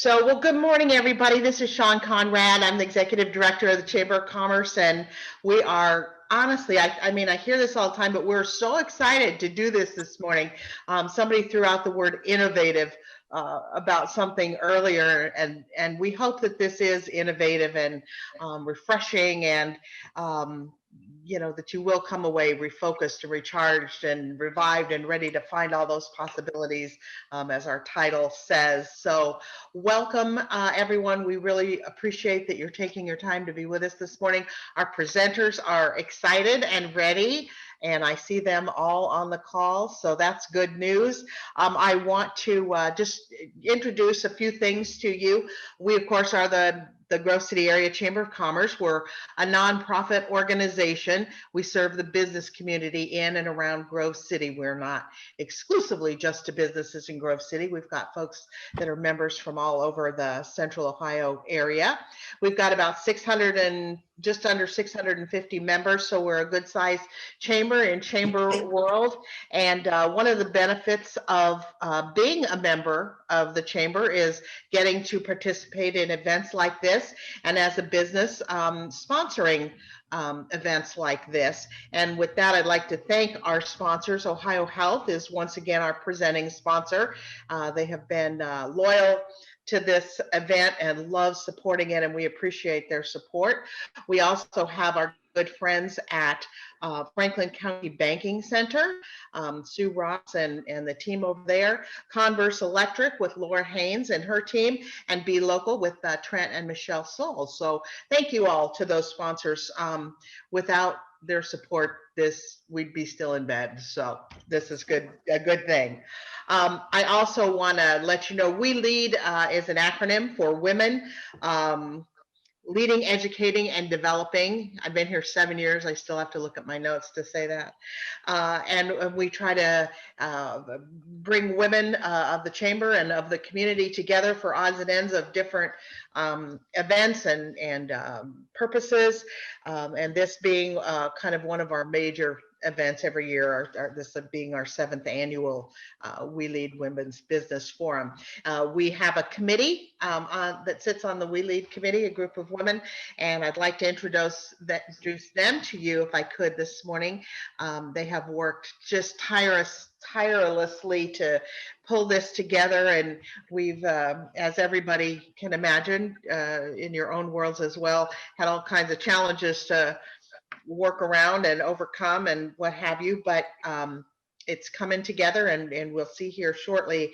Well, good morning, everybody. This is Sean Conrad. I'm the Executive Director of the Chamber of Commerce, and we are honestly, I mean, I hear this all the time, but we're so excited to do this morning. Somebody threw out the word innovative about something earlier, and we hope that this is innovative and refreshing and that you will come away refocused and recharged and revived and ready to find all those possibilities, as our title says. So welcome, everyone. We really appreciate that you're taking your time to be with us this morning. Our presenters are excited and ready, and I see them all on the call, so that's good news. I want to just introduce a few things to you. We, of course, are the Grove City Area Chamber of Commerce. We're a nonprofit organization. We serve the business community in and around Grove City. We're not exclusively just to businesses in Grove City. We've got folks that are members from all over the Central Ohio area. We've got about just under 650 members, so we're a good sized chamber in chamber world. And one of the benefits of being a member of the chamber is getting to participate in events like this, and as a business, sponsoring events like this. And with that, I'd like to thank our sponsors. Ohio Health is once again our presenting sponsor. They have been loyal to this event and love supporting it, and we appreciate their support. We also have our good friends at Franklin County Banking Center, Sue Ross and the team over there, Converse Electric with Laura Haynes and her team, and Be Local with Trent and Michelle Soul. So thank you all to those sponsors. Without their support, we'd be still in bed. So this is a good thing. I also want to let you know We Lead is an acronym for Women Leading, Educating, and Developing. I've been here 7 years. I still have to look at my notes to say that. And we try to bring women of the chamber and of the community together for odds and ends of different events and purposes. And this being kind of one of our major events every year, this being our 7th annual We Lead Women's Business Forum. We have a committee that sits on the We Lead committee, a group of women, and I'd like to introduce them to you if I could this morning. They have worked just tirelessly to pull this together, and we've, as everybody can imagine, in your own worlds as well, had all kinds of challenges to work around and overcome and what have you, but it's coming together, and we'll see here shortly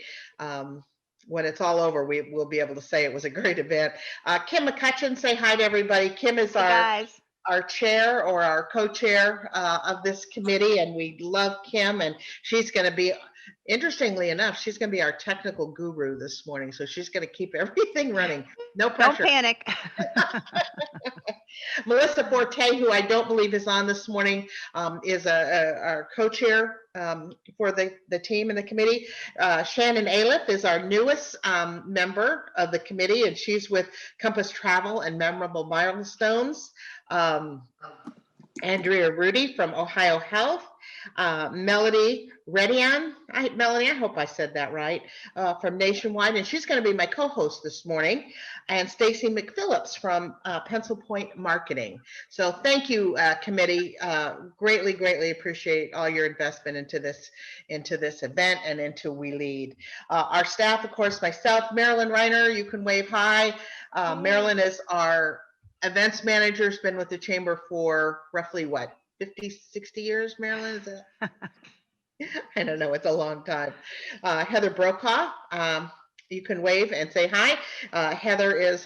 when it's all over, we'll be able to say it was a great event. Kim McCutcheon, say hi to everybody. Kim is our chair or our co-chair of this committee, and we love Kim, and she's going to be, interestingly enough, she's going to be our technical guru this morning, so she's going to keep everything running. No pressure. Don't panic. Melissa Forte, who I don't believe is on this morning, is our co-chair for the team and the committee. Shannon Aliff is our newest member of the committee, and she's with Compass Travel and Memorable Milestones. Andrea Rudy from Ohio Health, Melody Redian, Melanie, I hope I said that right, from Nationwide, and she's going to be my co-host this morning, and Stacy McPhillips from Pencil Point Marketing. So thank you, committee. Greatly appreciate all your investment into this event and into We Lead. Our staff, of course, myself, Marilyn Reiner, you can wave hi. Marilyn is our events manager, has been with the chamber for roughly what, 50, 60 years, Marilyn? Is that? I don't know, it's a long time. Heather Brokaw, you can wave and say hi. Heather is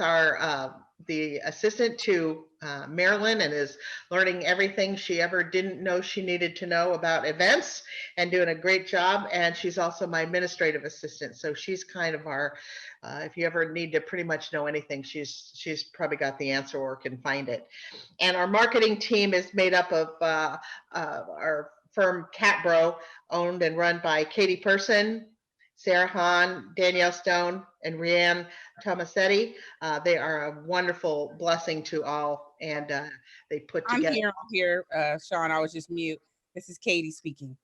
the assistant to Marilyn, and is learning everything she ever didn't know she needed to know about events, and doing a great job. And she's also my administrative assistant, so she's kind of our, if you ever need to pretty much know anything, she's probably got the answer or can find it. And our marketing team is made up of our firm Catbro, owned and run by Katie Person, Sarah Hahn, Danielle Stone, and Rianne Tomasetti. They are a wonderful blessing to all, and they put together. I'm here, Sean. I was just mute. This is Katie speaking.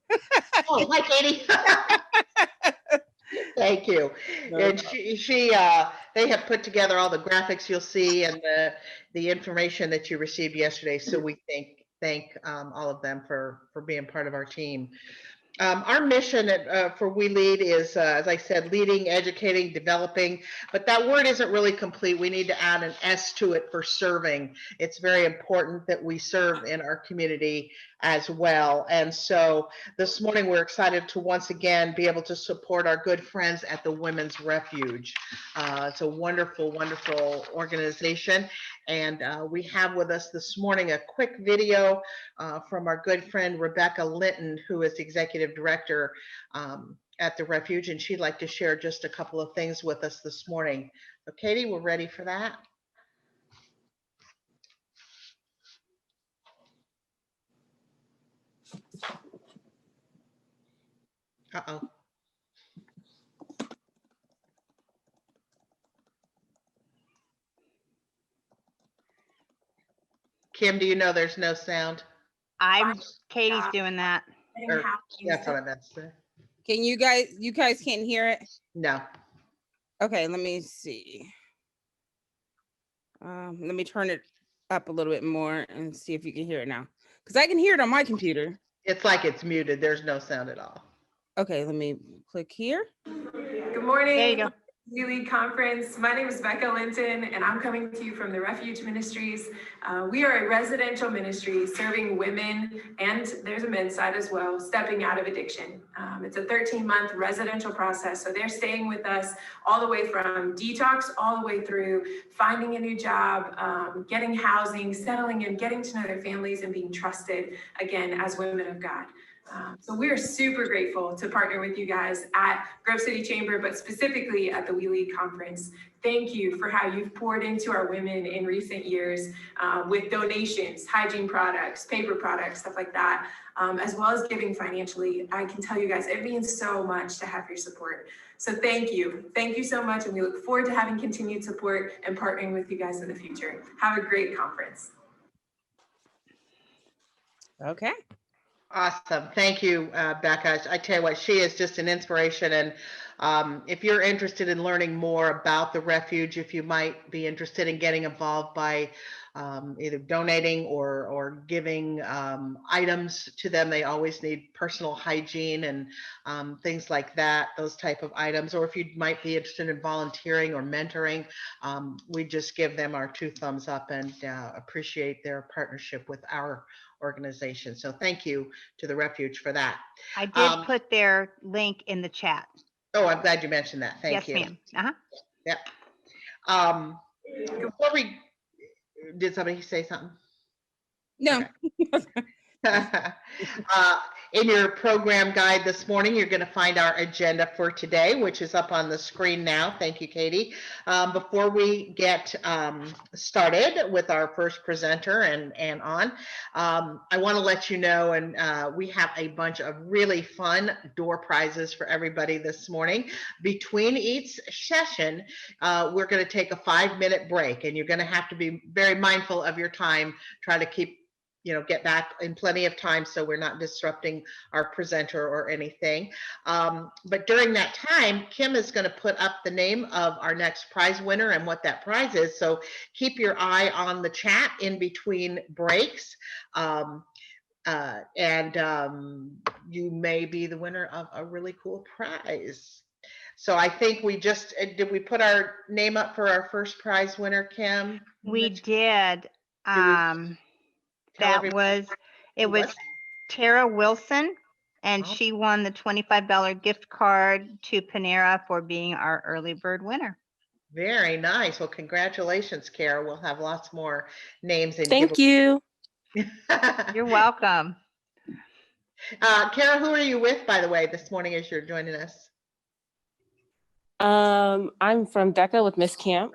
Oh, hi, Katie. Thank you. No And problem. they have put together all the graphics you'll see and the information that you received yesterday. So we thank all of them for being part of our team. Our mission for We Lead is, as I said, leading, educating, developing, but that word isn't really complete. We need to add an S to it for serving. It's very important that we serve in our community as well. And so this morning we're excited to once again be able to support our good friends at the Women's Refuge. It's a wonderful, wonderful organization. And we have with us this morning a quick video from our good friend Rebecca Linton, who is the executive director at the Refuge, and she'd like to share just a couple of things with us this morning. So Katie, we're ready for that. Uh-oh. Kim, do you know there's no sound? Katie's doing that. Or, that's what I meant to say. Can you guys can't hear it? No. Okay, let me see. Let me turn it up a little bit more and see if you can hear it now. Because I can hear it on my computer. It's like it's muted. There's no sound at all. Okay, let me click here. Good morning. There you go. We Lead Conference. My name is Becca Linton, and I'm coming to you from the Refuge Ministries. We are a residential ministry serving women, and there's a men's side as well, stepping out of addiction. It's a 13-month residential process, so they're staying with us all the way from detox, all the way through finding a new job, getting housing, settling in, getting to know their families, and being trusted, again, as women of God. So we're super grateful to partner with you guys at Grove City Chamber, but specifically at the We Lead Conference. Thank you for how you've poured into our women in recent years with donations, hygiene products, paper products, stuff like that, as well as giving financially. I can tell you guys, it means so much to have your support. So thank you. Thank you so much. And we look forward to having continued support and partnering with you guys in the future. Have a great conference. Okay. Awesome. Thank you, Becca. I tell you what, she is just an inspiration. And if you're interested in learning more about the Refuge, if you might be interested in getting involved by either donating or giving items to them, they always need personal hygiene and things like that, those type of items. Or if you might be interested in volunteering or mentoring, we just give them our 2 thumbs up and appreciate their partnership with our organization. So thank you to the Refuge for that. I did put their link in the chat. Oh, I'm glad you mentioned that. Thank you. Yes, ma'am. Uh-huh. Yep. Before we, did somebody say something? No. Okay. In your program guide this morning, you're going to find our agenda for today, which is up on the screen now. Thank you, Katie. Before we get started with our first presenter and on, I want to let you know, and we have a bunch of really fun door prizes for everybody this morning. Between each session, we're going to take a 5-minute break, and you're going to have to be very mindful of your time. Try to keep, get back in plenty of time so we're not disrupting our presenter or anything. But during that time, Kim is going to put up the name of our next prize winner and what that prize is. So keep your eye on the chat in between breaks. You may be the winner of a really cool prize. So I think we just, did we put our name up for our first prize winner, Kim? We did. It was Tara Wilson, and she won the $25 gift card to Panera for being our early bird winner. Very nice. Well, congratulations, Kara. We'll have lots more names. And thank you. You're welcome. Kara, who are you with, by the way, this morning as you're joining us? I'm from Becca with Miss Camp.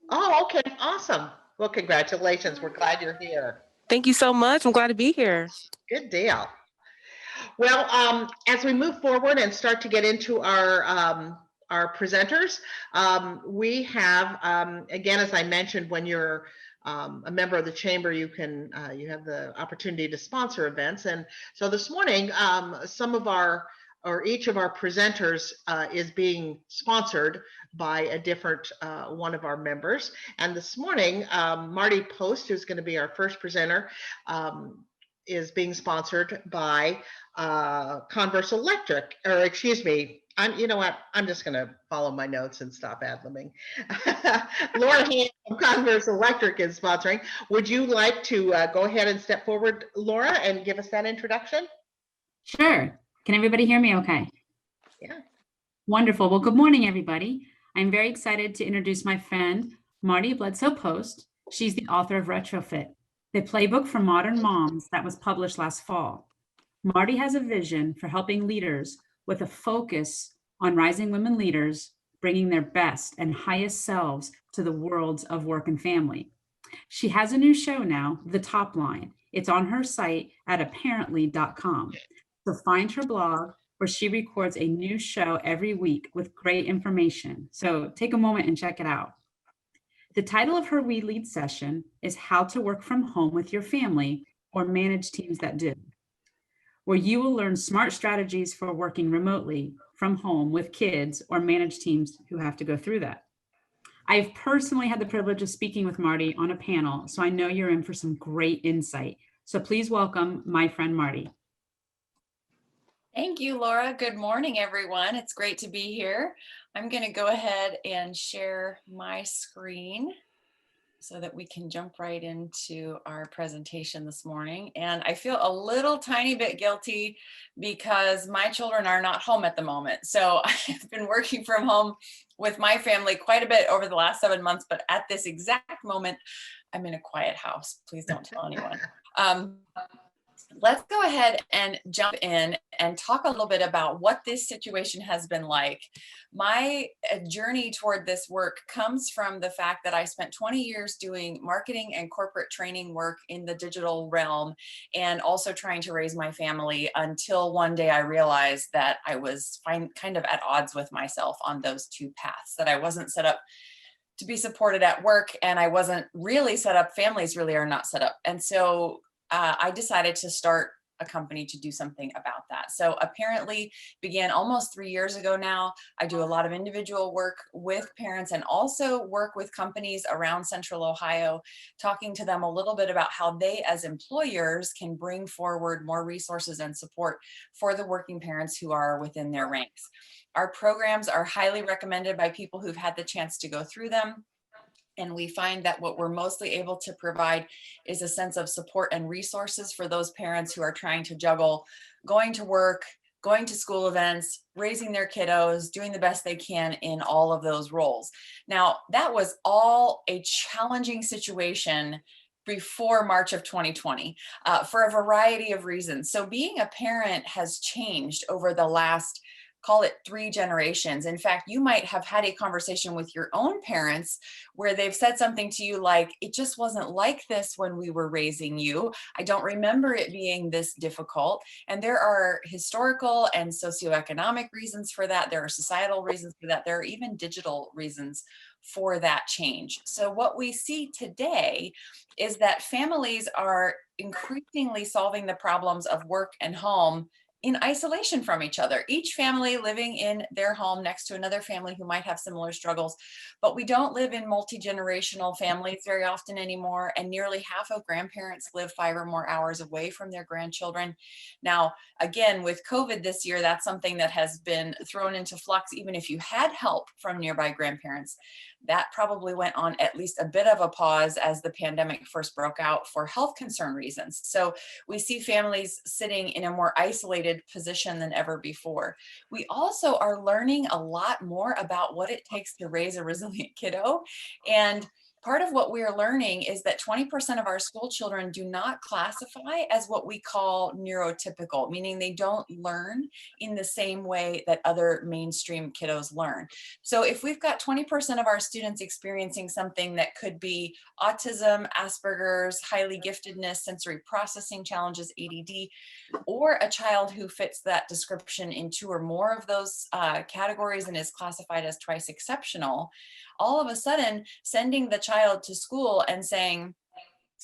Oh, okay. Awesome. Well, congratulations. We're glad you're here. Thank you so much. I'm glad to be here. Good deal. Well, as we move forward and start to get into our presenters, we have, again, as I mentioned, when you're a member of the chamber, you have the opportunity to sponsor events. And so this morning, some of our or each of our presenters is being sponsored by a different one of our members. And this morning, Marti Post, who's going to be our first presenter, is being sponsored by Converse Electric, or excuse me, you know what? I'm just going to follow my notes and stop ad-libbing. Laura Hand from Converse Electric is sponsoring. Would you like to go ahead and step forward, Laura, and give us that introduction? Sure. Can everybody hear me okay? Yeah. Wonderful. Well, good morning, everybody. I'm very excited to introduce my friend, Marti Bledsoe Pos. She's the author of Retrofit, the playbook for modern moms that was published last fall. Marti has a vision for helping leaders with a focus on rising women leaders, bringing their best and highest selves to the worlds of work and family. She has a new show now, The Top Line. It's on her site at apparently.com. So find her blog where she records a new show every week with great information. So take a moment and check it out. The title of her We Lead session is How to Work from Home with Your Family or Manage Teams That Do, where you will learn smart strategies for working remotely from home with kids or manage teams who have to go through that. I've personally had the privilege of speaking with Marti on a panel, so I know you're in for some great insight. So please welcome my friend Marti. Thank you, Laura. Good morning, everyone. It's great to be here. I'm going to go ahead and share my screen so that we can jump right into our presentation this morning. And I feel a little tiny bit guilty because my children are not home at the moment. So I've been working from home with my family quite a bit over the last 7 months, but at this exact moment, I'm in a quiet house. Please don't tell anyone. Let's go ahead and jump in and talk a little bit about what this situation has been like. My journey toward this work comes from the fact that I spent 20 years doing marketing and corporate training work in the digital realm and also trying to raise my family until one day I realized that I was kind of at odds with myself on those two paths, that I wasn't set up to be supported at work and I wasn't really set up, families really are not set up. And so I decided to start a company to do something about that. So apparently began almost 3 years ago now. I do a lot of individual work with parents and also work with companies around Central Ohio, talking to them a little bit about how they as employers can bring forward more resources and support for the working parents who are within their ranks. Our programs are highly recommended by people who've had the chance to go through them. And we find that what we're mostly able to provide is a sense of support and resources for those parents who are trying to juggle going to work, going to school events, raising their kiddos, doing the best they can in all of those roles. Now, that was all a challenging situation before March of 2020 for a variety of reasons. So being a parent has changed over the last, call it 3 generations. In fact, you might have had a conversation with your own parents where they've said something to you like, it just wasn't like this when we were raising you. I don't remember it being this difficult. And there are historical and socioeconomic reasons for that. There are societal reasons for that. There are even digital reasons for that change. So what we see today is that families are increasingly solving the problems of work and home in isolation from each other, each family living in their home next to another family who might have similar struggles. But we don't live in multi-generational families very often anymore, and nearly half of grandparents live 5 or more hours away from their grandchildren. Now, again, with COVID this year, that's something that has been thrown into flux. Even if you had help from nearby grandparents, that probably went on at least a bit of a pause as the pandemic first broke out for health concern reasons. So we see families sitting in a more isolated position than ever before. We also are learning a lot more about what it takes to raise a resilient kiddo. And part of what we're learning is that 20% of our school children do not classify as what we call neurotypical, meaning they don't learn in the same way that other mainstream kiddos learn. So if we've got 20% of our students experiencing something that could be autism, Asperger's, highly giftedness, sensory processing challenges, ADD, or a child who fits that description in 2 or more of those categories and is classified as twice exceptional, all of a sudden sending the child to school and saying,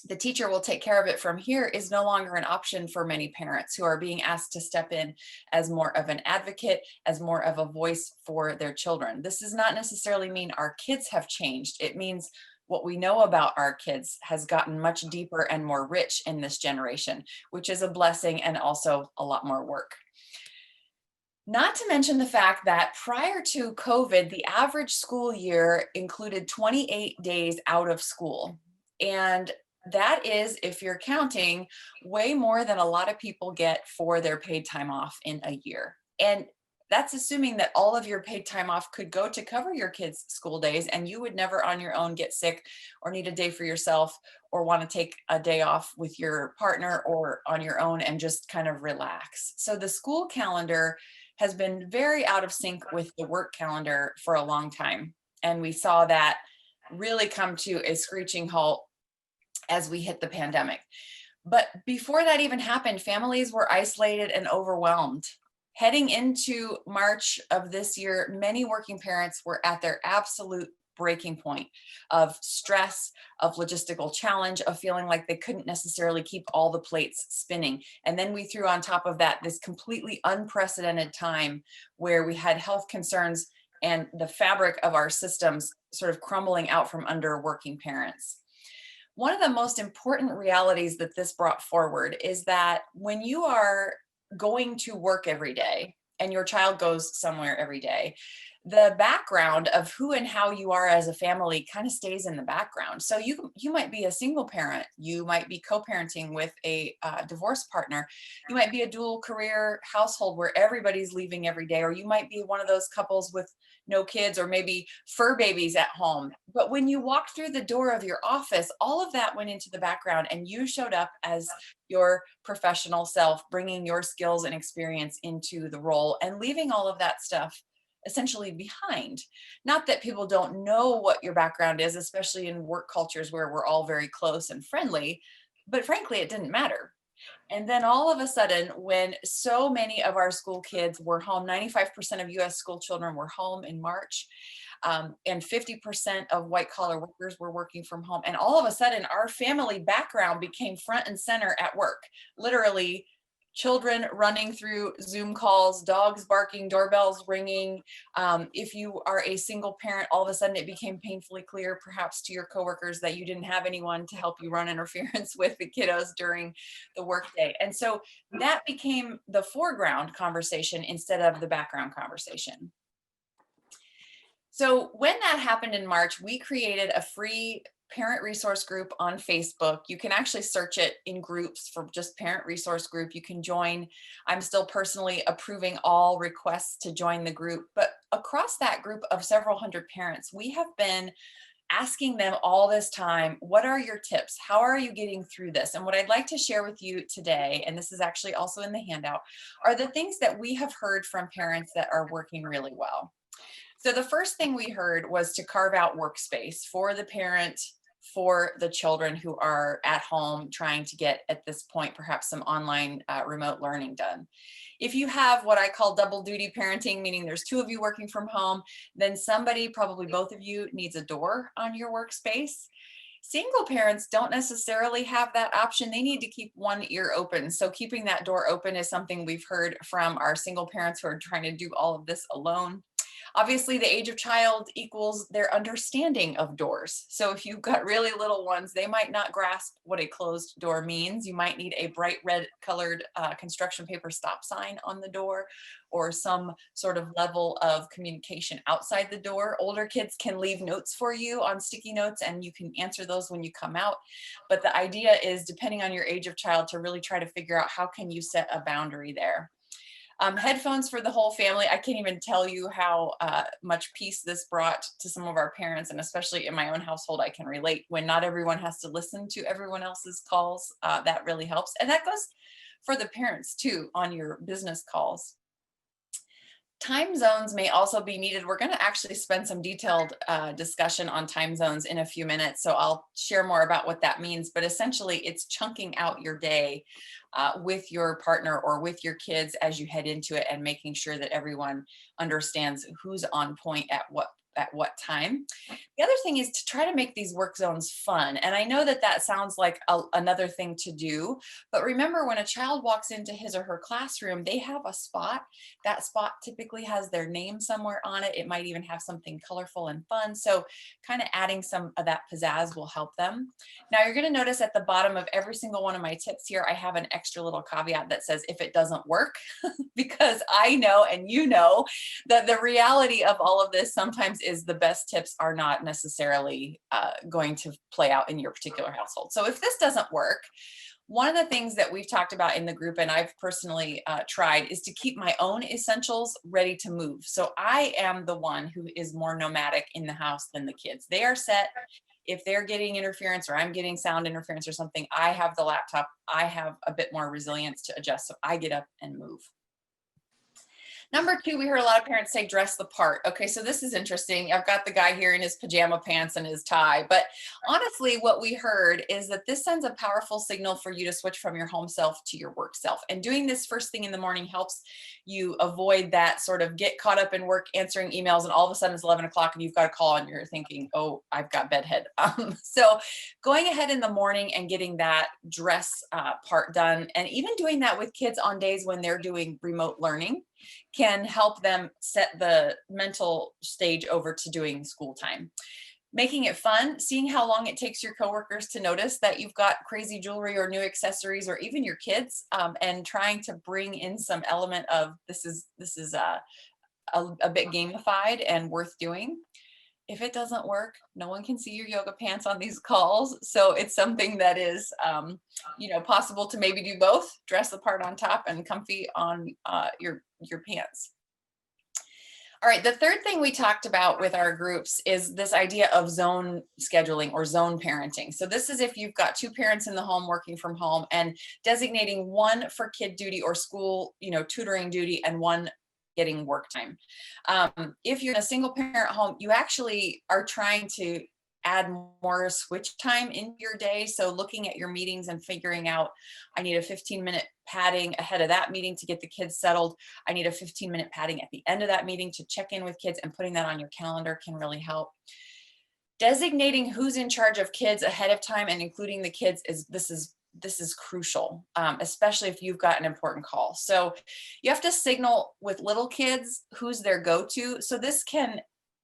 the teacher will take care of it from here is no longer an option for many parents who are being asked to step in as more of an advocate, as more of a voice for their children. This does not necessarily mean our kids have changed. It means what we know about our kids has gotten much deeper and more rich in this generation, which is a blessing and also a lot more work. Not to mention the fact that prior to COVID, the average school year included 28 days out of school. And that is, if you're counting, way more than a lot of people get for their paid time off in a year. And that's assuming that all of your paid time off could go to cover your kids' school days, and you would never on your own get sick or need a day for yourself or want to take a day off with your partner or on your own and just kind of relax. So the school calendar has been very out of sync with the work calendar for a long time. And we saw that really come to a screeching halt as we hit the pandemic. But before that even happened, families were isolated and overwhelmed. Heading into March of this year, many working parents were at their absolute breaking point of stress, of logistical challenge, of feeling like they couldn't necessarily keep all the plates spinning. And then we threw on top of that this completely unprecedented time where we had health concerns and the fabric of our systems sort of crumbling out from under working parents. One of the most important realities that this brought forward is that when you are going to work every day and your child goes somewhere every day, the background of who and how you are as a family kind of stays in the background. So you might be a single parent, you might be co-parenting with a divorced partner, you might be a dual career household where everybody's leaving every day, or you might be one of those couples with no kids or maybe fur babies at home. But when you walked through the door of your office, all of that went into the background and you showed up as your professional self, bringing your skills and experience into the role and leaving all of that stuff essentially behind. Not that people don't know what your background is, especially in work cultures where we're all very close and friendly, but frankly, it didn't matter. And then all of a sudden, when so many of our school kids were home, 95% of US school children were home in March, and 50% of white collar workers were working from home. And all of a sudden, our family background became front and center at work. Literally, children running through Zoom calls, dogs barking, doorbells ringing. If you are a single parent, all of a sudden it became painfully clear, perhaps to your coworkers, that you didn't have anyone to help you run interference with the kiddos during the workday. And so that became the foreground conversation instead of the background conversation. So when that happened in March, we created a free parent resource group on Facebook. You can actually search it in groups for just parent resource group. You can join. I'm still personally approving all requests to join the group, but across that group of several hundred parents, we have been asking them all this time, what are your tips? How are you getting through this? And what I'd like to share with you today, and this is actually also in the handout, are the things that we have heard from parents that are working really well. So the first thing we heard was to carve out workspace for the parent, for the children who are at home trying to get, at this point, perhaps some online remote learning done. If you have what I call double duty parenting, meaning there's two of you working from home, then somebody, probably both of you, needs a door on your workspace. Single parents don't necessarily have that option. They need to keep one ear open. So keeping that door open is something we've heard from our single parents who are trying to do all of this alone. Obviously, the age of child equals their understanding of doors. So if you've got really little ones, they might not grasp what a closed door means. You might need a bright red colored construction paper stop sign on the door, or some sort of level of communication outside the door. Older kids can leave notes for you on sticky notes, and you can answer those when you come out. But the idea is, depending on your age of child, to really try to figure out how can you set a boundary there. Headphones for the whole family. I can't even tell you how much peace this brought to some of our parents, and especially in my own household, I can relate. When not everyone has to listen to everyone else's calls, that really helps. And that goes for the parents too, on your business calls. Time zones may also be needed. We're going to actually spend some detailed discussion on time zones in a few minutes, so I'll share more about what that means. But essentially, it's chunking out your day with your partner or with your kids as you head into it, and making sure that everyone understands who's on point at at what time. The other thing is to try to make these work zones fun. And I know that that sounds like another thing to do, but remember, when a child walks into his or her classroom, they have a spot. That spot typically has their name somewhere on it. It might even have something colorful and fun. So kind of adding some of that pizzazz will help them. Now you're going to notice at the bottom of every single one of my tips here, I have an extra little caveat that says if it doesn't work, because I know and you know that the reality of all of this sometimes is the best tips are not necessarily going to play out in your particular household. So if this doesn't work, one of the things that we've talked about in the group, and I've personally tried, is to keep my own essentials ready to move. So I am the one who is more nomadic in the house than the kids. They are set. If they're getting interference or I'm getting sound interference or something, I have the laptop. I have a bit more resilience to adjust. So I get up and move. Number two, we heard a lot of parents say dress the part. Okay, so this is interesting. I've got the guy here in his pajama pants and his tie, but honestly, what we heard is that this sends a powerful signal for you to switch from your home self to your work self. And doing this first thing in the morning helps you avoid that sort of get caught up in work, answering emails, and all of a sudden it's 11 o'clock and you've got a call and you're thinking, oh, I've got bedhead. So going ahead in the morning and getting that dress part done, and even doing that with kids on days when they're doing remote learning, can help them set the mental stage over to doing school time. Making it fun, seeing how long it takes your coworkers to notice that you've got crazy jewelry or new accessories, or even your kids, and trying to bring in some element of this is a bit gamified and worth doing. If it doesn't work, no one can see your yoga pants on these calls. So it's something that is, possible to maybe do both, dress the part on top and comfy on your pants. All right, the third thing we talked about with our groups is this idea of zone scheduling or zone parenting. So this is if you've got two parents in the home working from home and designating one for kid duty or school, tutoring duty, and one getting work time. If you're in a single parent home, you actually are trying to add more switch time in your day. So looking at your meetings and figuring out, I need a 15-minute padding ahead of that meeting to get the kids settled. I need a 15-minute padding at the end of that meeting to check in with kids, and putting that on your calendar can really help. Designating who's in charge of kids ahead of time and including the kids this is crucial, especially if you've got an important call. So you have to signal with little kids who's their go-to. So this can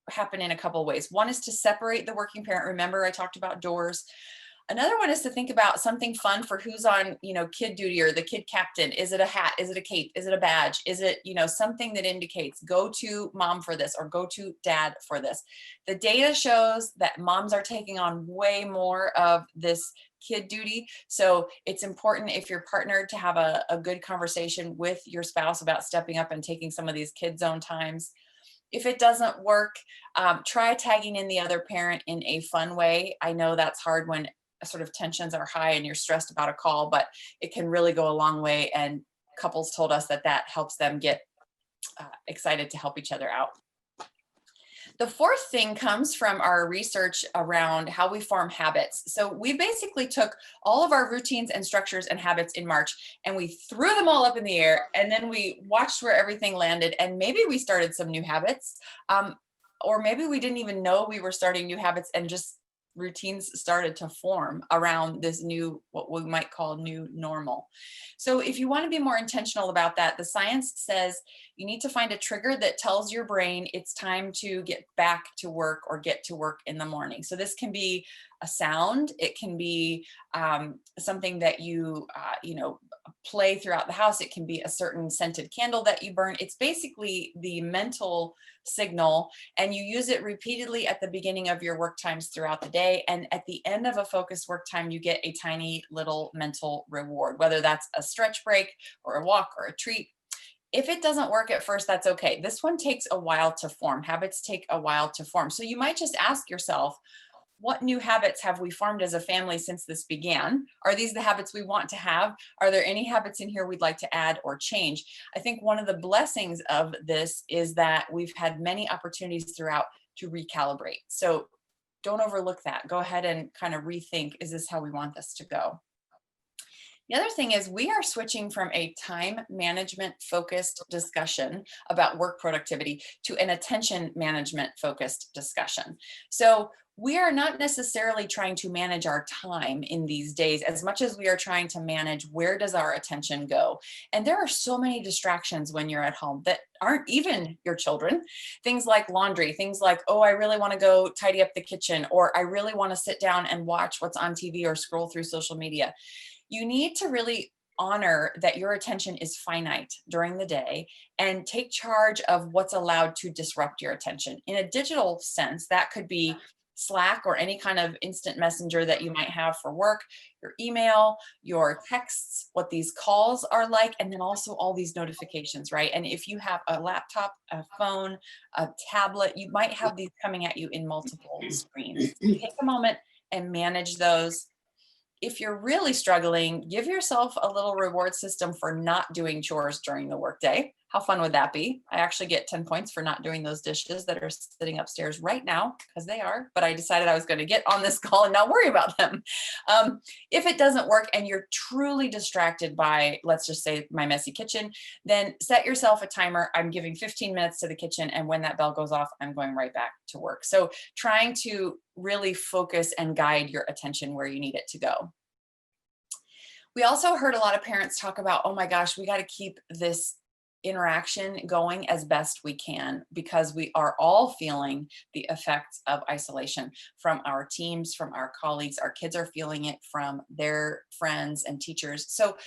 happen in a couple of ways. One is to separate the working parent. Remember, I talked about doors. Another one is to think about something fun for who's on, kid duty or the kid captain. Is it a hat? Is it a cape? Is it a badge? Is it, something that indicates go to mom for this or go to dad for this? The data shows that moms are taking on way more of this kid duty. So it's important, if you're partnered, to have a good conversation with your spouse about stepping up and taking some of these kid zone times. If it doesn't work, try tagging in the other parent in a fun way. I know that's hard when sort of tensions are high and you're stressed about a call, but it can really go a long way. And couples told us that helps them get excited to help each other out. The fourth thing comes from our research around how we form habits. So we basically took all of our routines and structures and habits in March and we threw them all up in the air, and then we watched where everything landed, and maybe we started some new habits, or maybe we didn't even know we were starting new habits and just routines started to form around this new, what we might call new normal. So if you want to be more intentional about that, the science says you need to find a trigger that tells your brain it's time to get back to work or get to work in the morning. So this can be a sound, it can be something that you play throughout the house. It can be a certain scented candle that you burn. It's basically the mental signal, and you use it repeatedly at the beginning of your work times throughout the day. And at the end of a focused work time, you get a tiny little mental reward, whether that's a stretch break or a walk or a treat. If it doesn't work at first, that's okay. This one takes a while to form. Habits take a while to form. So you might just ask yourself, what new habits have we formed as a family since this began? Are these the habits we want to have? Are there any habits in here we'd like to add or change? I think one of the blessings of this is that we've had many opportunities throughout to recalibrate. So don't overlook that. Go ahead and kind of rethink, is this how we want this to go? The other thing is we are switching from a time management focused discussion about work productivity to an attention management focused discussion. So we are not necessarily trying to manage our time in these days as much as we are trying to manage where does our attention go. And there are so many distractions when you're at home that aren't even your children. Things like laundry, things like, oh, I really want to go tidy up the kitchen, or I really want to sit down and watch what's on TV or scroll through social media. You need to really honor that your attention is finite during the day and take charge of what's allowed to disrupt your attention. In a digital sense, that could be Slack or any kind of instant messenger that you might have for work, your email, your texts, what these calls are like, and then also all these notifications, right? And if you have a laptop, a phone, a tablet, you might have these coming at you in multiple screens. Take a moment and manage those. If you're really struggling, give yourself a little reward system for not doing chores during the workday. How fun would that be? I actually get 10 points for not doing those dishes that are sitting upstairs right now, because they are, but I decided I was going to get on this call and not worry about them. If it doesn't work and you're truly distracted by, let's just say, my messy kitchen, then set yourself a timer. I'm giving 15 minutes to the kitchen, and when that bell goes off, I'm going right back to work. So trying to really focus and guide your attention where you need it to go. We also heard a lot of parents talk about, oh my gosh, we got to keep this interaction going as best we can, because we are all feeling the effects of isolation from our teams, from our colleagues. Our kids are feeling it from their friends and teachers. So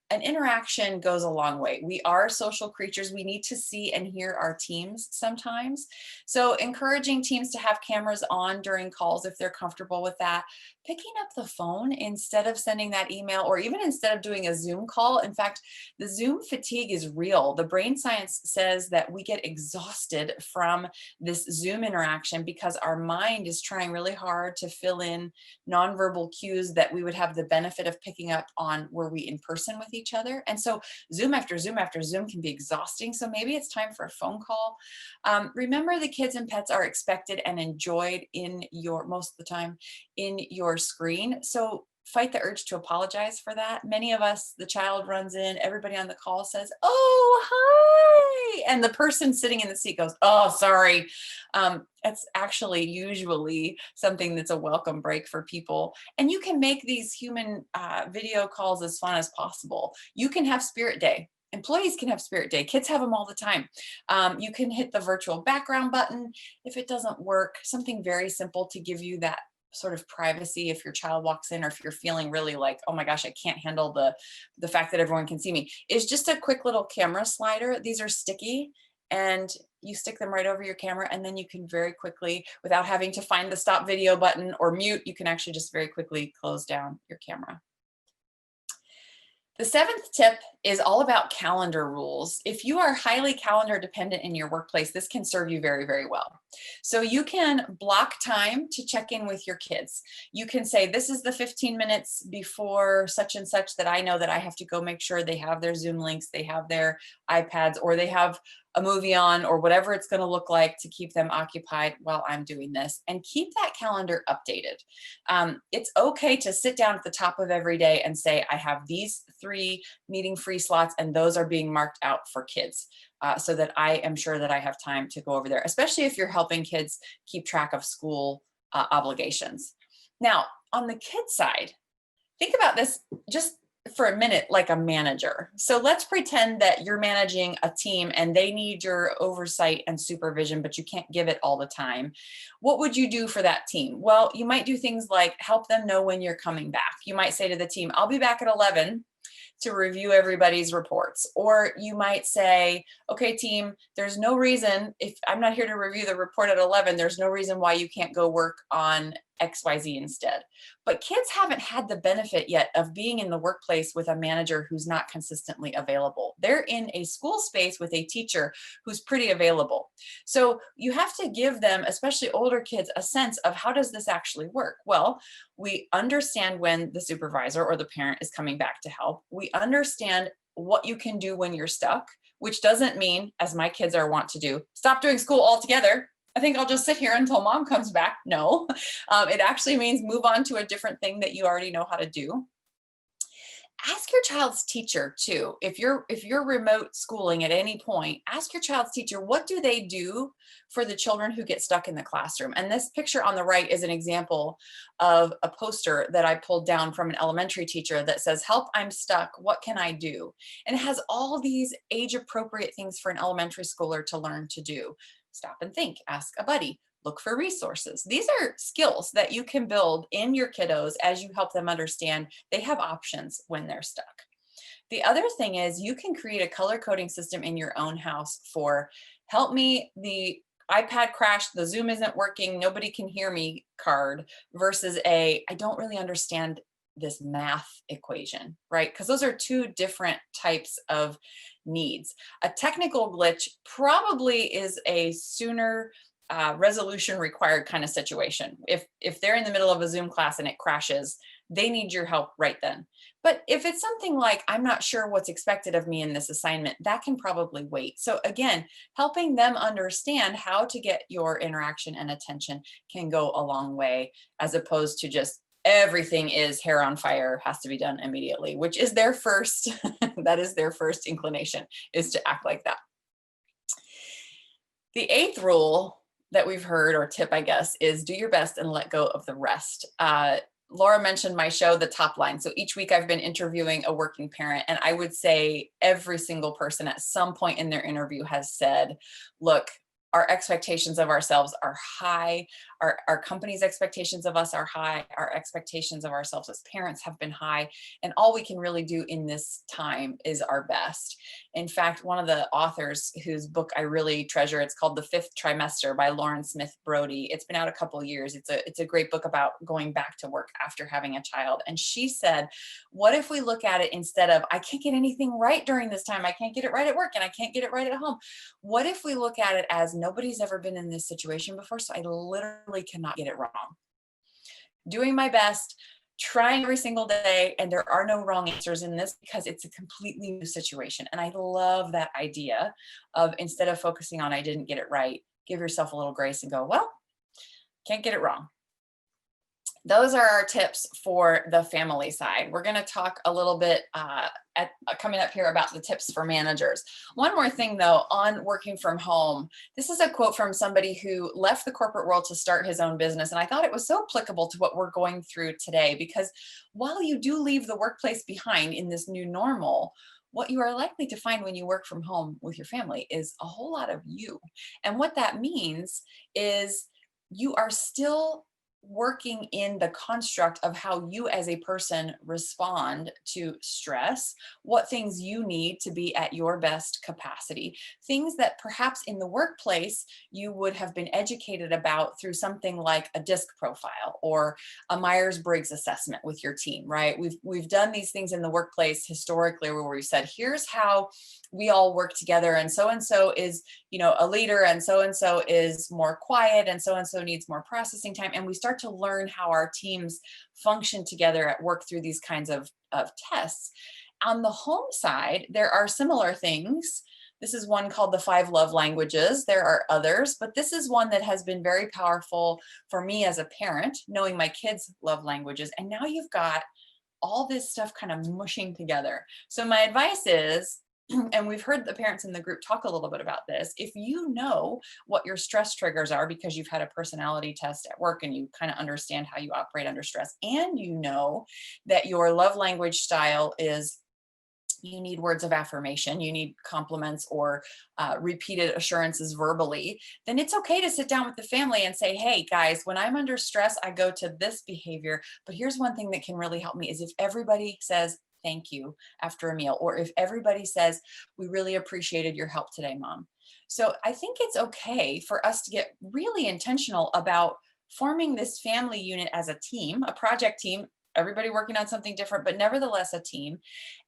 an interaction goes a long way. We are social creatures. We need to see and hear our teams sometimes. So encouraging teams to have cameras on during calls if they're comfortable with that. Picking up the phone instead of sending that email, or even instead of doing a Zoom call. In fact, the Zoom fatigue is real. The brain science says that we get exhausted from this Zoom interaction because our mind is trying really hard to fill in nonverbal cues that we would have the benefit of picking up on were we in person with each other. And so Zoom after Zoom after Zoom can be exhausting. So maybe it's time for a phone call. Remember, the kids and pets are expected and enjoyed in your, most of the time, in your screen. So fight the urge to apologize for that. Many of us, the child runs in, everybody on the call says, oh, hi. And the person sitting in the seat goes, oh, sorry. That's actually usually something that's a welcome break for people. And you can make these human video calls as fun as possible. You can have Spirit Day. Employees can have Spirit Day. Kids have them all the time. You can hit the virtual background button. If it doesn't work, something very simple to give you that sort of privacy if your child walks in, or if you're feeling really like, oh my gosh, I can't handle the fact that everyone can see me, is just a quick little camera slider. These are sticky, and you stick them right over your camera, and then you can very quickly, without having to find the stop video button or mute, you can actually just very quickly close down your camera. The seventh tip is all about calendar rules. If you are highly calendar dependent in your workplace, this can serve you very, very well. So you can block time to check in with your kids. You can say, this is the 15 minutes before such and such that I know that I have to go make sure they have their Zoom links, they have their iPads, or they have a movie on, or whatever it's going to look like to keep them occupied while I'm doing this, and keep that calendar updated. It's okay to sit down at the top of every day and say, I have these 3 meeting free slots, and those are being marked out for kids, so that I am sure that I have time to go over there, especially if you're helping kids keep track of school obligations. Now, on the kid side, think about this just for a minute like a manager. So let's pretend that you're managing a team and they need your oversight and supervision, but you can't give it all the time. What would you do for that team? Well, you might do things like help them know when you're coming back. You might say to the team, I'll be back at 11 to review everybody's reports. Or you might say, okay, team, there's no reason, if I'm not here to review the report at 11, there's no reason why you can't go work on XYZ instead. But kids haven't had the benefit yet of being in the workplace with a manager who's not consistently available. They're in a school space with a teacher who's pretty available. So you have to give them, especially older kids, a sense of how does this actually work? Well, we understand when the supervisor or the parent is coming back to help. We understand what you can do when you're stuck, which doesn't mean, as my kids are wont to do, stop doing school altogether. I think I'll just sit here until mom comes back. No, it actually means move on to a different thing that you already know how to do. Ask your child's teacher too. If you're remote schooling at any point, ask your child's teacher, what do they do for the children who get stuck in the classroom? And this picture on the right is an example of a poster that I pulled down from an elementary teacher that says, "Help, I'm stuck. What can I do?" And it has all these age appropriate things for an elementary schooler to learn to do. Stop and think, ask a buddy. Look for resources. These are skills that you can build in your kiddos as you help them understand they have options when they're stuck. The other thing is you can create a color coding system in your own house for "help me, the iPad crashed, the Zoom isn't working, nobody can hear me" card versus "I don't really understand this math equation," right? Because those are two different types of needs. A technical glitch probably is a sooner resolution required kind of situation. If they're in the middle of a Zoom class and it crashes, they need your help right then. But if it's something like, "I'm not sure what's expected of me in this assignment," that can probably wait. So again, helping them understand how to get your interaction and attention can go a long way, as opposed to just everything is hair on fire, has to be done immediately, which is their first, that is their first inclination, is to act like that. The 8th rule that we've heard, or tip, I guess, is do your best and let go of the rest. Laura mentioned my show, The Top Line. So each week I've been interviewing a working parent, and I would say every single person at some point in their interview has said, look, our expectations of ourselves are high. Our company's expectations of us are high. Our expectations of ourselves as parents have been high. And all we can really do in this time is our best. In fact, one of the authors whose book I really treasure, it's called The Fifth Trimester by Lauren Smith Brody. It's been out a couple of years. It's a great book about going back to work after having a child. And she said, what if we look at it instead of, "I can't get anything right during this time. I can't get it right at work and I can't get it right at home." What if we look at it as, nobody's ever been in this situation before, so I literally cannot get it wrong. Doing my best, trying every single day, and there are no wrong answers in this because it's a completely new situation. And I love that idea of, instead of focusing on "I didn't get it right," give yourself a little grace and go, well, can't get it wrong. Those are our tips for the family side. We're going to talk a little bit coming up here about the tips for managers. One more thing though, on working from home. This is a quote from somebody who left the corporate world to start his own business. And I thought it was so applicable to what we're going through today, because while you do leave the workplace behind in this new normal, what you are likely to find when you work from home with your family is a whole lot of you. And what that means is you are still working in the construct of how you as a person respond to stress, what things you need to be at your best capacity, things that perhaps in the workplace you would have been educated about through something like a DISC profile or a Myers-Briggs assessment with your team, right? We've done these things in the workplace historically where we said, here's how we all work together, and so is, a leader, and so is more quiet, and so needs more processing time. And we start to learn how our teams function together at work through these kinds of tests. On the home side, there are similar things. This is one called the 5 love languages. There are others, but this is one that has been very powerful for me as a parent, knowing my kids' love languages. And now you've got all this stuff kind of mushing together. So my advice is, and we've heard the parents in the group talk a little bit about this, if you know what your stress triggers are because you've had a personality test at work and you kind of understand how you operate under stress, and you know that your love language style is you need words of affirmation, you need compliments or repeated assurances verbally, then it's okay to sit down with the family and say, hey guys, when I'm under stress, I go to this behavior, but here's one thing that can really help me is if everybody says thank you after a meal, or if everybody says, we really appreciated your help today, Mom. So I think it's okay for us to get really intentional about forming this family unit as a team, a project team, everybody working on something different, but nevertheless a team,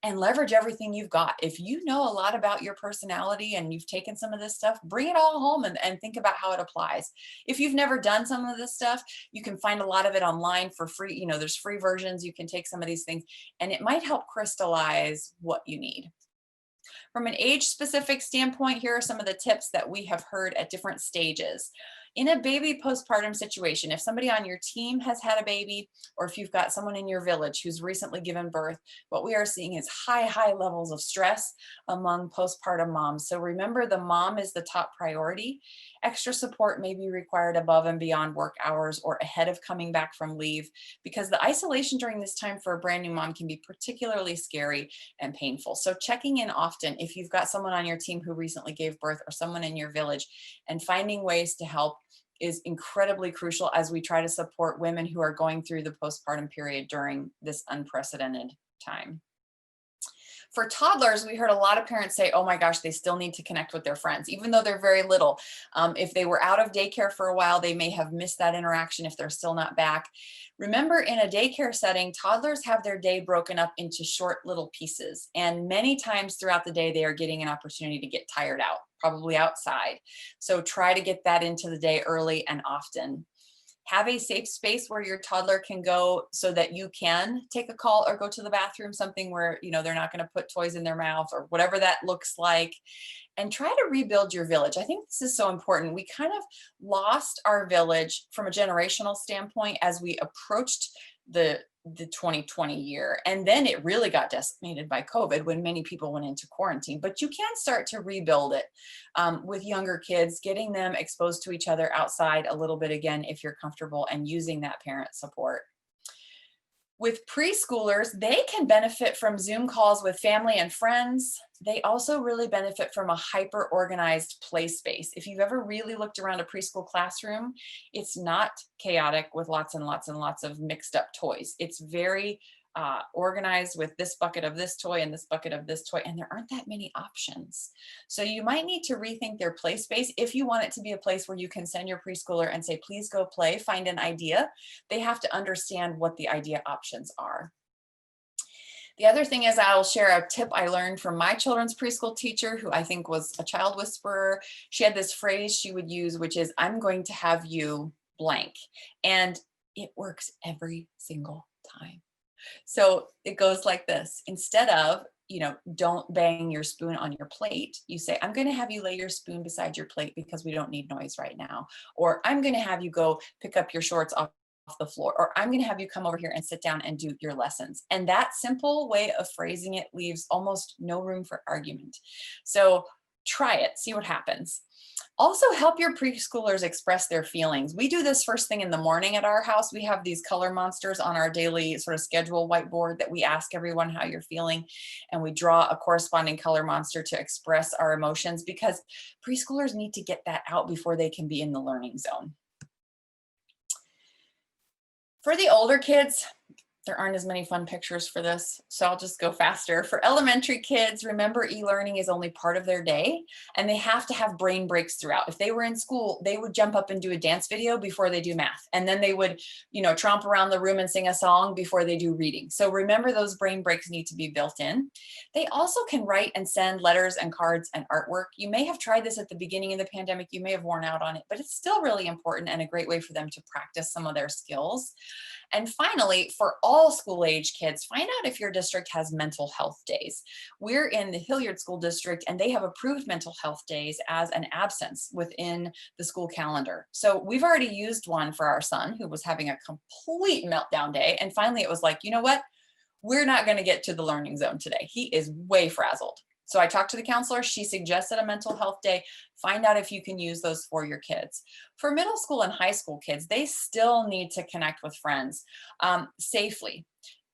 and leverage everything you've got. If you know a lot about your personality and you've taken some of this stuff, bring it all home and think about how it applies. If you've never done some of this stuff, you can find a lot of it online for free. There's free versions. You can take some of these things and it might help crystallize what you need. From an age-specific standpoint, here are some of the tips that we have heard at different stages. In a baby postpartum situation, if somebody on your team has had a baby, or if you've got someone in your village who's recently given birth, what we are seeing is high levels of stress among postpartum moms. So remember, the mom is the top priority. Extra support may be required above and beyond work hours or ahead of coming back from leave, because the isolation during this time for a brand new mom can be particularly scary and painful. So checking in often if you've got someone on your team who recently gave birth or someone in your village, and finding ways to help is incredibly crucial as we try to support women who are going through the postpartum period during this unprecedented time. For toddlers, we heard a lot of parents say, oh my gosh, they still need to connect with their friends, even though they're very little. If they were out of daycare for a while, they may have missed that interaction if they're still not back. Remember, in a daycare setting, toddlers have their day broken up into short little pieces. And many times throughout the day, they are getting an opportunity to get tired out, probably outside. So try to get that into the day early and often. Have a safe space where your toddler can go so that you can take a call or go to the bathroom, something where, you know, they're not going to put toys in their mouth or whatever that looks like. And try to rebuild your village. I think this is so important. We kind of lost our village from a generational standpoint as we approached the 2020 year. And then it really got decimated by COVID when many people went into quarantine. But you can start to rebuild it with younger kids, getting them exposed to each other outside a little bit again, if you're comfortable, and using that parent support. With preschoolers, they can benefit from Zoom calls with family and friends. They also really benefit from a hyper-organized play space. If you've ever really looked around a preschool classroom, it's not chaotic with lots and lots and lots of mixed up toys. It's very organized with this bucket of this toy and this bucket of this toy, and there aren't that many options. So you might need to rethink their play space if you want it to be a place where you can send your preschooler and say, please go play, find an idea. They have to understand what the idea options are. The other thing is, I'll share a tip I learned from my children's preschool teacher, who I think was a child whisperer. She had this phrase she would use, which is, I'm going to have you blank. And it works every single time. So it goes like this. Instead of, you know, don't bang your spoon on your plate, you say, I'm going to have you lay your spoon beside your plate because we don't need noise right now. Or I'm going to have you go pick up your shorts off the floor. Or I'm going to have you come over here and sit down and do your lessons. And that simple way of phrasing it leaves almost no room for argument. So try it, see what happens. Also, help your preschoolers express their feelings. We do this first thing in the morning at our house. We have these color monsters on our daily sort of schedule whiteboard that we ask everyone how you're feeling, and we draw a corresponding color monster to express our emotions, because preschoolers need to get that out before they can be in the learning zone. For the older kids, there aren't as many fun pictures for this, so I'll just go faster. For elementary kids, remember, e-learning is only part of their day, and they have to have brain breaks throughout. If they were in school, they would jump up and do a dance video before they do math, and then they would, you know, tromp around the room and sing a song before they do reading. So remember, those brain breaks need to be built in. They also can write and send letters and cards and artwork. You may have tried this at the beginning of the pandemic. You may have worn out on it, but it's still really important and a great way for them to practice some of their skills. And finally, for all school age kids, find out if your district has mental health days. We're in the Hilliard School District, and they have approved mental health days as an absence within the school calendar. So we've already used one for our son, who was having a complete meltdown day. And finally, it was like, you know what? We're not going to get to the learning zone today. He is way frazzled. So I talked to the counselor. She suggested a mental health day. Find out if you can use those for your kids. For middle school and high school kids, they still need to connect with friends safely,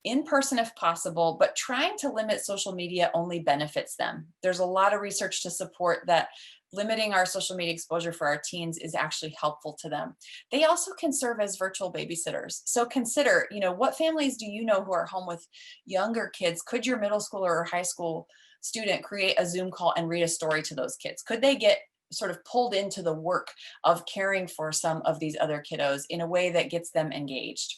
in person if possible, but trying to limit social media only benefits them. There's a lot of research to support that limiting our social media exposure for our teens is actually helpful to them. They also can serve as virtual babysitters. So consider, you know, what families do you know who are home with younger kids? Could your middle schooler or high school student create a Zoom call and read a story to those kids? Could they get sort of pulled into the work of caring for some of these other kiddos in a way that gets them engaged?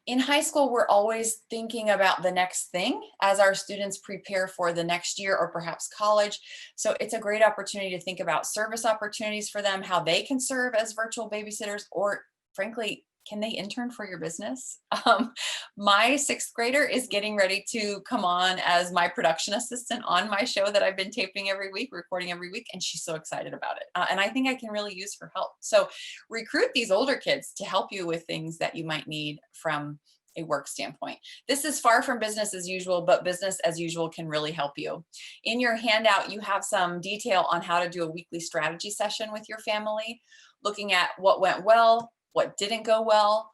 In high school, we're always thinking about the next thing as our students prepare for the next year or perhaps college. So it's a great opportunity to think about service opportunities for them, how they can serve as virtual babysitters, or frankly, can they intern for your business? My 6th grader is getting ready to come on as my production assistant on my show that I've been taping every week, recording every week, and she's so excited about it. And I think I can really use her help. So recruit these older kids to help you with things that you might need from a work standpoint. This is far from business as usual, but business as usual can really help you. In your handout, you have some detail on how to do a weekly strategy session with your family, looking at what went well, what didn't go well,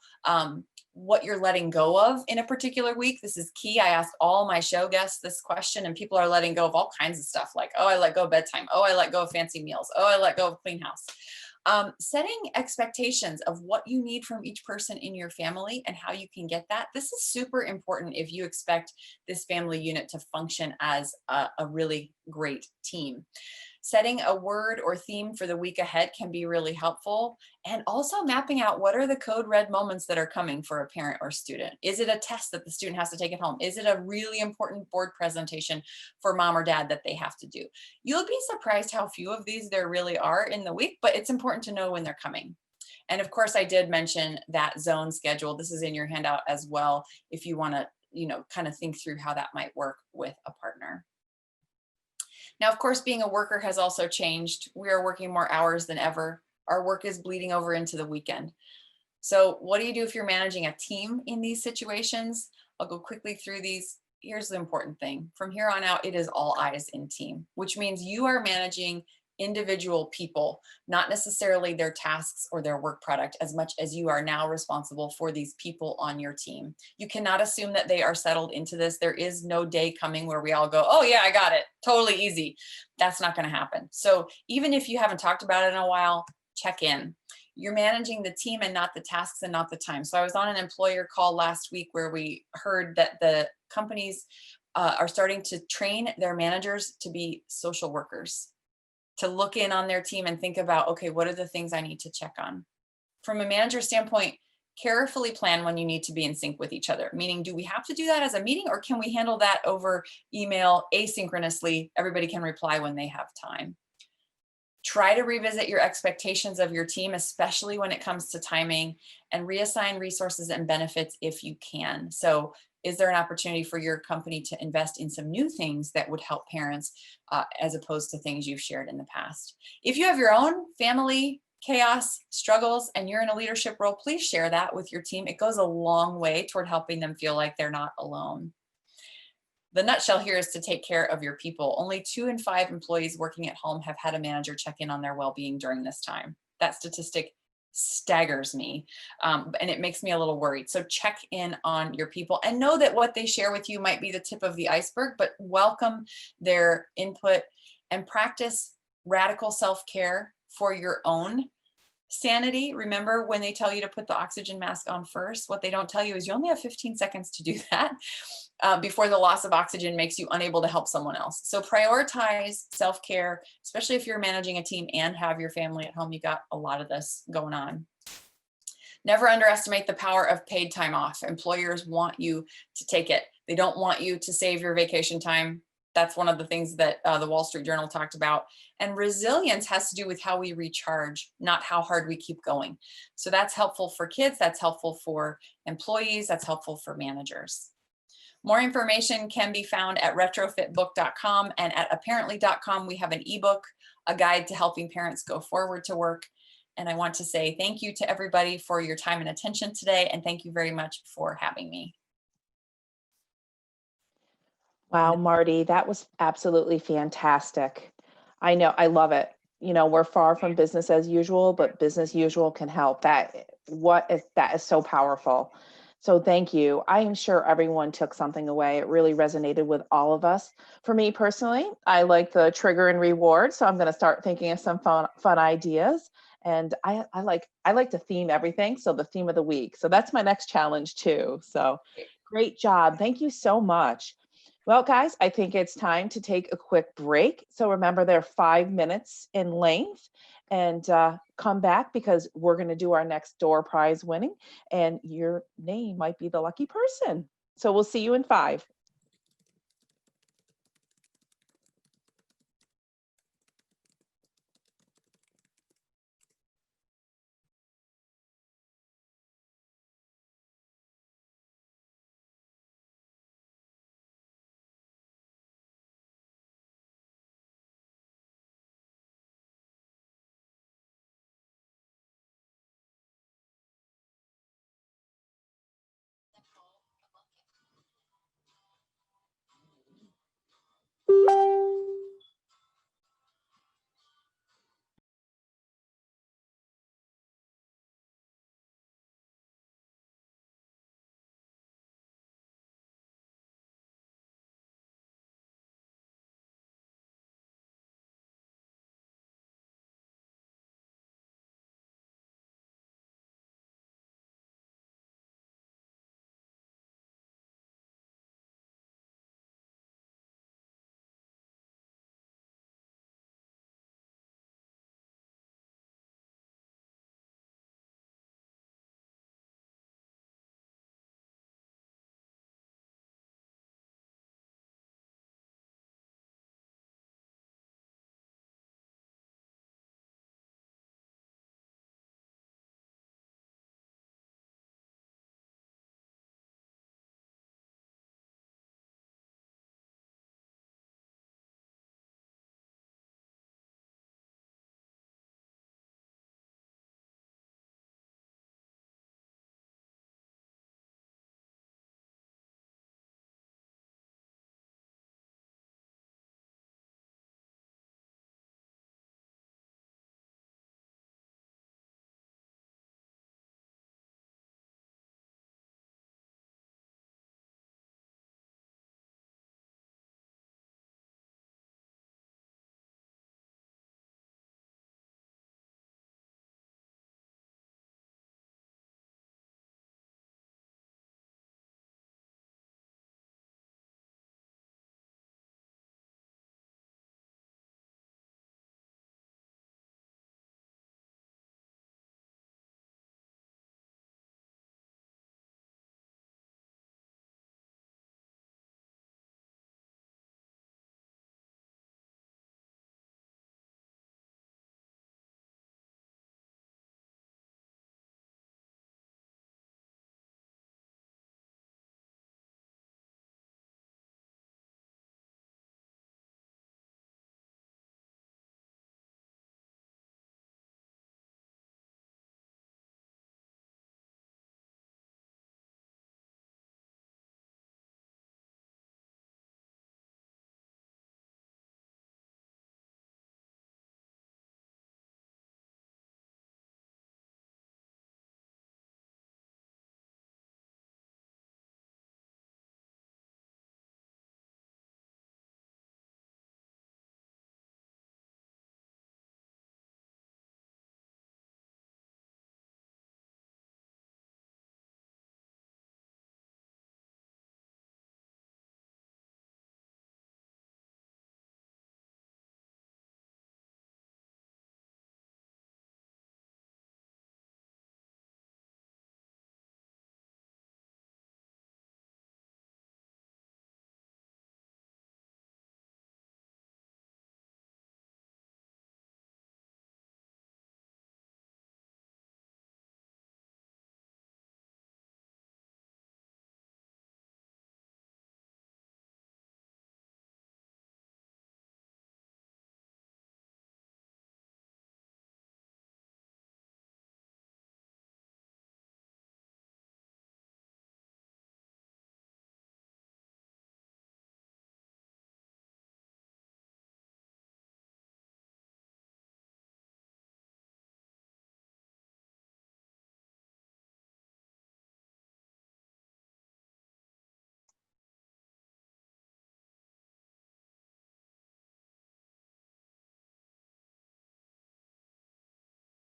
what you're letting go of in a particular week. This is key. I asked all my show guests this question, and people are letting go of all kinds of stuff like, oh, I let go of bedtime. Oh, I let go of fancy meals. Oh, I let go of clean house. Setting expectations of what you need from each person in your family and how you can get that. This is super important if you expect this family unit to function as a really great team. Setting a word or theme for the week ahead can be really helpful. And also mapping out what are the code red moments that are coming for a parent or student. Is it a test that the student has to take at home? Is it a really important board presentation for mom or dad that they have to do? You'll be surprised how few of these there really are in the week, but it's important to know when they're coming. And of course, I did mention that zone schedule. This is in your handout as well, if you want to, kind of think through how that might work with a partner. Now, of course, being a worker has also changed. We are working more hours than ever. Our work is bleeding over into the weekend. So what do you do if you're managing a team in these situations? I'll go quickly through these. Here's the important thing. From here on out, it is all eyes in team, which means you are managing individual people, not necessarily their tasks or their work product, as much as you are now responsible for these people on your team. You cannot assume that they are settled into this. There is no day coming where we all go, oh yeah, I got it, totally easy. That's not going to happen. So even if you haven't talked about it in a while, check in. You're managing the team and not the tasks and not the time. So I was on an employer call last week where we heard that the companies are starting to train their managers to be social workers, to look in on their team and think about, okay, what are the things I need to check on? From a manager standpoint, carefully plan when you need to be in sync with each other. Meaning, do we have to do that as a meeting, or can we handle that over email asynchronously? Everybody can reply when they have time. Try to revisit your expectations of your team, especially when it comes to timing, and reassign resources and benefits if you can. So is there an opportunity for your company to invest in some new things that would help parents as opposed to things you've shared in the past? If you have your own family chaos, struggles, and you're in a leadership role, please share that with your team. It goes a long way toward helping them feel like they're not alone. The nutshell here is to take care of your people. Only 2 in 5 employees working at home have had a manager check in on their well-being during this time. That statistic staggers me, and it makes me a little worried. So check in on your people and know that what they share with you might be the tip of the iceberg, but welcome their input and practice radical self-care for your own sanity. Remember when they tell you to put the oxygen mask on first, what they don't tell you is you only have 15 seconds to do that before the loss of oxygen makes you unable to help someone else. So prioritize self-care, especially if you're managing a team and have your family at home. You got a lot of this going on. Never underestimate the power of paid time off. Employers want you to take it. They don't want you to save your vacation time. That's one of the things that the Wall Street Journal talked about. And resilience has to do with how we recharge, not how hard we keep going. So that's helpful for kids. That's helpful for employees. That's helpful for managers. More information can be found at retrofitbook.com, and at apparently.com. We have an ebook, a guide to helping parents go forward to work. And I want to say thank you to everybody for your time and attention today. And thank you very much for having me. Wow, Marty, that was absolutely fantastic. I know, I love it. We're far from business as usual, but business usual can help. That is so powerful. So thank you. I am sure everyone took something away. It really resonated with all of us. For me personally, I like the trigger and reward, so I'm going to start thinking of some fun ideas. And I like to theme everything. So the theme of the week. So that's my next challenge too. So great job. Thank you so much. Well, guys, I think it's time to take a quick break. So remember, they're 5 minutes in length, and come back because we're going to do our next door prize winning, and your name might be the lucky person. So we'll see you in 5.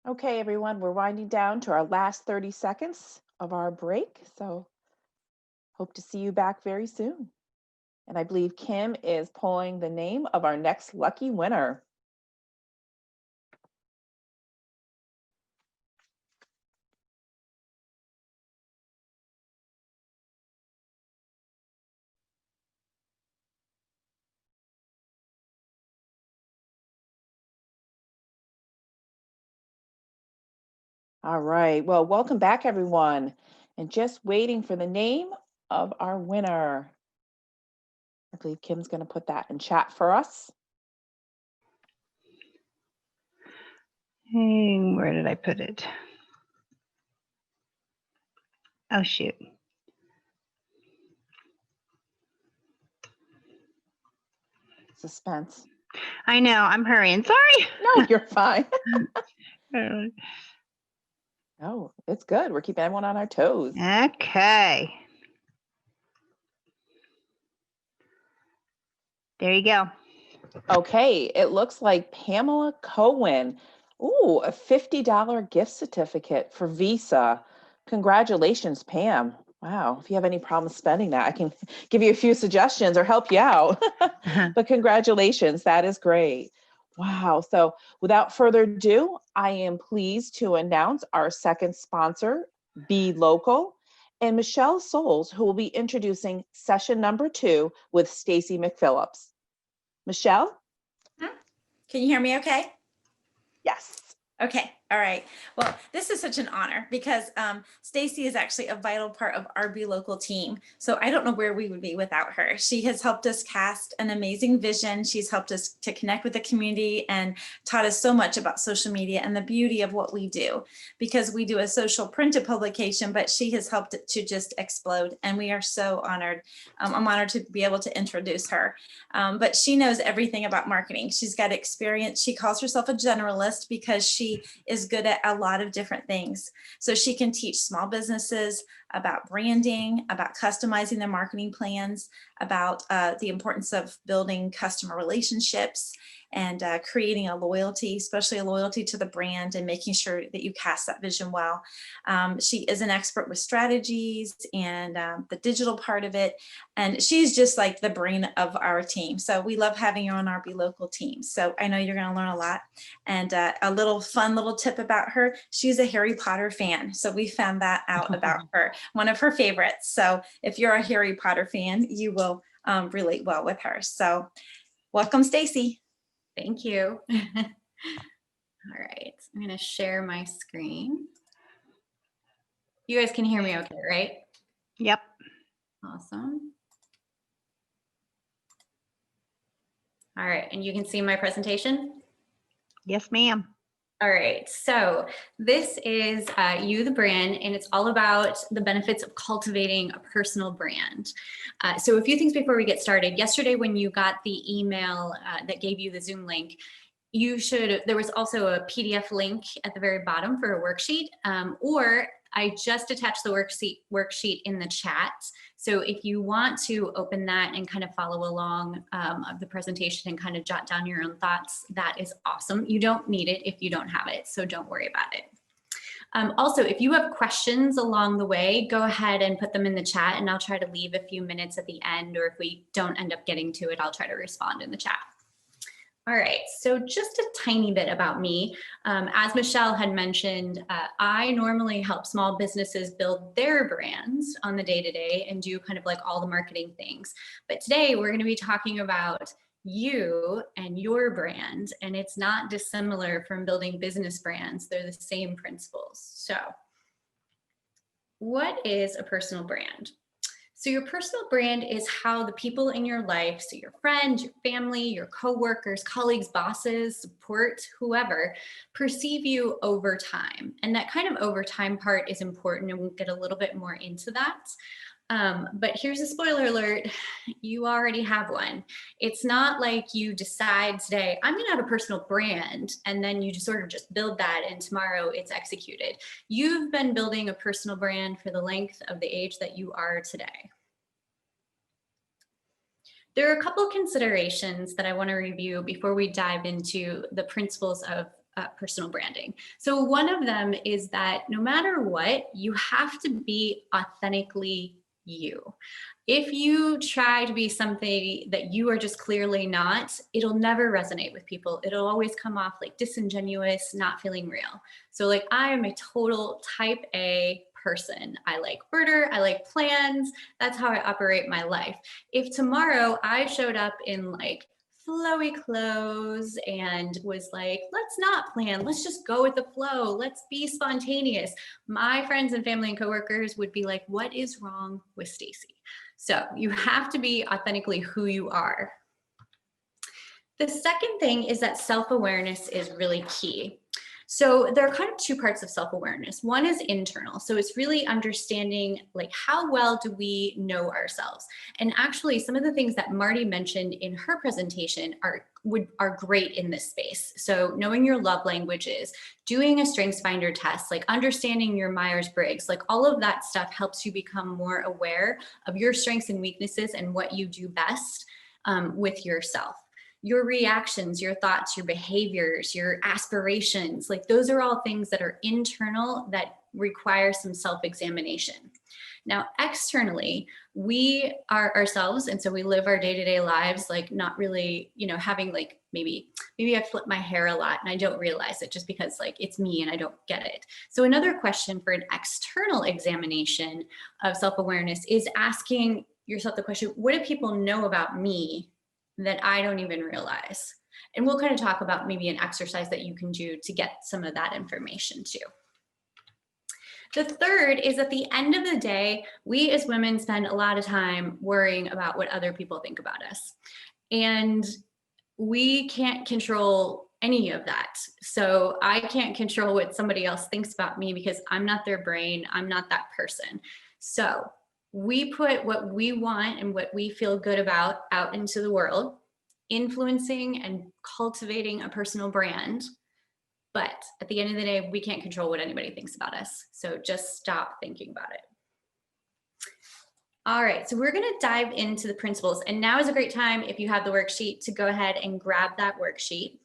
Okay, everyone, we're winding down to our last 30 seconds of our break. So hope to see you back very soon. And I believe Kim is pulling the name of our next lucky winner. All right, well, welcome back, everyone. And just waiting for the name of our winner. I believe Kim's going to put that in chat for us. Hey, where did I put it? Oh, shoot. Suspense. I know, I'm hurrying. Sorry. No, you're fine. Uh, Oh, it's good. We're keeping everyone on our toes. Okay. There you go. Okay, it looks like Pamela Cohen. Ooh, a $50 gift certificate for Visa. Congratulations, Pam. Wow, if you have any problems spending that, I can give you a few suggestions or help you out. But congratulations, that is great. Wow, so without further ado, I am pleased to announce our second sponsor, Be Local, and Michelle Souls, who will be introducing session number 2 with Stacy McPhillips. Michelle? Can you hear me okay? Yes. Okay. All right. Well, this is such an honor because Stacy is actually a vital part of our Be Local team. So I don't know where we would be without her. She has helped us cast an amazing vision. She's helped us to connect with the community and taught us so much about social media and the beauty of what we do, because we do a social printed publication, but she has helped it to just explode. And we are so honored. I'm honored to be able to introduce her. But she knows everything about marketing. She's got experience. She calls herself a generalist because she is good at a lot of different things. So she can teach small businesses about branding, about customizing their marketing plans, about the importance of building customer relationships and creating a loyalty, especially a loyalty to the brand, and making sure that you cast that vision well. She is an expert with strategies and the digital part of it. And she's just like the brain of our team. So we love having her on our Be Local team. So I know you're going to learn a lot. And a little fun little tip about her, she's a Harry Potter fan. So we found that out about her, one of her favorites. So if you're a Harry Potter fan, you will relate well with her. So welcome, Stacy. Thank you. All right, I'm going to share my screen. You guys can hear me okay, right? Yep. Awesome. All right, and you can see my presentation? Yes, ma'am. All right, so this is You, the brand, and it's all about the benefits of cultivating a personal brand. So a few things before we get started. Yesterday, when you got the email that gave you the Zoom link, there was also a PDF link at the very bottom for a worksheet, or I just attached the worksheet in the chat. So if you want to open that and kind of follow along of the presentation and kind of jot down your own thoughts, that is awesome. You don't need it if you don't have it, so don't worry about it. Also, if you have questions along the way, go ahead and put them in the chat, and I'll try to leave a few minutes at the end, or if we don't end up getting to it, I'll try to respond in the chat. All right, so just a tiny bit about me. As Michelle had mentioned, I normally help small businesses build their brands on the day-to-day and do kind of like all the marketing things. But today we're going to be talking about you and your brand, and it's not dissimilar from building business brands. They're the same principles. So what is a personal brand? So your personal brand is how the people in your life, so your friends, your family, your coworkers, colleagues, bosses, support, whoever, perceive you over time. And that kind of over time part is important, and we'll get a little bit more into that. But here's a spoiler alert, you already have one. It's not like you decide today, I'm gonna have a personal brand, and then you just sort of just build that and tomorrow it's executed. You've been building a personal brand for the length of the age that you are today. There are a couple considerations that I want to review before we dive into the principles of personal branding. So one of them is that no matter what, you have to be authentically you. If you try to be something that you are just clearly not, it'll never resonate with people. It'll always come off like disingenuous, not feeling real. So like I am a total type A person. I like order, I like plans. That's how I operate my life. If tomorrow I showed up in like flowy clothes and was like, let's not plan, let's just go with the flow, let's be spontaneous, my friends and family and coworkers would be like, what is wrong with Stacy? So you have to be authentically who you are. The second thing is that self-awareness is really key. So there are kind of two parts of self-awareness. One is internal. So it's really understanding like how well do we know ourselves? And actually some of the things that Marti mentioned in her presentation are great in this space. So knowing your love languages, doing a StrengthsFinder test, like understanding your Myers-Briggs, like all of that stuff helps you become more aware of your strengths and weaknesses and what you do best with yourself. Your reactions, your thoughts, your behaviors, your aspirations, like those are all things that are internal that require some self-examination. Now, externally, we are ourselves, and so we live our day-to-day lives like not really, you know, having like maybe I flip my hair a lot and I don't realize it just because like it's me and I don't get it. So another question for an external examination of self-awareness is asking yourself the question, what do people know about me that I don't even realize? And we'll kind of talk about maybe an exercise that you can do to get some of that information too. The third is at the end of the day, we as women spend a lot of time worrying about what other people think about us. And we can't control any of that. So I can't control what somebody else thinks about me because I'm not their brain, I'm not that person. So we put what we want and what we feel good about out into the world, influencing and cultivating a personal brand. But at the end of the day, we can't control what anybody thinks about us. So just stop thinking about it. All right, so we're gonna dive into the principles. And now is a great time, if you have the worksheet, to go ahead and grab that worksheet.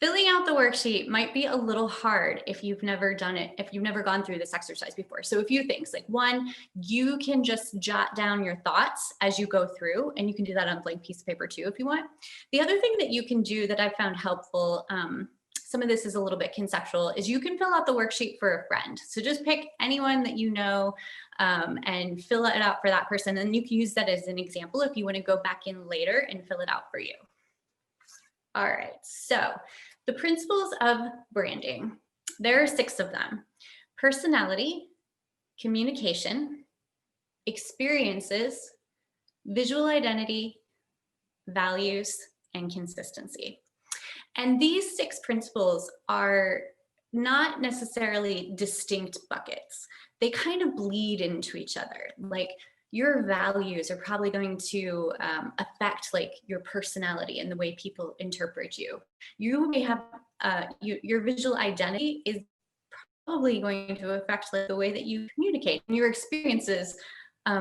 Filling out the worksheet might be a little hard if you've never done it, if you've never gone through this exercise before. So a few things, like one, you can just jot down your thoughts as you go through, and you can do that on a blank piece of paper too if you want. The other thing that you can do that I found helpful, some of this is a little bit conceptual, is you can fill out the worksheet for a friend. So just pick anyone that you know and fill it out for that person. And you can use that as an example if you want to go back in later and fill it out for you. All right, so the principles of branding, there are 6 of them: personality, communication, experiences, visual identity, values, and consistency. And these 6 principles are not necessarily distinct buckets. They kind of bleed into each other. Like your values are probably going to affect like your personality and the way people interpret you. You may have, your visual identity is probably going to affect like the way that you communicate, and your experiences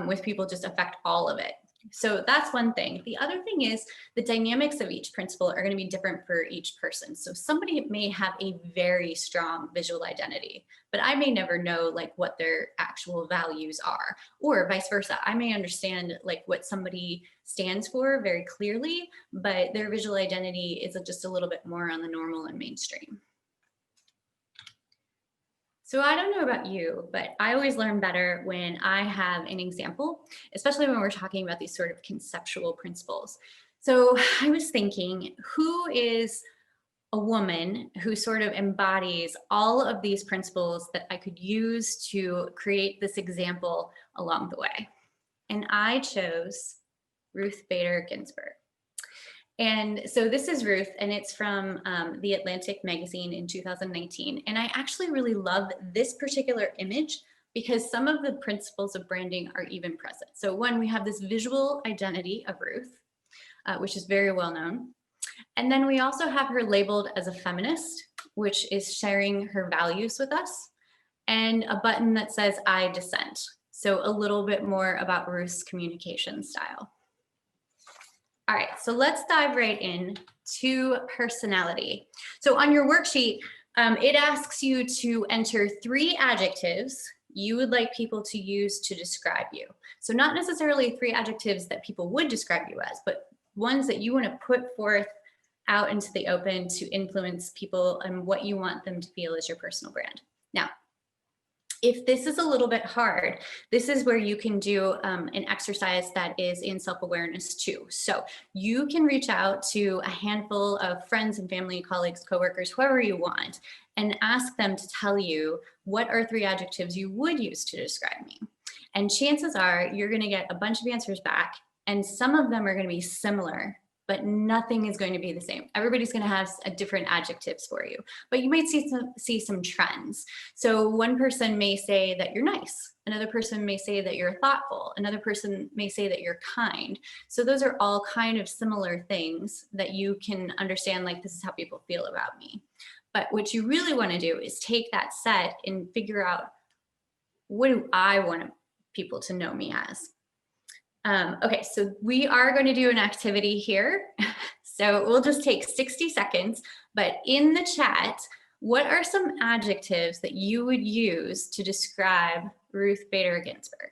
with people just affect all of it. So that's one thing. The other thing is the dynamics of each principle are going to be different for each person. So somebody may have a very strong visual identity, but I may never know like what their actual values are, or vice versa. I may understand like what somebody stands for very clearly, but their visual identity is just a little bit more on the normal and mainstream. So I don't know about you, but I always learn better when I have an example, especially when we're talking about these sort of conceptual principles. So I was thinking, who is a woman who sort of embodies all of these principles that I could use to create this example along the way? And I chose Ruth Bader Ginsburg. And so this is Ruth, and it's from The Atlantic magazine in 2019. And I actually really love this particular image because some of the principles of branding are even present. So one, we have this visual identity of Ruth, which is very well known. And then we also have her labeled as a feminist, which is sharing her values with us, and a button that says I dissent. So a little bit more about Ruth's communication style. All right, so let's dive right in to personality. So on your worksheet, it asks you to enter 3 adjectives you would like people to use to describe you. So not necessarily 3 adjectives that people would describe you as, but ones that you want to put forth out into the open to influence people and what you want them to feel as your personal brand. Now, if this is a little bit hard, this is where you can do an exercise that is in self-awareness too. So you can reach out to a handful of friends and family, colleagues, coworkers, whoever you want, and ask them to tell you what are 3 adjectives you would use to describe me. And chances are you're going to get a bunch of answers back, and some of them are going to be similar, but nothing is going to be the same. Everybody's going to have a different adjectives for you, but you might see some trends. So one person may say that you're nice. Another person may say that you're thoughtful. Another person may say that you're kind. So those are all kind of similar things that you can understand, like, this is how people feel about me. But what you really want to do is take that set and figure out, what do I want people to know me as? Okay, so we are going to do an activity here. So we'll just take 60 seconds, but in the chat, what are some adjectives that you would use to describe Ruth Bader Ginsburg?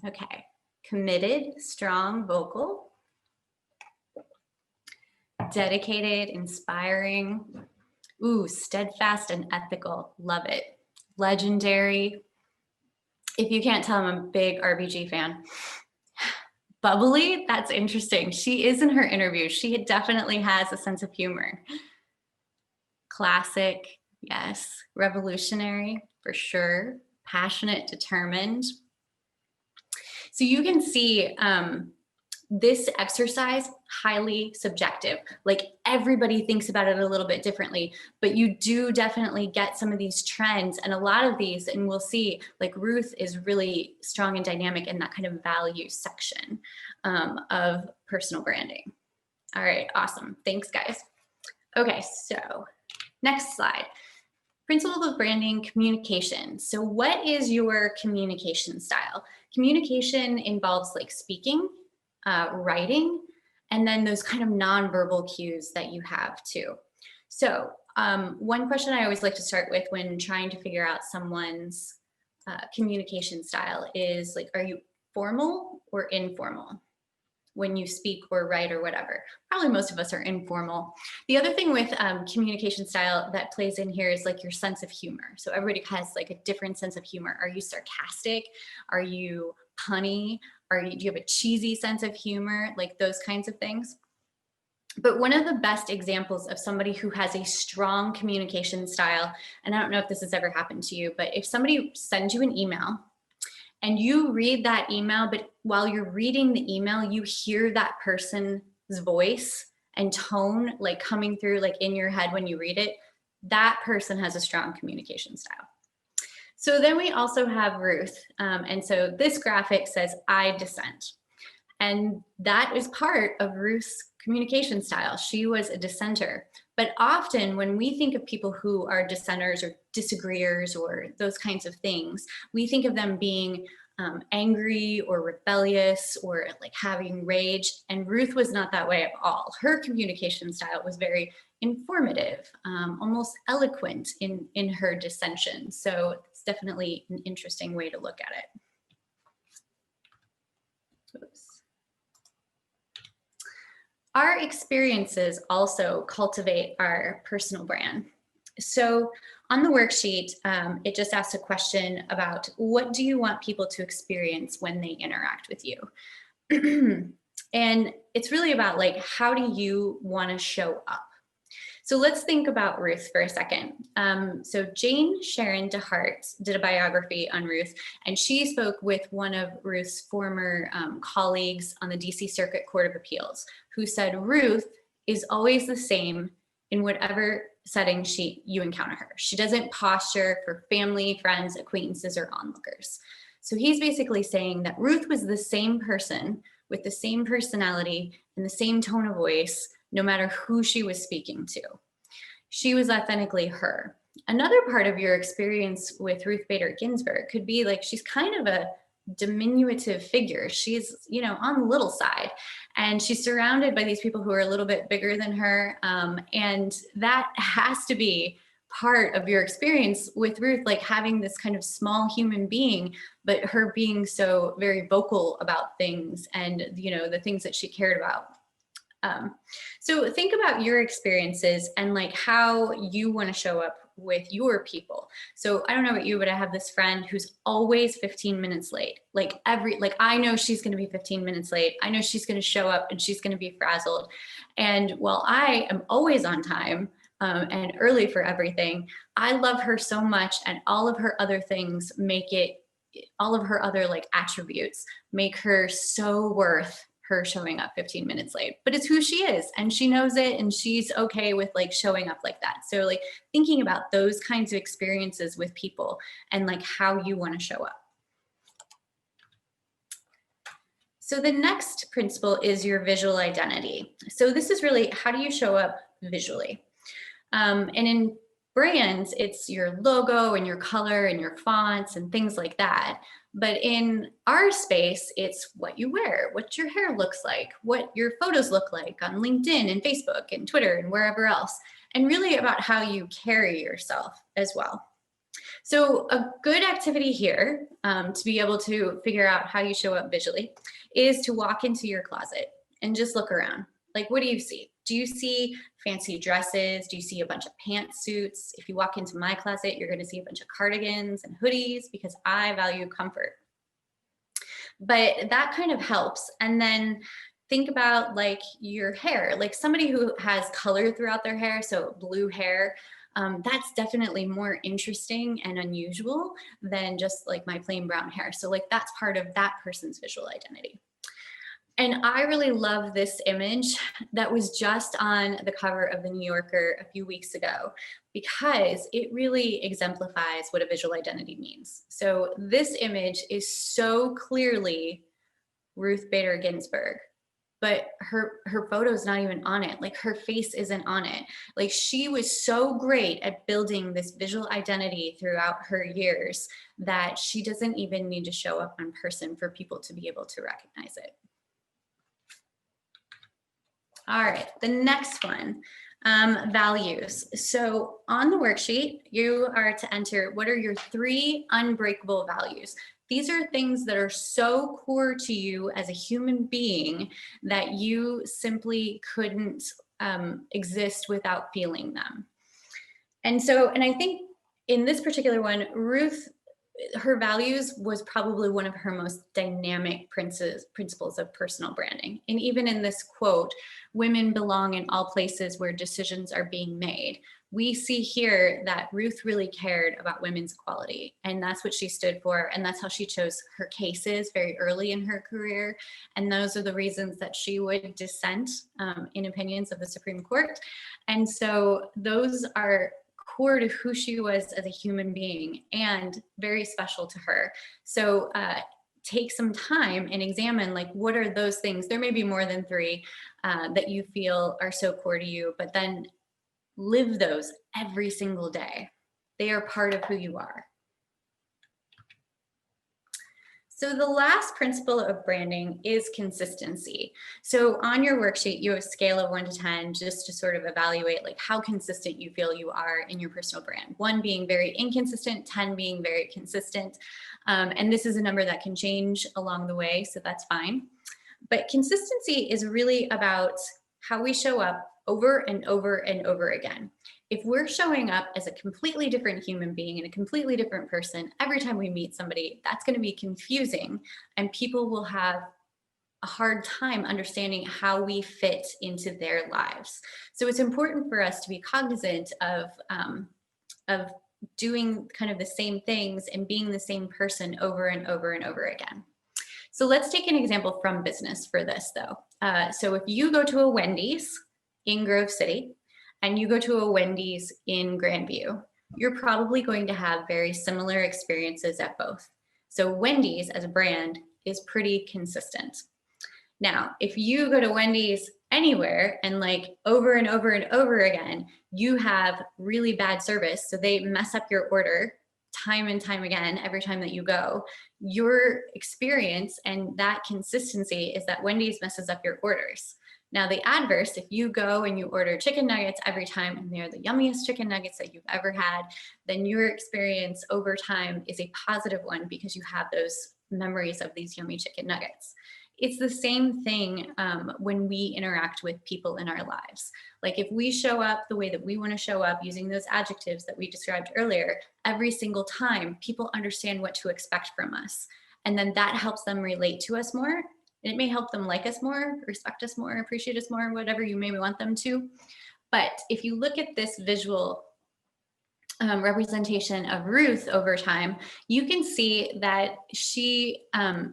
Okay, committed, strong, vocal. Dedicated, inspiring. Ooh, steadfast and ethical. Love it. Legendary. If you can't tell, I'm a big RBG fan. Bubbly, that's interesting. She is in her interview. She definitely has a sense of humor. Classic, yes. Revolutionary, for sure. Passionate, determined. So you can see this exercise, highly subjective. Like, everybody thinks about it a little bit differently, but you do definitely get some of these trends, and a lot of these, and we'll see, like, Ruth is really strong and dynamic in that kind of value section of personal branding. All right, awesome. Thanks, guys. Okay, so next slide. Principles of branding, communication. So what is your communication style? Communication involves, like, speaking, writing, and then those kind of nonverbal cues that you have too. So one question I always like to start with when trying to figure out someone's communication style is, like, are you formal or informal when you speak or write or whatever? Probably most of us are informal. The other thing with communication style that plays in here is, like, your sense of humor. So everybody has, like, a different sense of humor. Are you sarcastic? Are you punny? Do you have a cheesy sense of humor? Like, those kinds of things. But one of the best examples of somebody who has a strong communication style, and I don't know if this has ever happened to you, but if somebody sends you an email and you read that email, but while you're reading the email, you hear that person's voice and tone, like, coming through, like, in your head when you read it, that person has a strong communication style. So then we also have Ruth. And so this graphic says, I dissent. And that is part of Ruth's communication style. She was a dissenter. But often when we think of people who are dissenters or disagreeers or those kinds of things, we think of them being angry or rebellious or, like, having rage. And Ruth was not that way at all. Her communication style was very informative, almost eloquent in her dissension. So it's definitely an interesting way to look at it. Oops. Our experiences also cultivate our personal brand. So on the worksheet, it just asks a question about, what do you want people to experience when they interact with you? And it's really about, like, how do you want to show up? So let's think about Ruth for a second. So Jane Sharon DeHart did a biography on Ruth, and she spoke with one of Ruth's former colleagues on the DC Circuit Court of Appeals, who said Ruth is always the same in whatever setting you encounter her. She doesn't posture for family, friends, acquaintances, or onlookers. So he's basically saying that Ruth was the same person with the same personality and the same tone of voice, no matter who she was speaking to. she was authentically her. Another part of your experience with Ruth Bader Ginsburg could be like, she's kind of a diminutive figure. She's, you know, on the little side, and she's surrounded by these people who are a little bit bigger than her. And that has to be part of your experience with Ruth, like having this kind of small human being, but her being so very vocal about things and, you know, the things that she cared about. So think about your experiences and like how you want to show up with your people. So I don't know about you, but I have this friend who's always 15 minutes late. Like I know she's going to be 15 minutes late. I know she's going to show up and she's going to be frazzled. And while I am always on time, and early for everything, I love her so much, and all of her other things all of her other like attributes make her so worth her showing up 15 minutes late. But it's who she is, and she knows it, and she's okay with like showing up like that. So like thinking about those kinds of experiences with people and like how you want to show up. So the next principle is your visual identity. So this is really, how do you show up visually? And in brands, it's your logo and your color and your fonts and things like that. But in our space, it's what you wear, what your hair looks like, what your photos look like on LinkedIn and Facebook and Twitter and wherever else, and really about how you carry yourself as well. So a good activity here to be able to figure out how you show up visually is to walk into your closet and just look around. Like, what do you see? Do you see fancy dresses? Do you see a bunch of pantsuits? If you walk into my closet, you're going to see a bunch of cardigans and hoodies because I value comfort. But that kind of helps. And then think about like your hair, like somebody who has color throughout their hair. So blue hair, that's definitely more interesting and unusual than just like my plain brown hair. So like that's part of that person's visual identity. And I really love this image that was just on the cover of the New Yorker a few weeks ago, because it really exemplifies what a visual identity means. So this image is so clearly Ruth Bader Ginsburg, but her photo's not even on it. Like her face isn't on it. Like she was so great at building this visual identity throughout her years that she doesn't even need to show up in person for people to be able to recognize it. All right, the next one, values. So on the worksheet, you are to enter what are your 3 unbreakable values. These are things that are so core to you as a human being that you simply couldn't exist without feeling them. And I think in this particular one, Ruth, her values was probably one of her most dynamic principles of personal branding. And even in this quote, women belong in all places where decisions are being made. We see here that Ruth really cared about women's equality, and that's what she stood for. And that's how she chose her cases very early in her career. And those are the reasons that she would dissent in opinions of the Supreme Court. And so those are core to who she was as a human being and very special to her. So take some time and examine like, what are those things? There may be more than 3 that you feel are so core to you, but then live those every single day. They are part of who you are. So the last principle of branding is consistency. So on your worksheet, you have a scale of 1 to 10 just to sort of evaluate like how consistent you feel you are in your personal brand. 1 being very inconsistent, 10 being very consistent. And this is a number that can change along the way, so that's fine. But consistency is really about how we show up over and over and over again. If we're showing up as a completely different human being and a completely different person every time we meet somebody, that's going to be confusing, and people will have a hard time understanding how we fit into their lives. So it's important for us to be cognizant of doing kind of the same things and being the same person over and over and over again. So let's take an example from business for this though. So if you go to a Wendy's in Grove City, and you go to a Wendy's in Grandview, you're probably going to have very similar experiences at both. So Wendy's as a brand is pretty consistent. Now, if you go to Wendy's anywhere and like over and over and over again, you have really bad service. So they mess up your order time and time again, every time that you go. Your experience and that consistency is that Wendy's messes up your orders. Now the adverse, if you go and you order chicken nuggets every time and they're the yummiest chicken nuggets that you've ever had, then your experience over time is a positive one because you have those memories of these yummy chicken nuggets. It's the same thing when we interact with people in our lives. Like if we show up the way that we want to show up using those adjectives that we described earlier, every single time people understand what to expect from us. And then that helps them relate to us more. And it may help them like us more, respect us more, appreciate us more, whatever you maybe want them to. But if you look at this visual representation of Ruth over time, you can see that she,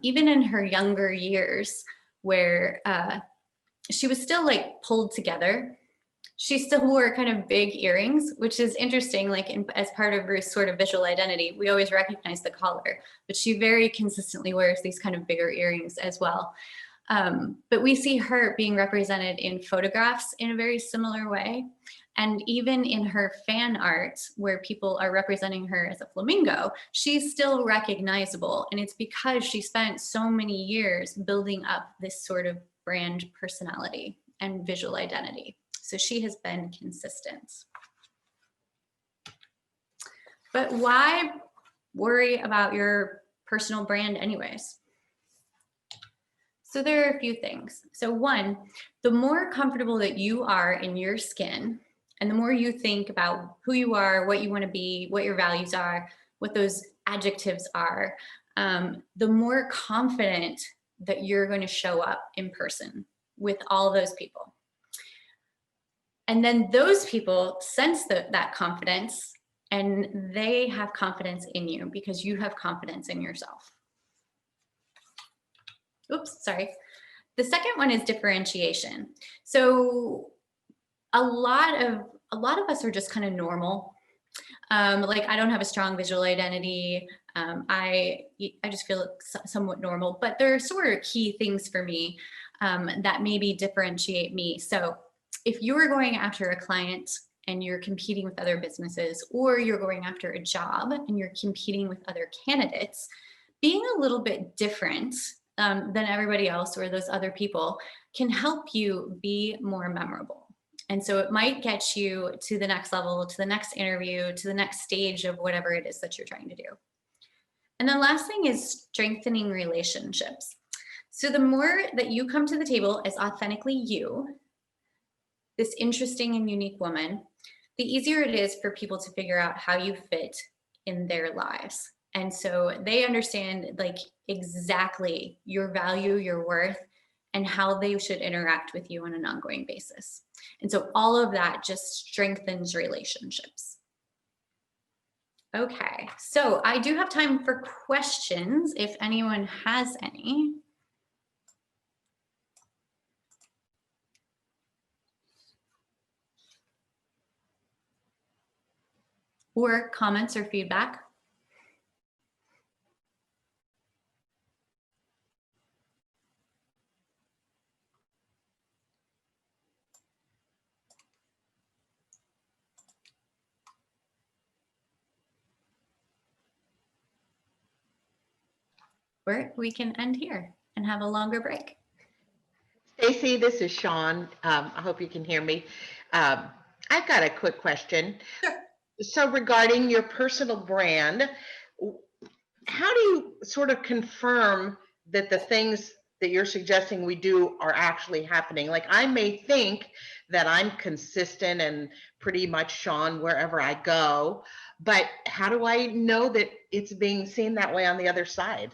even in her younger years, where she was still like pulled together, she still wore kind of big earrings, which is interesting. Like as part of Ruth's sort of visual identity, we always recognize the collar, but she very consistently wears these kind of bigger earrings as well. But we see her being represented in photographs in a very similar way. And even in her fan art, where people are representing her as a flamingo, she's still recognizable. And it's because she spent so many years building up this sort of brand personality and visual identity. So she has been consistent. But why worry about your personal brand anyways? So there are a few things. So one, the more comfortable that you are in your skin, and the more you think about who you are, what you want to be, what your values are, what those adjectives are, the more confident that you're going to show up in person with all those people. And then those people sense that confidence, and they have confidence in you because you have confidence in yourself. Oops, sorry. The second one is differentiation. So a lot of us are just kind of normal. Like I don't have a strong visual identity. I just feel somewhat normal, but there are sort of key things for me that maybe differentiate me. So if you're going after a client and you're competing with other businesses, or you're going after a job and you're competing with other candidates, being a little bit different than everybody else or those other people can help you be more memorable. And so it might get you to the next level, to the next interview, to the next stage of whatever it is that you're trying to do. And the last thing is strengthening relationships. So the more that you come to the table as authentically you, this interesting and unique woman, the easier it is for people to figure out how you fit in their lives. And so they understand like exactly your value, your worth, and how they should interact with you on an ongoing basis. And so all of that just strengthens relationships. Okay, so I do have time for questions if anyone has any. Or comments or feedback. Or we can end here and have a longer break. Stacy, this is Sean. I hope you can hear me. I've got a quick question. Sure. So regarding your personal brand, how do you sort of confirm that the things that you're suggesting we do are actually happening? Like I may think that I'm consistent and pretty much Sean wherever I go, but how do I know that it's being seen that way on the other side?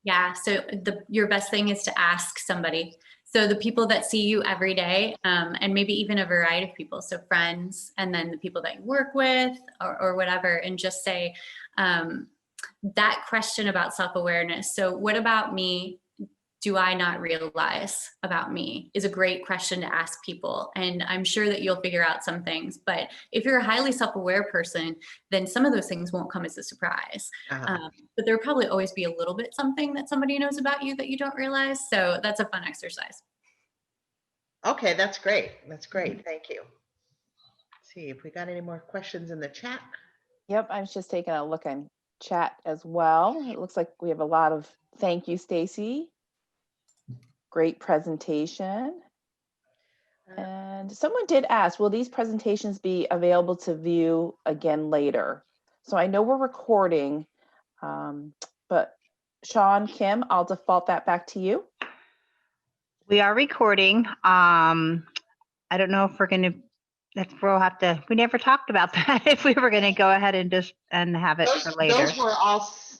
Yeah, so your best thing is to ask somebody. So the people that see you every day, and maybe even a variety of people, so friends, and then the people that you work with or whatever, and just say that question about self-awareness. So what about me do I not realize about me is a great question to ask people. And I'm sure that you'll figure out some things, but if you're a highly self-aware person, then some of those things won't come as a surprise. But there'll probably always be a little bit something that somebody knows about you that you don't realize. So that's a fun exercise. Okay, that's great. That's great. Thank you. Let's see if we got any more questions in the chat. Yep, I was just taking a look in chat as well. It looks like we have a lot of thank you, Stacy. Great presentation. And someone did ask, will these presentations be available to view again later? So I know we're recording, but Sean, Kim, I'll default that back to you. We are recording. I don't know if we're going to, we'll have to, we never talked about that, if we were going to go ahead and just, and have it for later.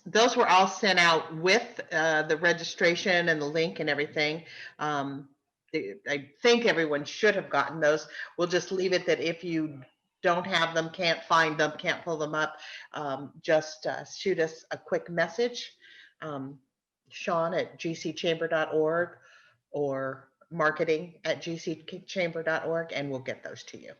Those were all sent out with the registration and the link and everything. I think everyone should have gotten those. We'll just leave it that if you don't have them, can't find them, can't pull them up, just shoot us a quick message, Sean at gcchamber.org or marketing@gcchamber.org, and we'll get those to you.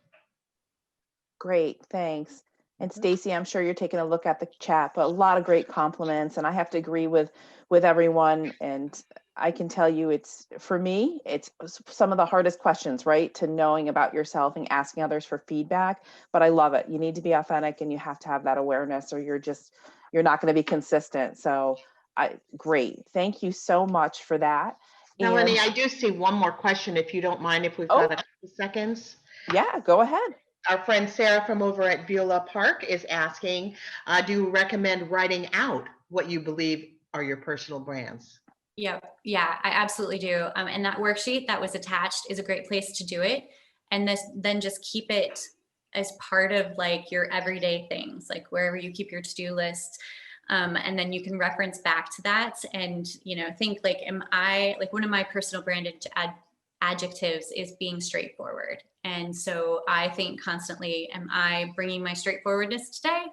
Great, thanks. And Stacy, I'm sure you're taking a look at the chat, but a lot of great compliments, and I have to agree with everyone. And I can tell you, it's, for me, it's some of the hardest questions, right? To knowing about yourself and asking others for feedback. But I love it. You need to be authentic, and you have to have that awareness, or you're not going to be consistent. So great. Thank you so much for that. Melanie, I do see one more question, if you don't mind, if we've got a couple seconds. Yeah, go ahead. Our friend Sarah from over at Beulah Park is asking, do you recommend writing out what you believe are your personal brands? Yeah, I absolutely do. And that worksheet that was attached is a great place to do it. And then just keep it as part of like your everyday things, like wherever you keep your to-do list. And then you can reference back to that and, think like, one of my personal branded adjectives is being straightforward. And so I think constantly, am I bringing my straightforwardness today?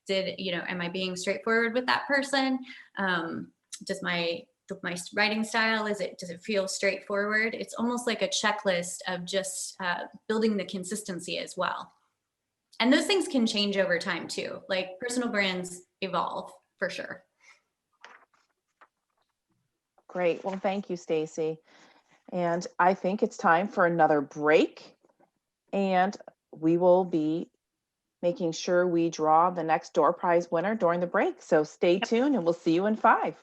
Am I being straightforward with that person? Does my writing style, does it feel straightforward? It's almost like a checklist of just building the consistency as well. And those things can change over time too. Like personal brands evolve for sure. Great. Well, thank you, Stacy. And I think it's time for another break. And we will be making sure we draw the next door prize winner during the break. So stay tuned, and we'll see you in 5.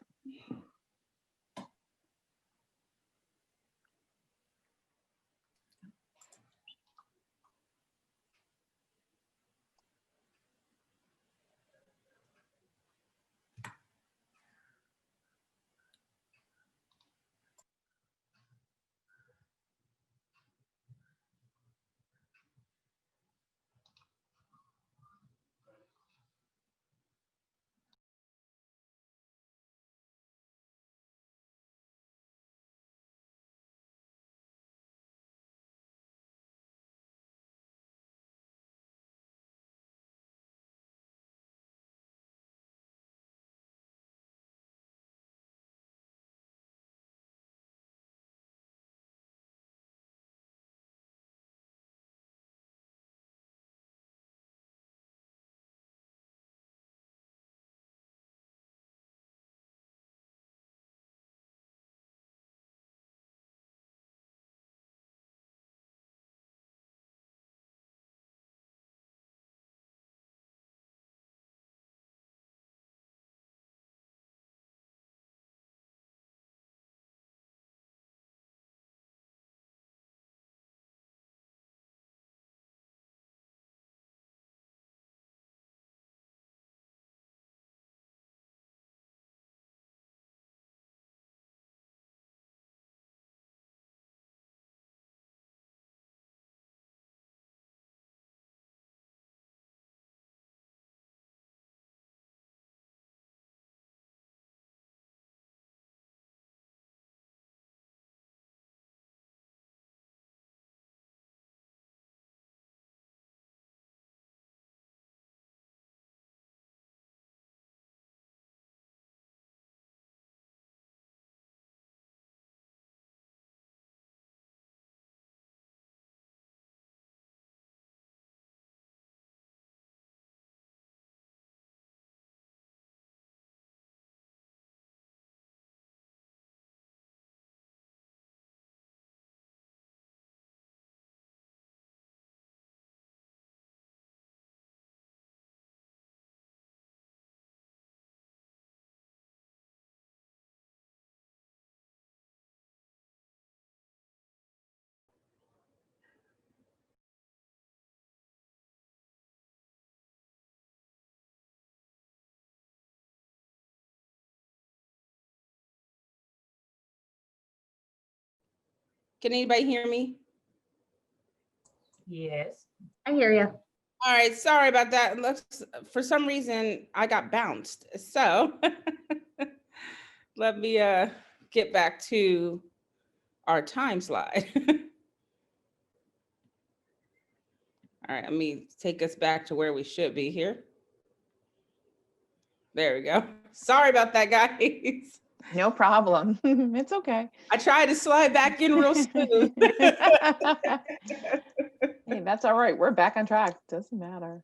Can anybody hear me? Yes. I hear you. All right, sorry about that. Looks, for some reason, I got bounced. So let me get back to our time slide. All right, let me take us back to where we should be here. There we go. Sorry about that, guys. No problem. It's okay. I tried to slide back in real smooth. Hey, that's all right. We're back on track. Doesn't matter.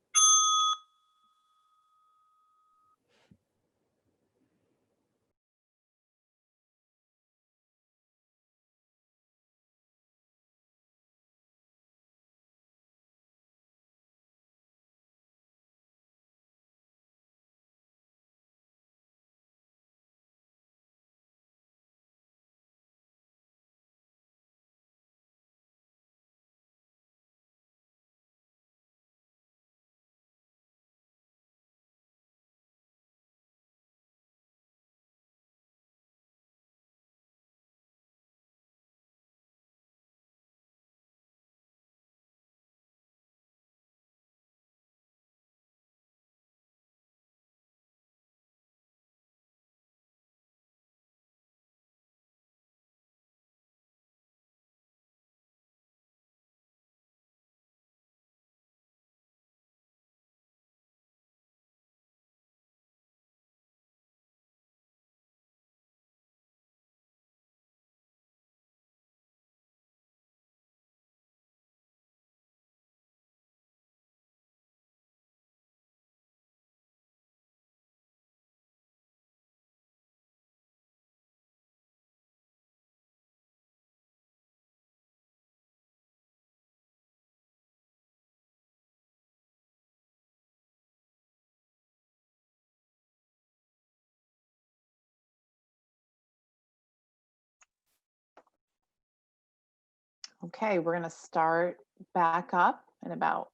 Okay, we're going to start back up in about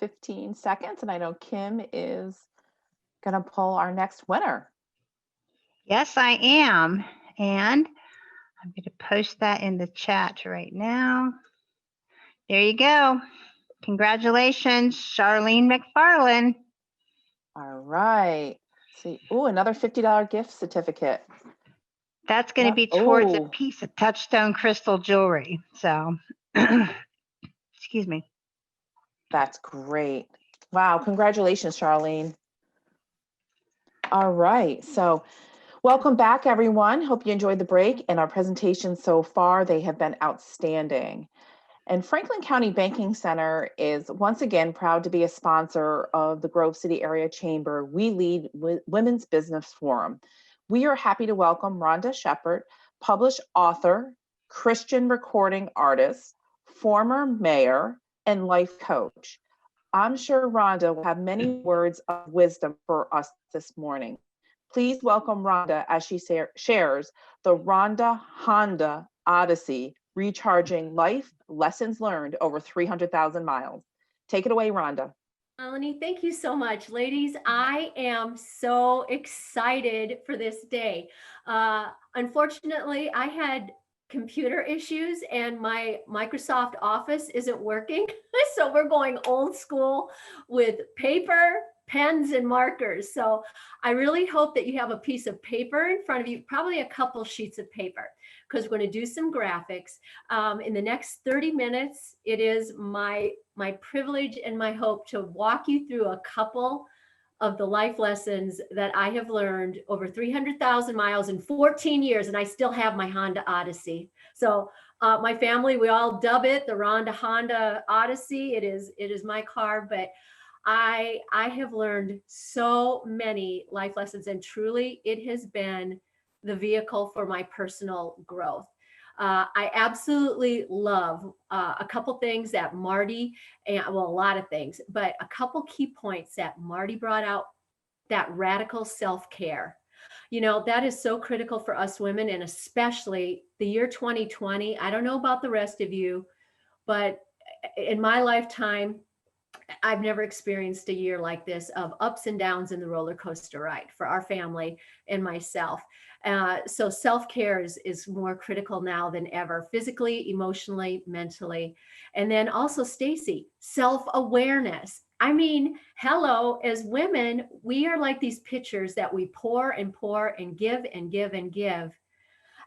15 seconds. And I know Kim is going to pull our next winner. Yes, I am. And I'm going to post that in the chat right now. There you go. Congratulations, Charlene McFarland. All right. See, oh, another $50 gift certificate. That's going to Yep. be towards a Oh. piece of Touchstone crystal jewelry. So, excuse me. That's great. Wow, congratulations, Charlene. All right, so welcome back, everyone. Hope you enjoyed the break and our presentations so far. They have been outstanding. And Franklin County Banking Center is once again proud to be a sponsor of the Grove City Area Chamber We Lead Women's Business Forum. We are happy to welcome Rhonda Shepard, published author, Christian recording artist, former mayor, and life coach. I'm sure Rhonda will have many words of wisdom for us this morning. Please welcome Rhonda as she shares the Rhonda Honda Odyssey, recharging life lessons learned over 300,000 miles. Take it away, Rhonda. Melanie, thank you so much. Ladies, I am so excited for this day. Unfortunately, I had computer issues and my Microsoft Office isn't working. So we're going old school with paper, pens, and markers. So I really hope that you have a piece of paper in front of you, probably a couple sheets of paper, because we're going to do some graphics. In the next 30 minutes, it is my privilege and my hope to walk you through a couple of the life lessons that I have learned over 300,000 miles in 14 years, and I still have my Honda Odyssey. So my family, we all dub it the Rhonda Honda Odyssey. It is my car, but I have learned so many life lessons, and truly it has been the vehicle for my personal growth. I absolutely love a couple things that Marty, and well, a lot of things, but a couple key points that Marty brought out, that radical self-care. You know, that is so critical for us women, and especially the year 2020. I don't know about the rest of you, but in my lifetime, I've never experienced a year like this of ups and downs in the roller coaster ride for our family and myself. So self-care is more critical now than ever, physically, emotionally, mentally. And then also, Stacy, self-awareness. I mean, hello, as women, we are like these pitchers that we pour and pour and give and give and give.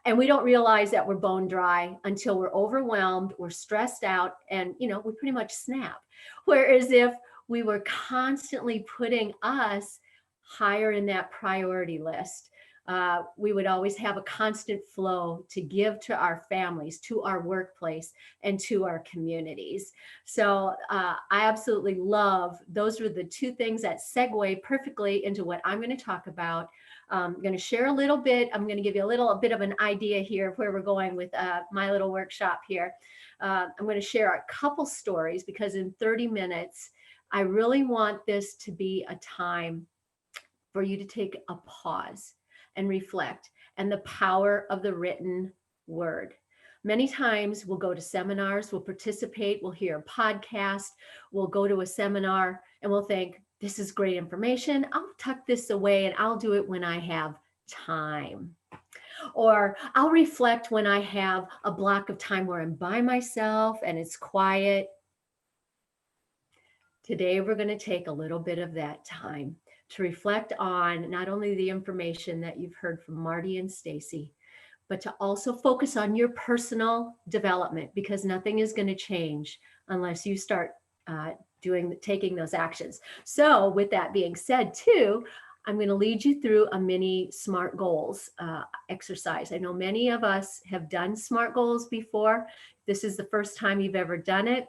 And we don't realize that we're bone dry until we're overwhelmed, we're stressed out, and we pretty much snap. Whereas if we were constantly putting us higher in that priority list, we would always have a constant flow to give to our families, to our workplace, and to our communities. So I absolutely love, those are the two things that segue perfectly into what I'm going to talk about. I'm going to share a little bit. I'm going to give you a little bit of an idea here of where we're going with my little workshop here. I'm going to share a couple stories because in 30 minutes, I really want this to be a time for you to take a pause and reflect, and the power of the written word. Many times we'll go to seminars, we'll participate, we'll hear a podcast, we'll go to a seminar, and we'll think, this is great information. I'll tuck this away and I'll do it when I have time. Or I'll reflect when I have a block of time where I'm by myself and it's quiet. Today, we're going to take a little bit of that time to reflect on not only the information that you've heard from Marti and Stacy, but to also focus on your personal development, because nothing is going to change unless you start taking those actions. So with that being said too, I'm going to lead you through a mini SMART goals exercise. I know many of us have done SMART goals before. This is the first time you've ever done it.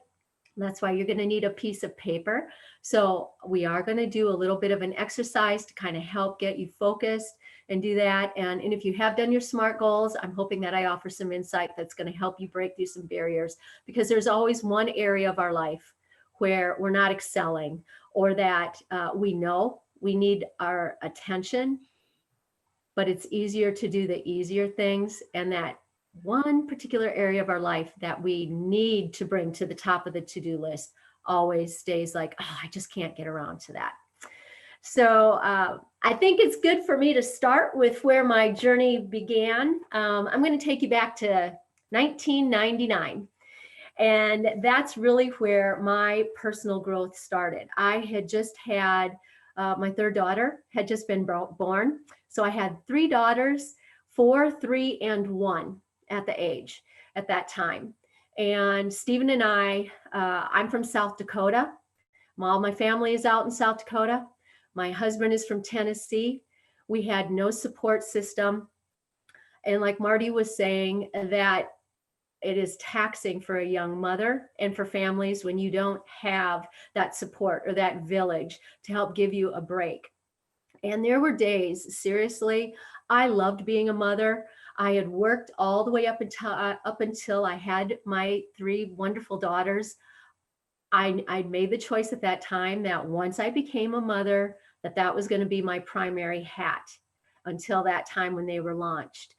That's why you're going to need a piece of paper. So we are going to do a little bit of an exercise to kind of help get you focused and do that. And if you have done your SMART goals, I'm hoping that I offer some insight that's going to help you break through some barriers, because there's always one area of our life where we're not excelling, or that we know we need our attention, but it's easier to do the easier things. And that one particular area of our life that we need to bring to the top of the to-do list always stays like, oh, I just can't get around to that. So I think it's good for me to start with where my journey began. I'm going to take you back to 1999. And that's really where my personal growth started. I had just had my third daughter had just been born. So I had 3 daughters, 4, 3, and 1 at that time. And Stephen and I'm from South Dakota. All my family is out in South Dakota. My husband is from Tennessee. We had no support system. And like Marti was saying, that it is taxing for a young mother and for families when you don't have that support or that village to help give you a break. And there were days, seriously, I loved being a mother. I had worked all the way up until I had my 3 wonderful daughters. I made the choice at that time that once I became a mother, that was going to be my primary hat until that time when they were launched.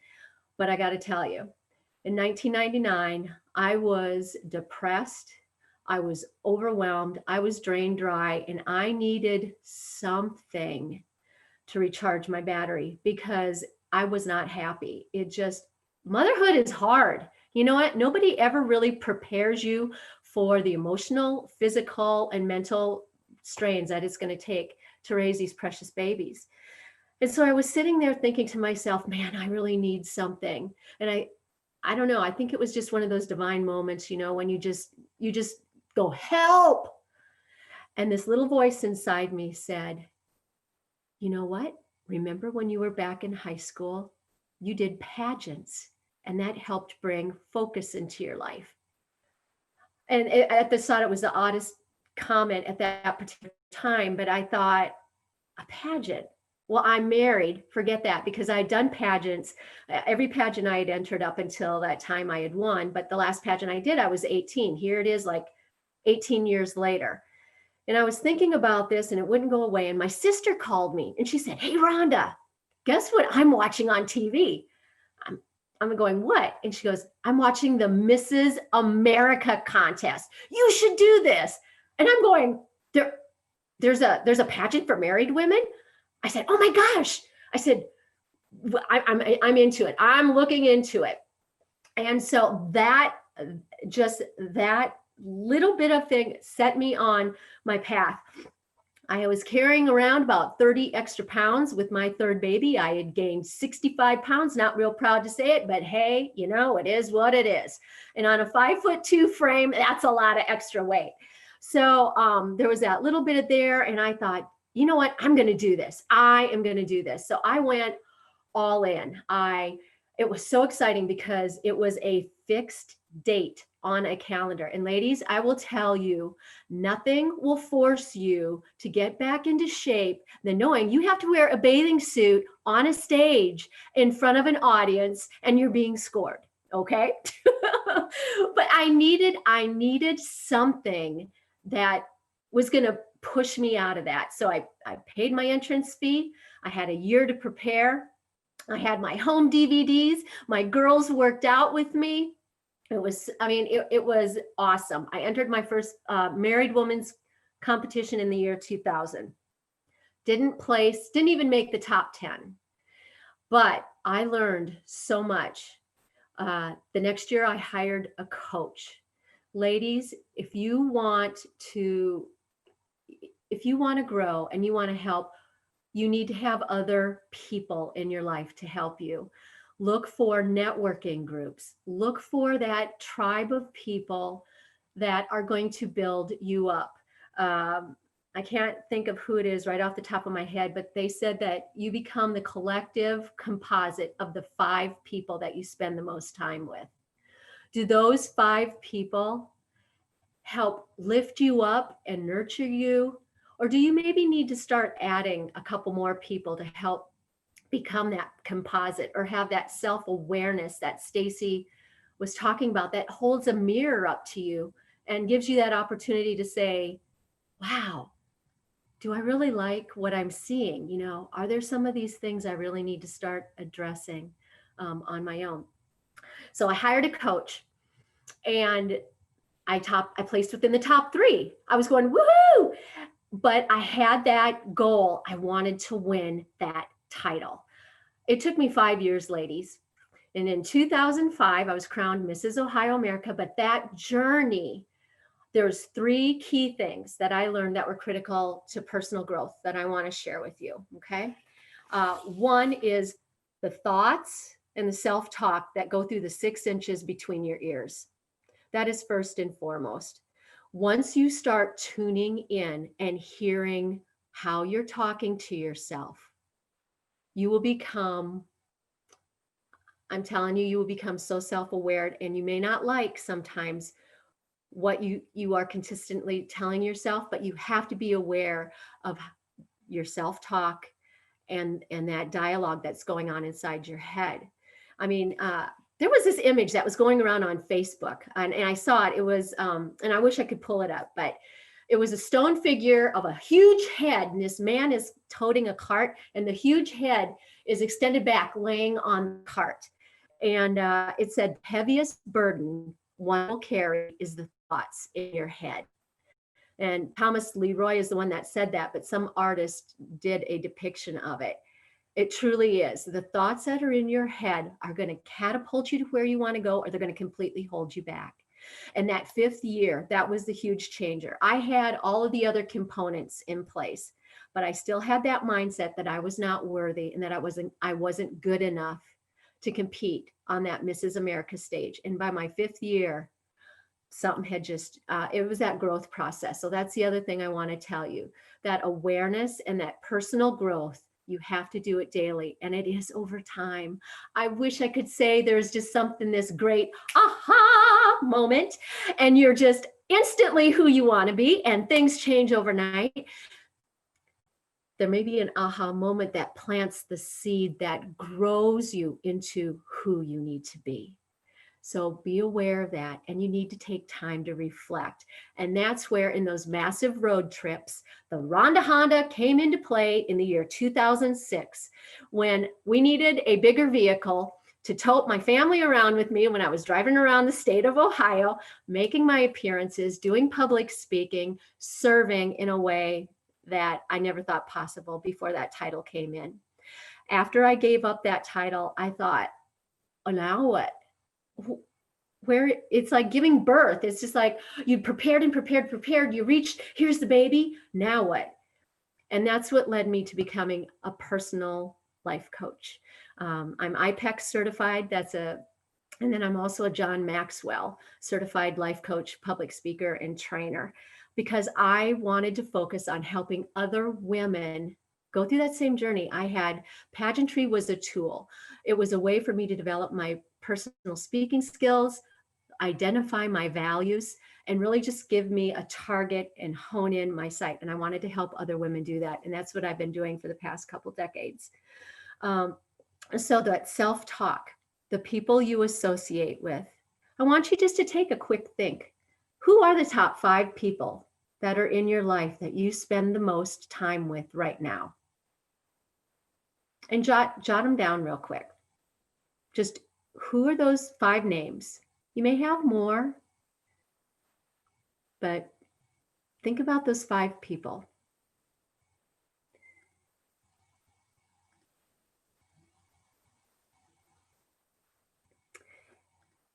But I got to tell you, in 1999, I was depressed, I was overwhelmed, I was drained dry, and I needed something to recharge my battery because I was not happy. Motherhood is hard. You know what? Nobody ever really prepares you for the emotional, physical, and mental strains that it's going to take to raise these precious babies. And so I was sitting there thinking to myself, man, I really need something. And I don't know, I think it was just one of those divine moments, when you just go, help. And this little voice inside me said, you know what? Remember when you were back in high school, you did pageants, and that helped bring focus into your life. And at the thought, it was the oddest comment at that particular time, but I thought, a pageant? Well, I'm married, forget that, because I had done pageants. Every pageant I had entered up until that time I had won, but the last pageant I did, I was 18. Here it is, like 18 years later. And I was thinking about this and it wouldn't go away. And my sister called me and she said, hey, Rhonda, guess what I'm watching on TV? I'm going, what? And she goes, I'm watching the Mrs. America contest. You should do this. And I'm going, there's a pageant for married women. I said, oh my gosh. I said, I'm into it. I'm looking into it. And so that little bit of thing set me on my path. I was carrying around about 30 extra pounds with my third baby. I had gained 65 pounds, not real proud to say it, but hey, you know, it is what it is. And on a 5'2" frame, that's a lot of extra weight. So there was that little bit of there. And I thought, you know what, I'm going to do this. I am going to do this. So I went all in. It was so exciting because it was a fixed date on a calendar. And ladies, I will tell you, nothing will force you to get back into shape than knowing you have to wear a bathing suit on a stage in front of an audience and you're being scored. Okay. But I needed something that was going to push me out of that. So I paid my entrance fee. I had a year to prepare. I had my home DVDs. My girls worked out with me. It was awesome. I entered my first married women's competition in the year 2000. Didn't even make the top 10. But I learned so much. The next year I hired a coach. Ladies, if you want to grow and you want to help, you need to have other people in your life to help you. Look for networking groups. Look for that tribe of people that are going to build you up. I can't think of who it is right off the top of my head, but they said that you become the collective composite of the 5 people that you spend the most time with. Do those 5 people help lift you up and nurture you? Or do you maybe need to start adding a couple more people to help become that composite or have that self-awareness that Stacy was talking about, that holds a mirror up to you and gives you that opportunity to say, wow, do I really like what I'm seeing? You know, are there some of these things I really need to start addressing on my own? So I hired a coach and I placed within the top 3. I was going, woohoo! But I had that goal. I wanted to win that title. It took me 5 years, ladies. And in 2005, I was crowned Mrs. Ohio America. But that journey, there's 3 key things that I learned that were critical to personal growth that I want to share with you. Okay. One is the thoughts and the self-talk that go through the 6 inches between your ears. That is first and foremost. Once you start tuning in and hearing how you're talking to yourself, you will become, I'm telling you, you will become so self-aware, and you may not like sometimes what you are consistently telling yourself, but you have to be aware of your self-talk and that dialogue that's going on inside your head. I mean, there was this image that was going around on Facebook and I saw it. It was, and I wish I could pull it up, but it was a stone figure of a huge head. And this man is toting a cart and the huge head is extended back laying on the cart. And it said, heaviest burden one will carry is the thoughts in your head. And Thomas Leroy is the one that said that, but some artist did a depiction of it. It truly is. The thoughts that are in your head are going to catapult you to where you want to go, or they're going to completely hold you back. And that 5th year, that was the huge changer. I had all of the other components in place, but I still had that mindset that I was not worthy and that I wasn't good enough to compete on that Mrs. America stage. And by my 5th year, something had just, it was that growth process. So that's the other thing I want to tell you, that awareness and that personal growth. You have to do it daily, and it is over time. I wish I could say there's just something, this great aha moment, and you're just instantly who you want to be, and things change overnight. There may be an aha moment that plants the seed that grows you into who you need to be. So be aware of that, and you need to take time to reflect. And that's where in those massive road trips, the Rhonda Honda came into play in the year 2006, when we needed a bigger vehicle to tote my family around with me when I was driving around the state of Ohio, making my appearances, doing public speaking, serving in a way that I never thought possible before that title came in. After I gave up that title, I thought, oh, now what? Where it's like giving birth. It's just like you prepared and prepared, prepared. You reached, here's the baby. Now what? And that's what led me to becoming a personal life coach. I'm IPEX certified. And then I'm also a John Maxwell certified life coach, public speaker, and trainer, because I wanted to focus on helping other women go through that same journey I had. Pageantry was a tool. It was a way for me to develop my personal speaking skills, identify my values, and really just give me a target and hone in my sight. And I wanted to help other women do that. And that's what I've been doing for the past couple decades. So that self-talk, the people you associate with, I want you just to take a quick think. Who are the top 5 people that are in your life that you spend the most time with right now? And jot them down real quick. Just who are those 5 names? You may have more, but think about those 5 people.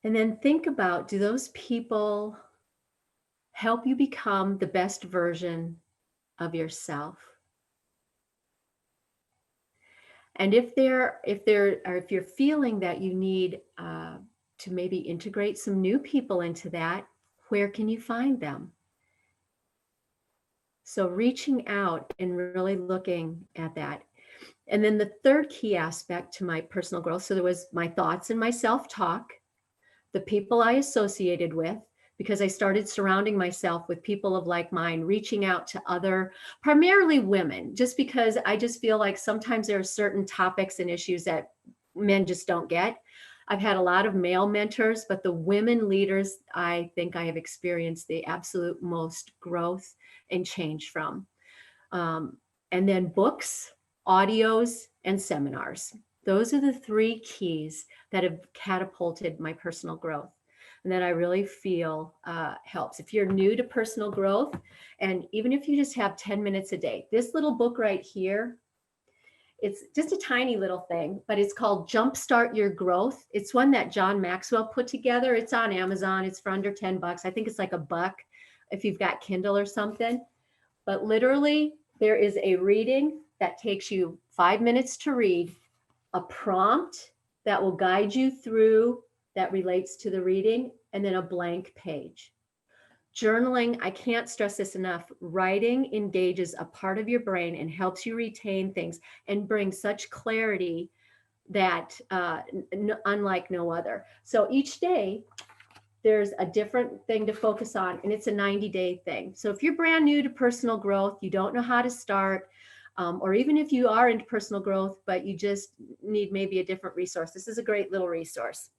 And then think about, do those people help you become the best version of yourself? And if you're feeling that you need to maybe integrate some new people into that, where can you find them? So reaching out and really looking at that. And then the third key aspect to my personal growth, so there was my thoughts and my self-talk, the people I associated with, because I started surrounding myself with people of like mind, reaching out to other, primarily women, just because I just feel like sometimes there are certain topics and issues that men just don't get. I've had a lot of male mentors, but the women leaders, I think I have experienced the absolute most growth and change from. And then books, audios, and seminars. Those are the 3 keys that have catapulted my personal growth and that I really feel helps. If you're new to personal growth, and even if you just have 10 minutes a day, this little book right here, it's just a tiny little thing, but it's called Jumpstart Your Growth. It's one that John Maxwell put together. It's on Amazon. It's for under $10. I think it's like $1 if you've got Kindle or something. But literally, there is a reading that takes you 5 minutes to read, a prompt that will guide you through that relates to the reading, and then a blank page. Journaling, I can't stress this enough. Writing engages a part of your brain and helps you retain things and bring such clarity that unlike no other. So each day, there's a different thing to focus on, and it's a 90-day thing. So if you're brand new to personal growth, you don't know how to start, or even if you are into personal growth, but you just need maybe a different resource, this is a great little resource.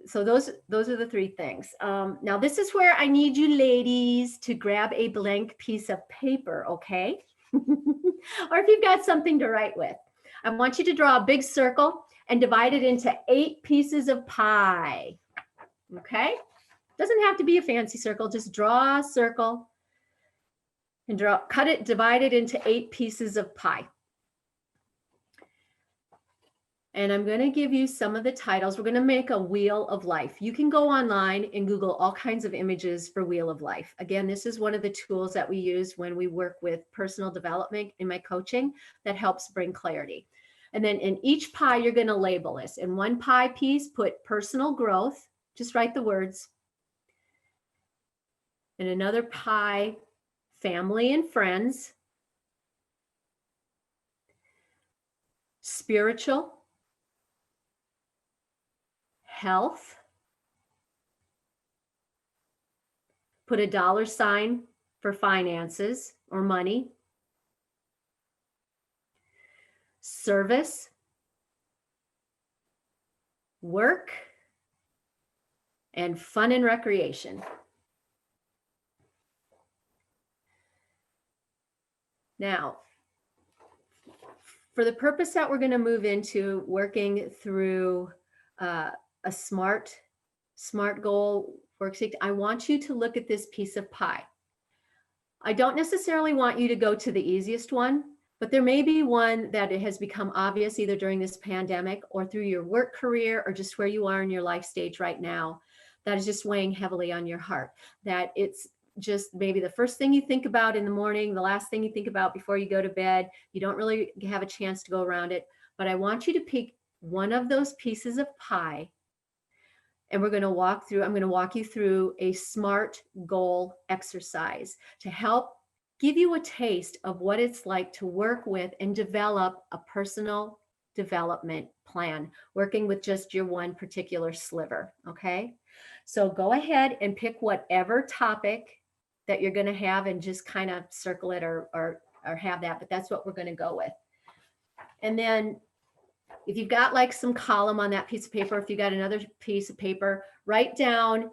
So those are the 3 things. Now this is where I need you ladies to grab a blank piece of paper, okay? Or if you've got something to write with. I want you to draw a big circle and divide it into 8 pieces of pie, okay? Doesn't have to be a fancy circle, just draw a circle and divide it into 8 pieces of pie. And I'm going to give you some of the titles. We're going to make a wheel of life. You can go online and Google all kinds of images for wheel of life. Again, this is one of the tools that we use when we work with personal development in my coaching that helps bring clarity. And then in each pie, you're going to label this. In one pie piece, put personal growth. Just write the words. In another pie, family and friends. Spiritual. Health. Put a $sign for finances or money. Service. Work. And fun and recreation. Now, for the purpose that we're going to move into working through a SMART goal worksheet, I want you to look at this piece of pie. I don't necessarily want you to go to the easiest one, but there may be one that it has become obvious either during this pandemic or through your work career or just where you are in your life stage right now that is just weighing heavily on your heart. That it's just maybe the first thing you think about in the morning, the last thing you think about before you go to bed. You don't really have a chance to go around it, but I want you to pick one of those pieces of pie and I'm going to walk you through a SMART goal exercise to help give you a taste of what it's like to work with and develop a personal development plan, working with just your one particular sliver, okay? So go ahead and pick whatever topic that you're going to have and just kind of circle it or have that, but that's what we're going to go with. And then if you've got like some column on that piece of paper, if you got another piece of paper, write down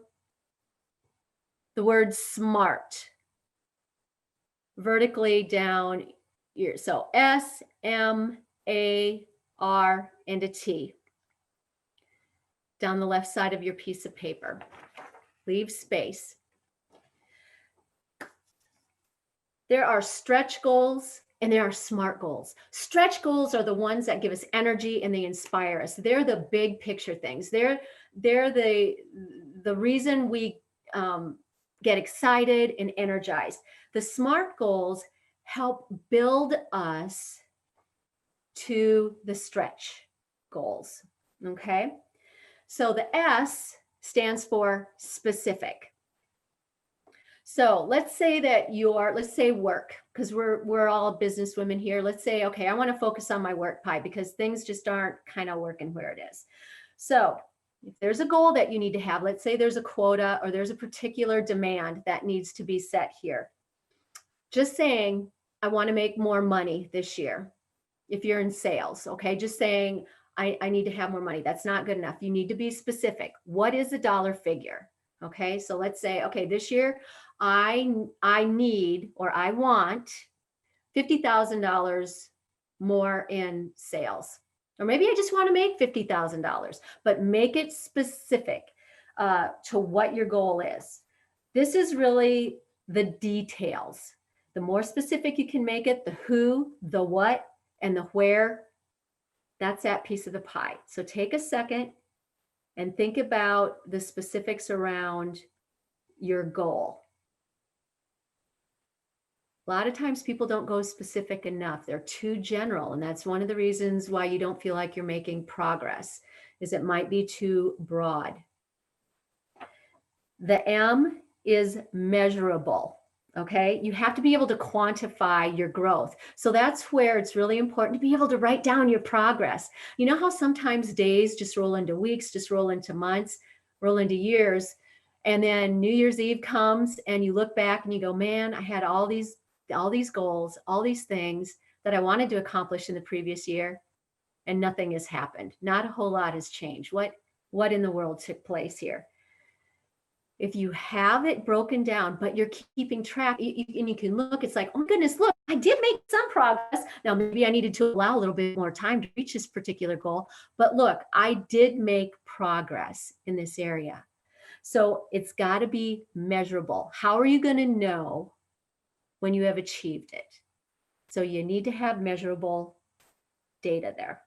the word SMART vertically down here. So SMAR and a T down the left side of your piece of paper. Leave space. There are stretch goals and there are SMART goals. Stretch goals are the ones that give us energy and they inspire us. They're the big picture things. They're the reason we get excited and energized. The SMART goals help build us to the stretch goals, okay? So the S stands for specific. So let's say that let's say work, because we're all business women here. Let's say, okay, I want to focus on my work pie because things just aren't kind of working where it is. So if there's a goal that you need to have, let's say there's a quota or there's a particular demand that needs to be set here. Just saying, I want to make more money this year. If you're in sales, okay, just saying, I need to have more money. That's not good enough. You need to be specific. What is a dollar figure? Okay, so let's say, okay, this year I need or I want $50,000 more in sales. Or maybe I just want to make $50,000, but make it specific to what your goal is. This is really the details. The more specific you can make it, the who, the what, and the where, that's that piece of the pie. So take a second and think about the specifics around your goal. A lot of times people don't go specific enough. They're too general. And that's one of the reasons why you don't feel like you're making progress, is it might be too broad. The M is measurable. Okay, you have to be able to quantify your growth. So that's where it's really important to be able to write down your progress. You know how sometimes days just roll into weeks, just roll into months, roll into years, and then New Year's Eve comes and you look back and you go, man, I had all these goals, all these things that I wanted to accomplish in the previous year, and nothing has happened. Not a whole lot has changed. What in the world took place here? If you have it broken down, but you're keeping track, and you can look, it's like, oh my goodness, look, I did make some progress. Now, maybe I needed to allow a little bit more time to reach this particular goal, but look, I did make progress in this area. So it's got to be measurable. How are you going to know when you have achieved it? So you need to have measurable data there.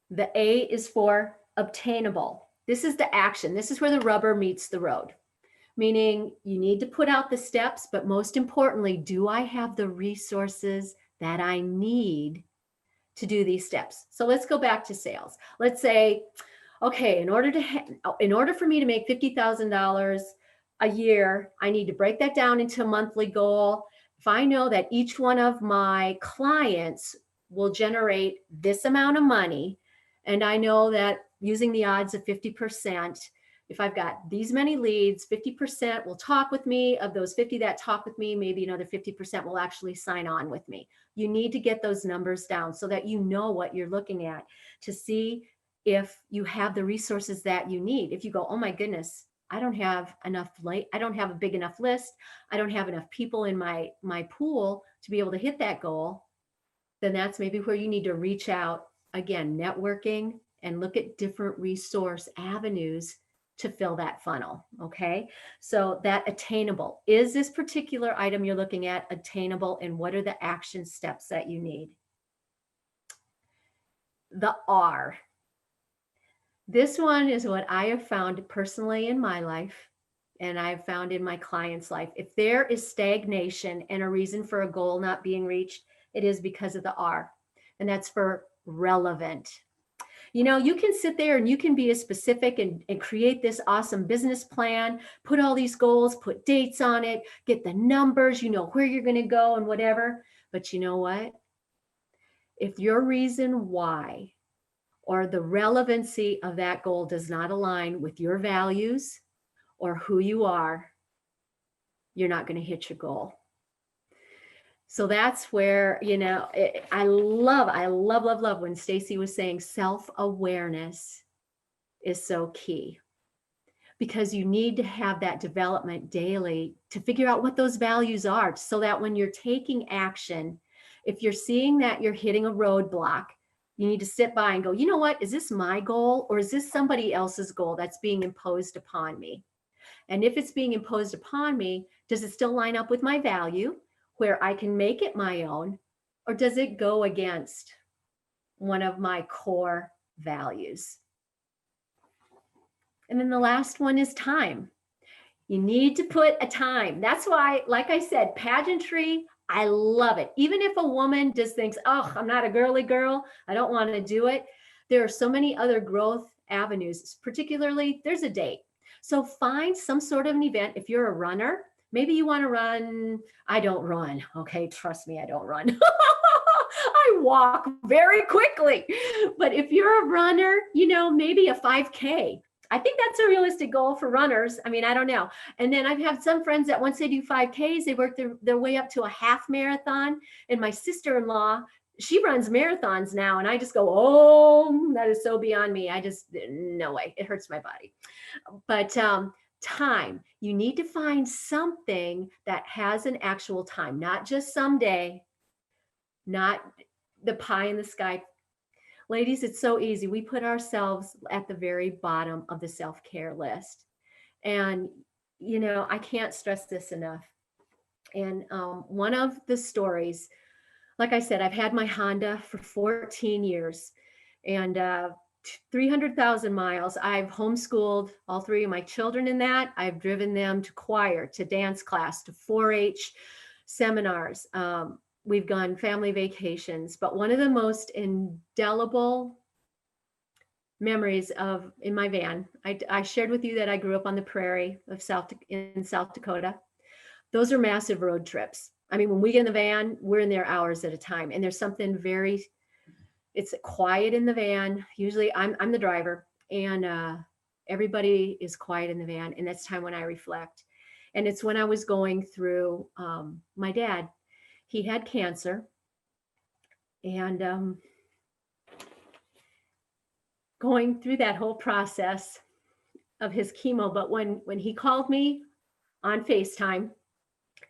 The A is for obtainable. This is the action. This is where the rubber meets the road, meaning you need to put out the steps, but most importantly, do I have the resources that I need to do these steps? So let's go back to sales. Let's say, okay, in order for me to make $50,000 a year, I need to break that down into a monthly goal. If I know that each one of my clients will generate this amount of money, and I know that using the odds of 50%, if I've got these many leads, 50% will talk with me. Of those 50 that talk with me, maybe another 50% will actually sign on with me. You need to get those numbers down so that you know what you're looking at to see if you have the resources that you need. If you go, oh my goodness, I don't have a big enough list. I don't have enough people in my pool to be able to hit that goal. then that's maybe where you need to reach out again, networking, and look at different resource avenues to fill that funnel. Okay. So that attainable, is this particular item you're looking at attainable, and what are the action steps that you need? The R. This one is what I have found personally in my life, and I've found in my clients' life. If there is stagnation and a reason for a goal not being reached, it is because of the R, and that's for relevant. You know, you can sit there and you can be as specific and create this awesome business plan, put all these goals, put dates on it, get the numbers, you know, where you're going to go and whatever. But you know what? If your reason why or the relevancy of that goal does not align with your values or who you are, you're not going to hit your goal. So that's where, you know, I love when Stacy was saying self-awareness is so key, because you need to have that development daily to figure out what those values are, so that when you're taking action, if you're seeing that you're hitting a roadblock, you need to sit by and go, you know what, is this my goal or is this somebody else's goal that's being imposed upon me? And if it's being imposed upon me, does it still line up with my value where I can make it my own, or does it go against one of my core values? And then the last one is time. You need to put a time. That's why, like I said, pageantry, I love it. Even if a woman just thinks, oh, I'm not a girly girl, I don't want to do it. There are so many other growth avenues, particularly there's a date. So find some sort of an event. If you're a runner, maybe you want to run. I don't run. Okay. Trust me, I don't run. I walk very quickly. But if you're a runner, you know, maybe a 5K. I think that's a realistic goal for runners. I mean, I don't know. And then I've had some friends that once they do 5Ks, they work their way up to a half marathon. And my sister-in-law, she runs marathons now. And I just go, oh, that is so beyond me. No way. It hurts my body. But time, you need to find something that has an actual time, not just someday, not the pie in the sky. Ladies, it's so easy. We put ourselves at the very bottom of the self-care list. And, you know, I can't stress this enough. And one of the stories, like I said, I've had my Honda for 14 years and 300,000 miles. I've homeschooled all three of my children in that. I've driven them to choir, to dance class, to 4-H seminars. We've gone family vacations, but one of the most indelible memories in my van, I shared with you that I grew up on the prairie of in South Dakota. Those are massive road trips. I mean, when we get in the van, we're in there hours at a time, and there's something it's quiet in the van. Usually I'm the driver, and everybody is quiet in the van, and that's time when I reflect. And it's when I was going through my dad. He had cancer, and going through that whole process of his chemo. But when he called me on FaceTime,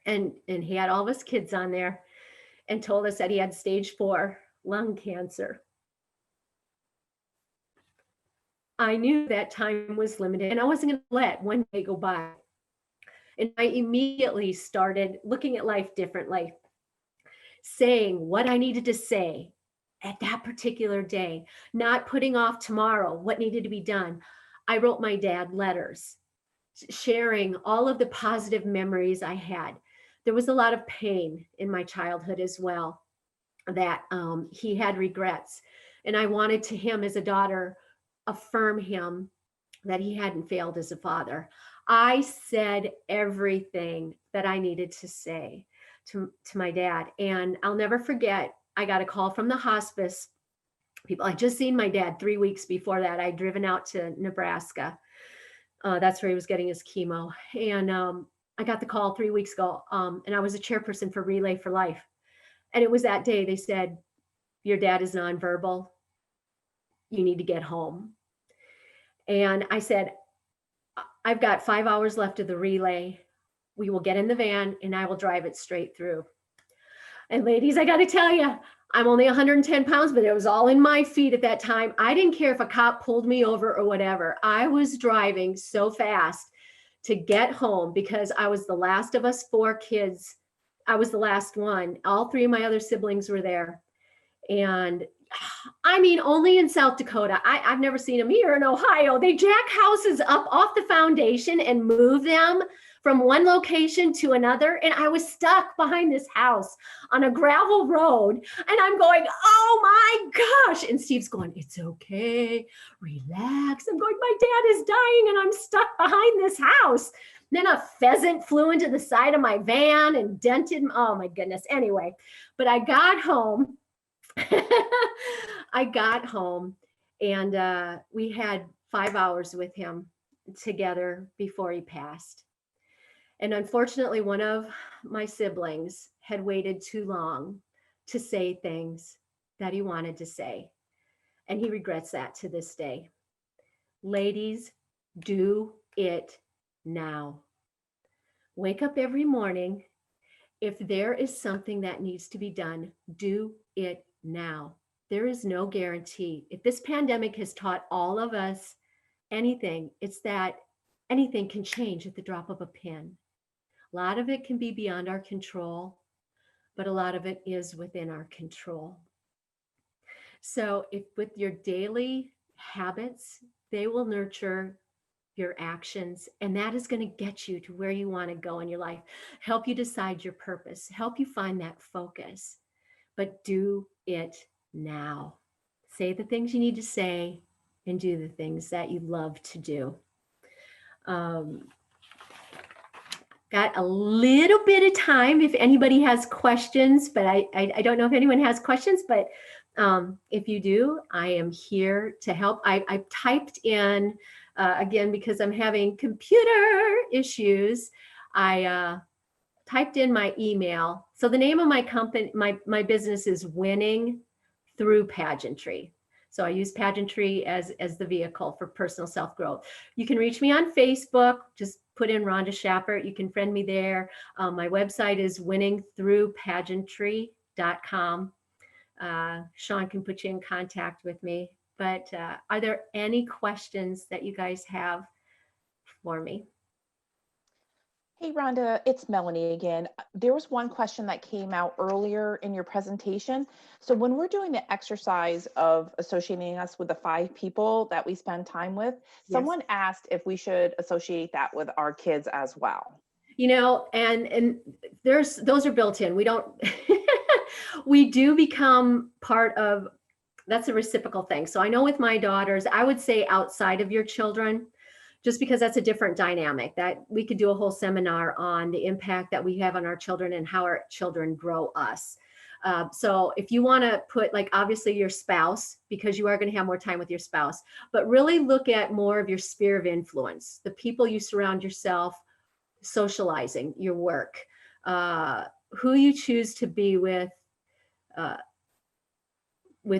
and he had all of his kids on there and told us that he had stage 4 lung cancer, I knew that time was limited and I wasn't going to let one day go by. And I immediately started looking at life differently, saying what I needed to say at that particular day, not putting off tomorrow what needed to be done. I wrote my dad letters, sharing all of the positive memories I had. There was a lot of pain in my childhood as well, that he had regrets. And I wanted to him as a daughter, affirm him that he hadn't failed as a father. I said everything that I needed to say to my dad. And I'll never forget, I got a call from the hospice people. I just seen my dad 3 weeks before that. I'd driven out to Nebraska. That's where he was getting his chemo. And I got the call 3 weeks ago. And I was a chairperson for Relay for Life. And it was that day they said, your dad is nonverbal. You need to get home. And I said, I've got 5 hours left of the relay. We will get in the van and I will drive it straight through. And ladies, I got to tell you, I'm only 110 pounds, but it was all in my feet at that time. I didn't care if a cop pulled me over or whatever. I was driving so fast to get home because I was the last of us 4 kids. I was the last one. All 3 of my other siblings were there. And I mean, only in South Dakota. I've never seen them here in Ohio. They jack houses up off the foundation and move them from one location to another. And I was stuck behind this house on a gravel road. And I'm going, oh my gosh. And Steve's going, it's okay. Relax. I'm going, my dad is dying and I'm stuck behind this house. Then a pheasant flew into the side of my van and dented. Oh my goodness. Anyway, but I got home. I got home and we had 5 hours with him together before he passed. And unfortunately, one of my siblings had waited too long to say things that he wanted to say. And he regrets that to this day. Ladies, do it now. Wake up every morning. If there is something that needs to be done, do it now. There is no guarantee. If this pandemic has taught all of us anything, it's that anything can change at the drop of a pin. A lot of it can be beyond our control, but a lot of it is within our control. So if with your daily habits, they will nurture your actions, and that is going to get you to where you want to go in your life, help you decide your purpose, help you find that focus, but do it now. Say the things you need to say and do the things that you love to do. Got a little bit of time if anybody has questions, but I don't know if anyone has questions, but if you do, I am here to help. I typed in, again, because I'm having computer issues, I typed in my email. So the name of my company, my business is Winning Through Pageantry. So I use pageantry as the vehicle for personal self-growth. You can reach me on Facebook, just put in Rhonda Schappert. You can friend me there. My website is winningthroughpageantry.com. Sean can put you in contact with me. But are there any questions that you guys have for me? Hey, Rhonda, it's Melanie again. There was one question that came out earlier in your presentation. So when we're doing the exercise of associating us with the 5 people that we spend time with, someone asked if we should associate that with our kids as well. You know, and those are built in. We don't, we do become part of, that's a reciprocal thing. So I know with my daughters, I would say outside of your children, just because that's a different dynamic that we could do a whole seminar on the impact that we have on our children and how our children grow us. So if you want to put, like, obviously your spouse, because you are going to have more time with your spouse, but really look at more of your sphere of influence, the people you surround yourself, socializing, your work, who you choose to be with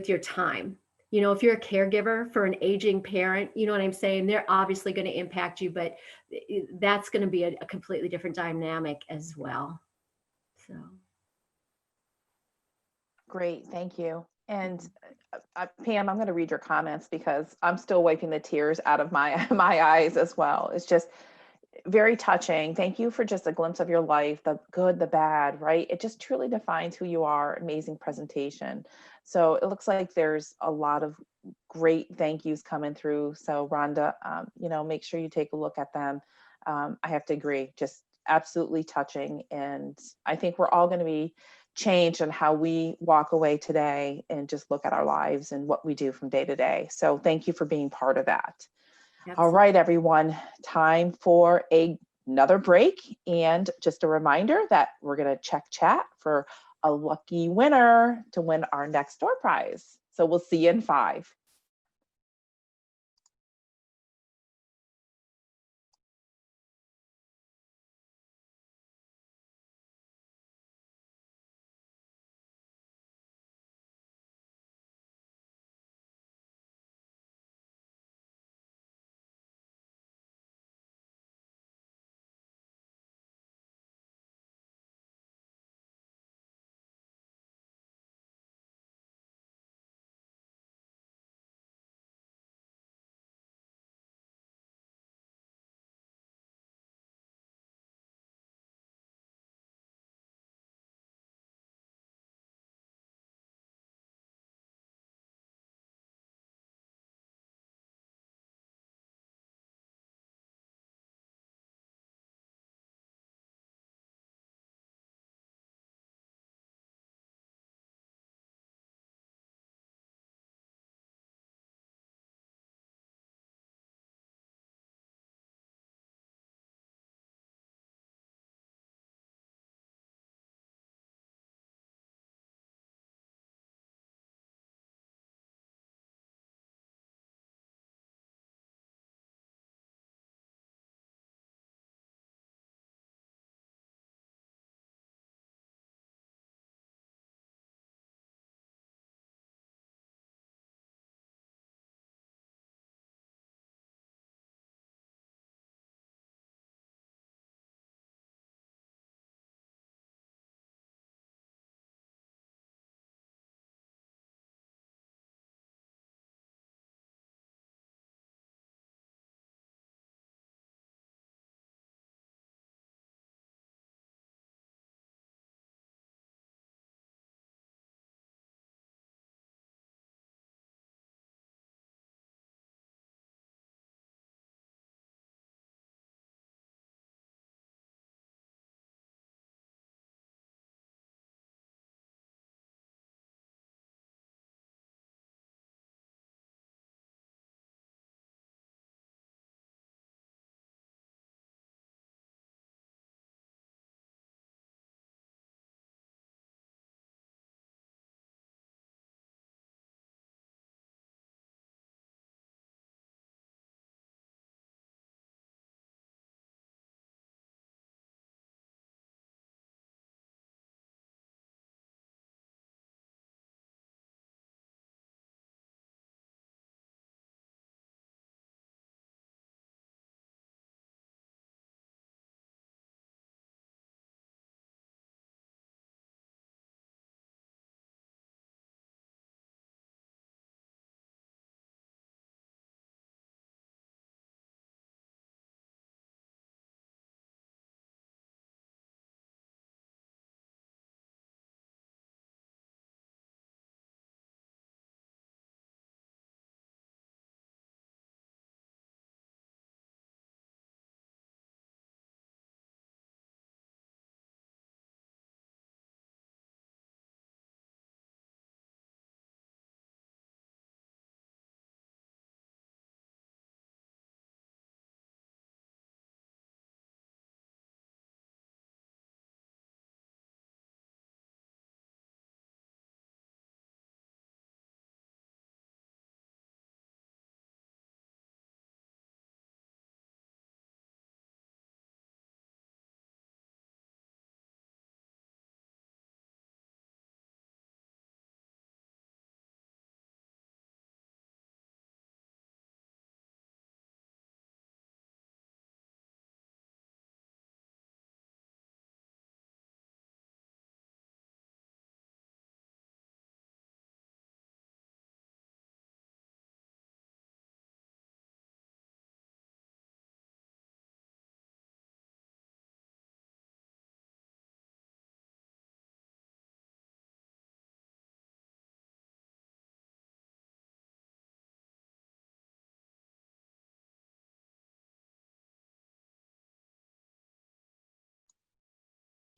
your time. You know, if you're a caregiver for an aging parent, you know what I'm saying? They're obviously going to impact you, but that's going to be a completely different dynamic as well. So. Great, thank you. And Pam, I'm going to read your comments because I'm still wiping the tears out of my eyes as well. It's just very touching. Thank you for just a glimpse of your life, the good, the bad, right? It just truly defines who you are. Amazing presentation. So it looks like there's a lot of great thank yous coming through. So Rhonda, you know, make sure you take a look at them. I have to agree, just absolutely touching. And I think we're all going to be changed on how we walk away today and just look at our lives and what we do from day to day. So thank you for being part of that. Absolutely. All right, everyone, time for another break. And just a reminder that we're going to check chat for a lucky winner to win our next door prize. So we'll see you in 5.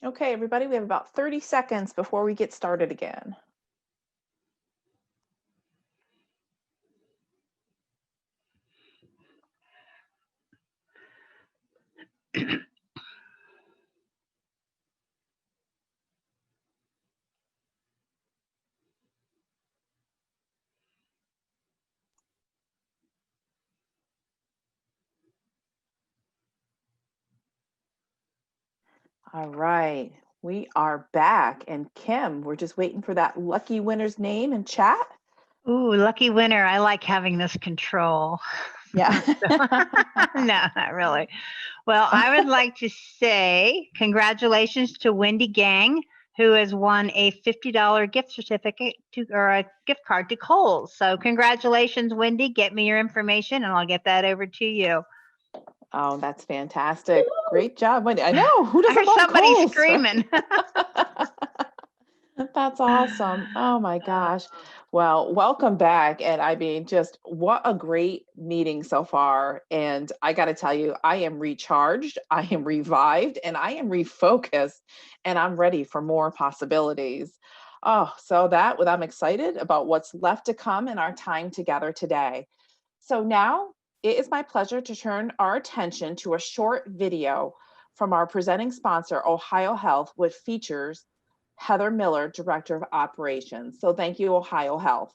Okay, everybody, we have about 30 seconds before we get started again. All right, we are back. And Kim, we're just waiting for that lucky winner's name in chat. Ooh, lucky winner. I like having this control. Yeah. No, not really. Well, I would like to say congratulations to Wendy Gang, who has won a $50 gift certificate or a gift card to Kohl's. So congratulations, Wendy. Get me your information and I'll get that over to you. Oh, that's fantastic. Great job, Wendy. I know. Who doesn't I heard love somebody Kohl's, screaming. right? That's awesome. Oh my gosh. Well, welcome back. And I mean, just what a great meeting so far. And I got to tell you, I am recharged, I am revived, and I am refocused, and I'm ready for more possibilities. Oh, so I'm excited about what's left to come in our time together today. So now it is my pleasure to turn our attention to a short video from our presenting sponsor, Ohio Health, which features Heather Miller, Director of Operations. So thank you, Ohio Health.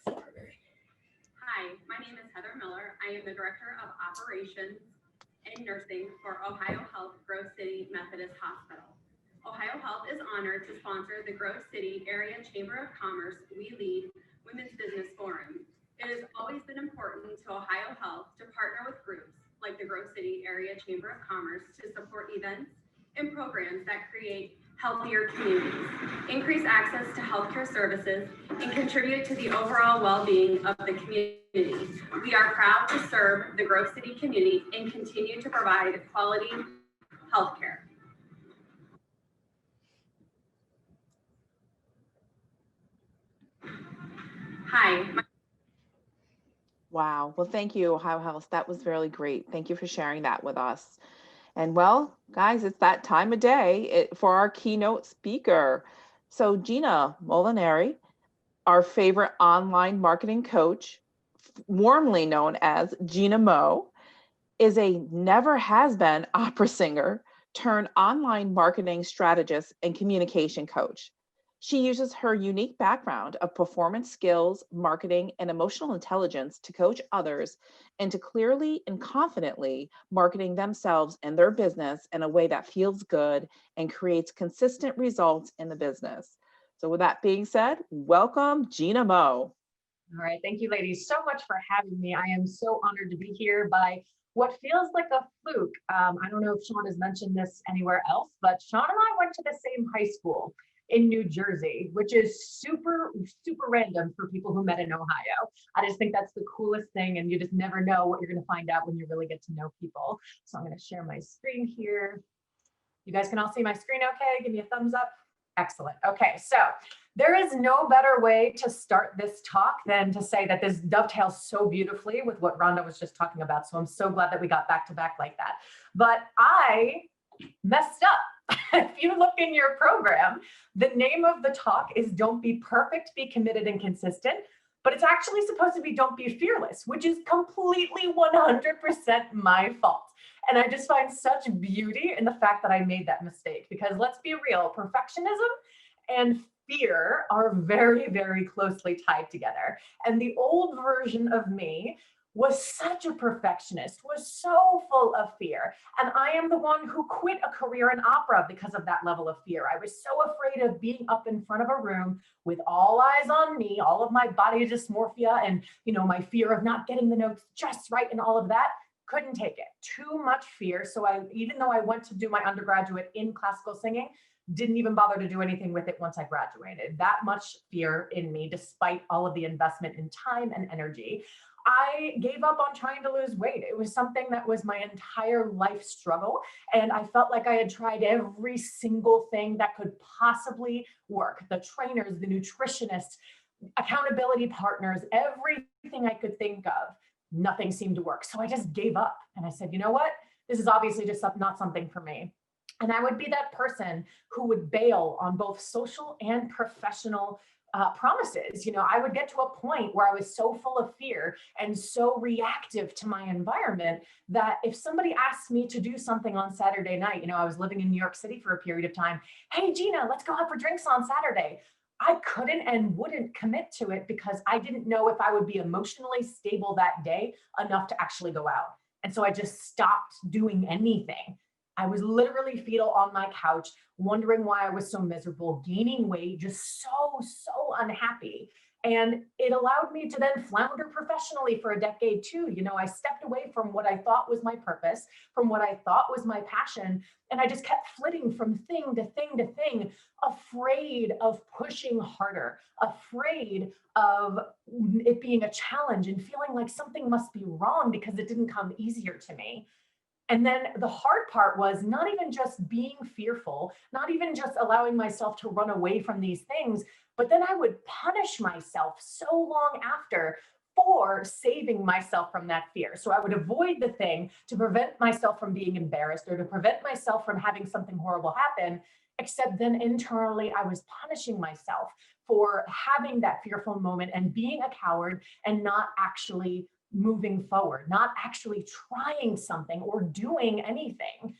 Hi, my name is Heather Miller. I am the Director of Operations and Nursing for Ohio Health Grove City Methodist Hospital. Ohio Health is honored to sponsor the Grove City Area Chamber of Commerce We Lead Women's Business Forum. It has always been important to Ohio Health to partner with groups like the Grove City Area Chamber of Commerce to support events and programs that create healthier communities, increase access to healthcare services, and contribute to the overall well-being of the community. We are proud to serve the Grove City community and continue to provide quality healthcare. Hi. Wow. Well, thank you, Ohio Health. That was really great. Thank you for sharing that with us. And well, guys, it's that time of day for our keynote speaker. So Gina Molinari, our favorite online marketing coach, warmly known as Gina Mo, is a never has been opera singer turned online marketing strategist and communication coach. She uses her unique background of performance skills, marketing, and emotional intelligence to coach others into clearly and confidently marketing themselves and their business in a way that feels good and creates consistent results in the business. So with that being said, welcome Gina Mo. All right, thank you ladies so much for having me. I am so honored to be here by what feels like a fluke. I don't know if Sean has mentioned this anywhere else, but Sean and I went to the same high school in New Jersey, which is super, super random for people who met in Ohio. I just think that's the coolest thing, and you just never know what you're going to find out when you really get to know people. So I'm going to share my screen here. You guys can all see my screen okay? Give me a thumbs up. Excellent. Okay, so there is no better way to start this talk than to say that this dovetails so beautifully with what Rhonda was just talking about. So I'm so glad that we got back to back like that. But I messed up. If you look in your program, the name of the talk is Don't Be Perfect, Be Committed and Consistent. But it's actually supposed to be Don't Be Fearless, which is completely 100% my fault. And I just find such beauty in the fact that I made that mistake, because let's be real, perfectionism and fear are very, very closely tied together. And the old version of me was such a perfectionist, was so full of fear. And I am the one who quit a career in opera because of that level of fear. I was so afraid of being up in front of a room with all eyes on me, all of my body dysmorphia, and my fear of not getting the notes just right and all of that. Couldn't take it. Too much fear. So even though I went to do my undergraduate in classical singing, didn't even bother to do anything with it once I graduated. That much fear in me, despite all of the investment in time and energy. I gave up on trying to lose weight. It was something that was my entire life struggle. And I felt like I had tried every single thing that could possibly work. The trainers, the nutritionists, accountability partners, everything I could think of. Nothing seemed to work. So I just gave up. And I said, you know what? This is obviously just not something for me. And I would be that person who would bail on both social and professional promises. You know, I would get to a point where I was so full of fear and so reactive to my environment that if somebody asked me to do something on Saturday night, you know, I was living in New York City for a period of time. Hey, Gina, let's go out for drinks on Saturday. I couldn't and wouldn't commit to it because I didn't know if I would be emotionally stable that day enough to actually go out. And so I just stopped doing anything. I was literally fetal on my couch, wondering why I was so miserable, gaining weight, just so unhappy. And it allowed me to then flounder professionally for a decade too. You know, I stepped away from what I thought was my purpose, from what I thought was my passion. And I just kept flitting from thing to thing to thing, afraid of pushing harder, afraid of it being a challenge and feeling like something must be wrong because it didn't come easier to me. And then the hard part was not even just being fearful, not even just allowing myself to run away from these things, but then I would punish myself so long after for saving myself from that fear. So I would avoid the thing to prevent myself from being embarrassed or to prevent myself from having something horrible happen, except then internally I was punishing myself for having that fearful moment and being a coward and not actually moving forward, not actually trying something or doing anything.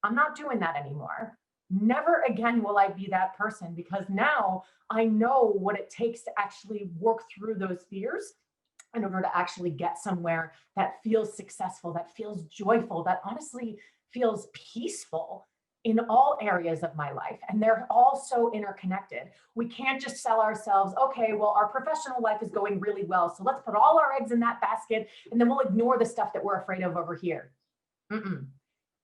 I'm not doing that anymore. Never again will I be that person because now I know what it takes to actually work through those fears in order to actually get somewhere that feels successful, that feels joyful, that honestly feels peaceful in all areas of my life. And they're all so interconnected. We can't just sell ourselves, okay, well, our professional life is going really well, so let's put all our eggs in that basket and then we'll ignore the stuff that we're afraid of over here.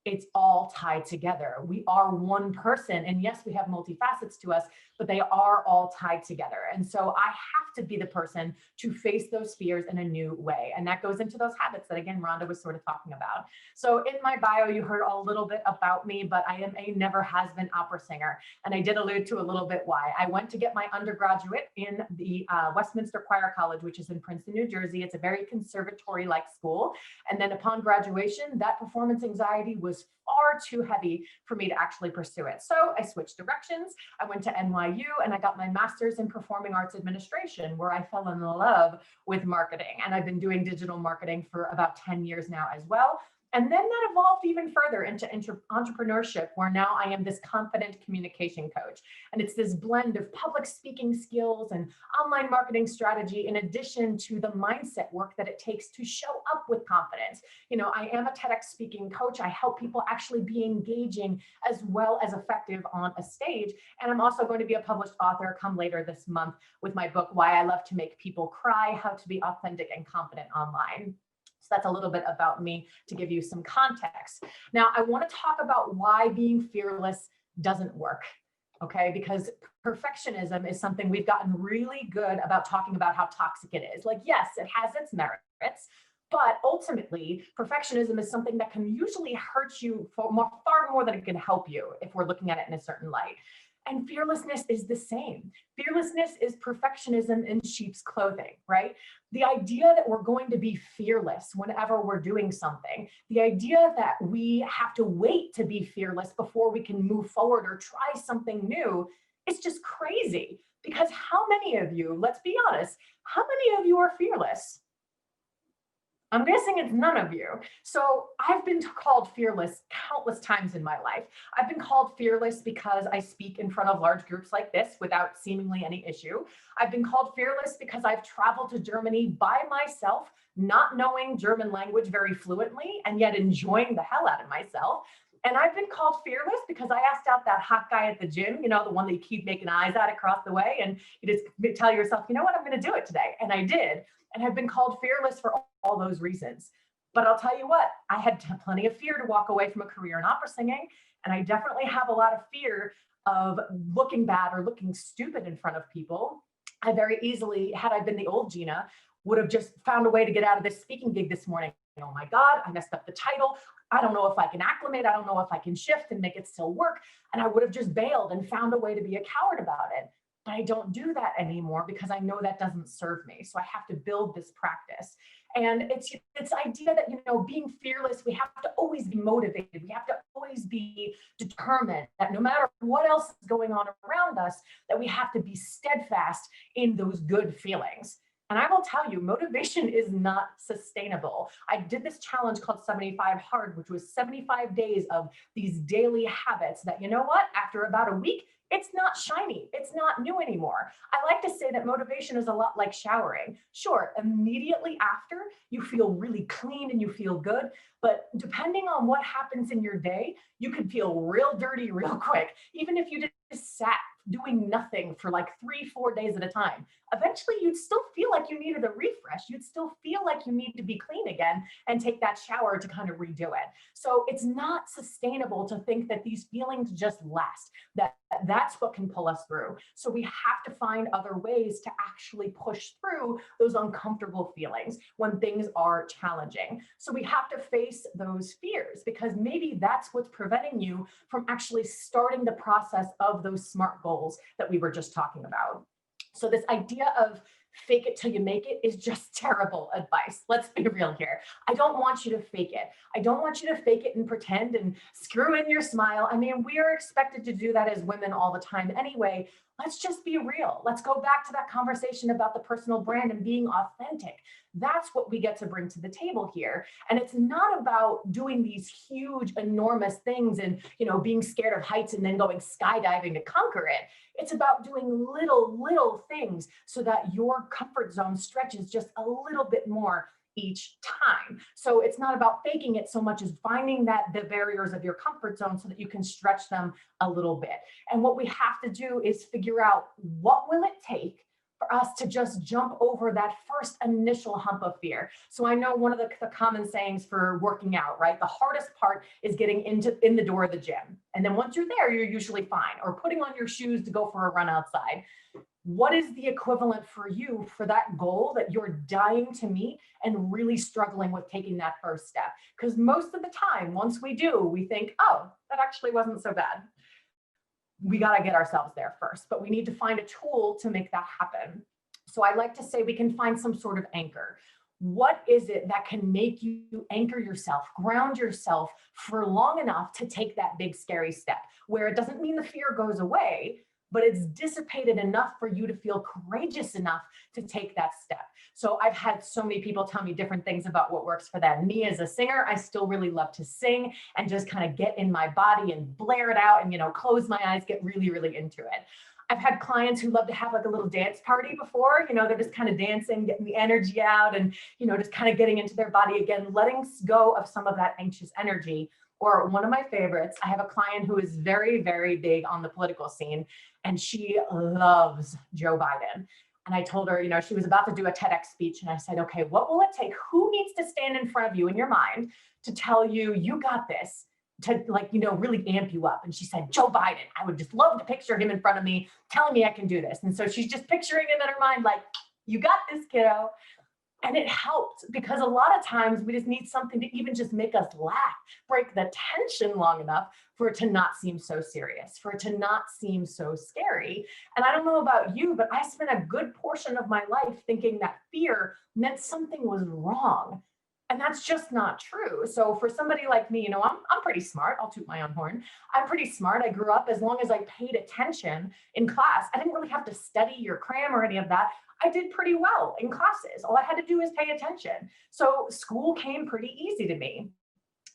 It's all tied together. We are one person. And yes, we have multifacets to us, but they are all tied together. And so I have to be the person to face those fears in a new way. And that goes into those habits that, again, Rhonda was sort of talking about. So in my bio, you heard a little bit about me, but I am a never has been opera singer. And I did allude to a little bit why. I went to get my undergraduate in the Westminster Choir College, which is in Princeton, New Jersey. It's a very conservatory-like school. And then upon graduation, that performance anxiety was far too heavy for me to actually pursue it. So I switched directions. I went to NYU and I got my master's in performing arts administration, where I fell in love with marketing. And I've been doing digital marketing for about 10 years now as well. And then that evolved even further into entrepreneurship, where now I am this confident communication coach. And it's this blend of public speaking skills and online marketing strategy, in addition to the mindset work that it takes to show up with confidence. You know, I am a TEDx speaking coach. I help people actually be engaging as well as effective on a stage. And I'm also going to be a published author come later this month with my book, Why I Love to Make People Cry, How to Be Authentic and Confident Online. So that's a little bit about me to give you some context. Now, I want to talk about why being fearless doesn't work, okay? Because perfectionism is something we've gotten really good about talking about how toxic it is. Like, yes, it has its merits, but ultimately, perfectionism is something that can usually hurt you far more than it can help you if we're looking at it in a certain light. And fearlessness is the same. Fearlessness is perfectionism in sheep's clothing, right? The idea that we're going to be fearless whenever we're doing something, the idea that we have to wait to be fearless before we can move forward or try something new is just crazy. Because how many of you, let's be honest, how many of you are fearless? I'm guessing it's none of you. So I've been called fearless countless times in my life. I've been called fearless because I speak in front of large groups like this without seemingly any issue. I've been called fearless because I've traveled to Germany by myself, not knowing German language very fluently, and yet enjoying the hell out of myself. And I've been called fearless because I asked out that hot guy at the gym, you know, the one that you keep making eyes at across the way, and you just tell yourself, you know what, I'm going to do it today. And I did. And have been called fearless for all those reasons. But I'll tell you what, I had plenty of fear to walk away from a career in opera singing. And I definitely have a lot of fear of looking bad or looking stupid in front of people. I very easily, had I been the old Gina, would have just found a way to get out of this speaking gig this morning. Oh my God, I messed up the title. I don't know if I can acclimate. I don't know if I can shift and make it still work. And I would have just bailed and found a way to be a coward about it. But I don't do that anymore because I know that doesn't serve me. So I have to build this practice. And it's this idea that, you know, being fearless, we have to always be motivated. We have to always be determined that no matter what else is going on around us, that we have to be steadfast in those good feelings. And I will tell you, motivation is not sustainable. I did this challenge called 75 Hard, which was 75 days of these daily habits that, you know what, after about a week, it's not shiny. It's not new anymore. I like to say that motivation is a lot like showering. Sure, immediately after, you feel really clean and you feel good, but depending on what happens in your day, you can feel real dirty real quick, even if you just sat doing nothing for like 3-4 days at a time. Eventually, you'd still feel like you needed a refresh. You'd still feel like you need to be clean again and take that shower to kind of redo it. So it's not sustainable to think that these feelings just last, that's what can pull us through. So we have to find other ways to actually push through those uncomfortable feelings when things are challenging. So we have to face those fears, because maybe that's what's preventing you from actually starting the process of those SMART goals that we were just talking about. So this idea of fake it till you make it is just terrible advice. Let's be real here. I don't want you to fake it. I don't want you to fake it and pretend and screw in your smile. I mean, we are expected to do that as women all the time anyway. Let's just be real. Let's go back to that conversation about the personal brand and being authentic. That's what we get to bring to the table here. And it's not about doing these huge, enormous things and, you know, being scared of heights and then going skydiving to conquer it. It's about doing little things so that your comfort zone stretches just a little bit more each time. So it's not about faking it so much as finding the barriers of your comfort zone so that you can stretch them a little bit. And what we have to do is figure out, what will it take for us to just jump over that first initial hump of fear. So I know one of the common sayings for working out, right? The hardest part is getting in the door of the gym. And then once you're there, you're usually fine. Or putting on your shoes to go for a run outside. What is the equivalent for you for that goal that you're dying to meet and really struggling with taking that first step? Because most of the time, once we do, we think, oh, that actually wasn't so bad. We got to get ourselves there first, but we need to find a tool to make that happen. So I like to say we can find some sort of anchor. What is it that can make you anchor yourself, ground yourself for long enough to take that big, scary step, where it doesn't mean the fear goes away, but it's dissipated enough for you to feel courageous enough to take that step. So I've had so many people tell me different things about what works for them. Me as a singer, I still really love to sing and just kind of get in my body and blare it out and, you know, close my eyes, get really, really into it. I've had clients who love to have like a little dance party before, you know, they're just kind of dancing, getting the energy out and, you know, just kind of getting into their body again, letting go of some of that anxious energy. Or one of my favorites, I have a client who is very, very big on the political scene, and she loves Joe Biden. And I told her, you know, she was about to do a TEDx speech, and I said, okay, what will it take? Who needs to stand in front of you in your mind to tell you, you got this, to, like, you know, really amp you up? And she said, Joe Biden. I would just love to picture him in front of me telling me I can do this. And so she's just picturing him in her mind, like, you got this, kiddo. And it helped, because a lot of times we just need something to even just make us laugh, break the tension long enough for it to not seem so serious, for it to not seem so scary. And I don't know about you, but I spent a good portion of my life thinking that fear meant something was wrong. And that's just not true. So for somebody like me, you know, I'm pretty smart. I'll toot my own horn. I'm pretty smart. I grew up, as long as I paid attention in class, I didn't really have to study or cram or any of that. I did pretty well in classes. All I had to do is pay attention. So school came pretty easy to me.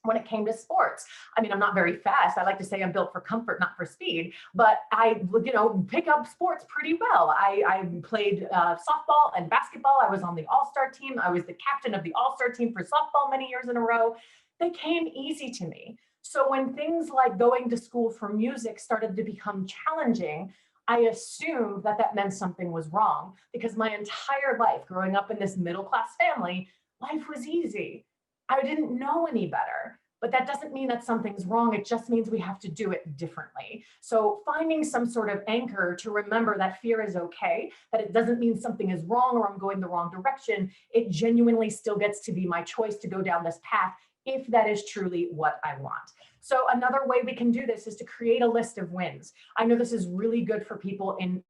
When it came to sports, I mean, I'm not very fast. I like to say I'm built for comfort, not for speed, but I, you know, pick up sports pretty well. I played softball and basketball. I was on the all-star team. I was the captain of the all-star team for softball many years in a row. They came easy to me. So when things like going to school for music started to become challenging, I assumed that that meant something was wrong, because my entire life growing up in this middle-class family, life was easy. I didn't know any better, but that doesn't mean that something's wrong. It just means we have to do it differently. So finding some sort of anchor to remember that fear is okay, that it doesn't mean something is wrong or I'm going the wrong direction. It genuinely still gets to be my choice to go down this path if that is truly what I want. So another way we can do this is to create a list of wins. I know this is really good for people in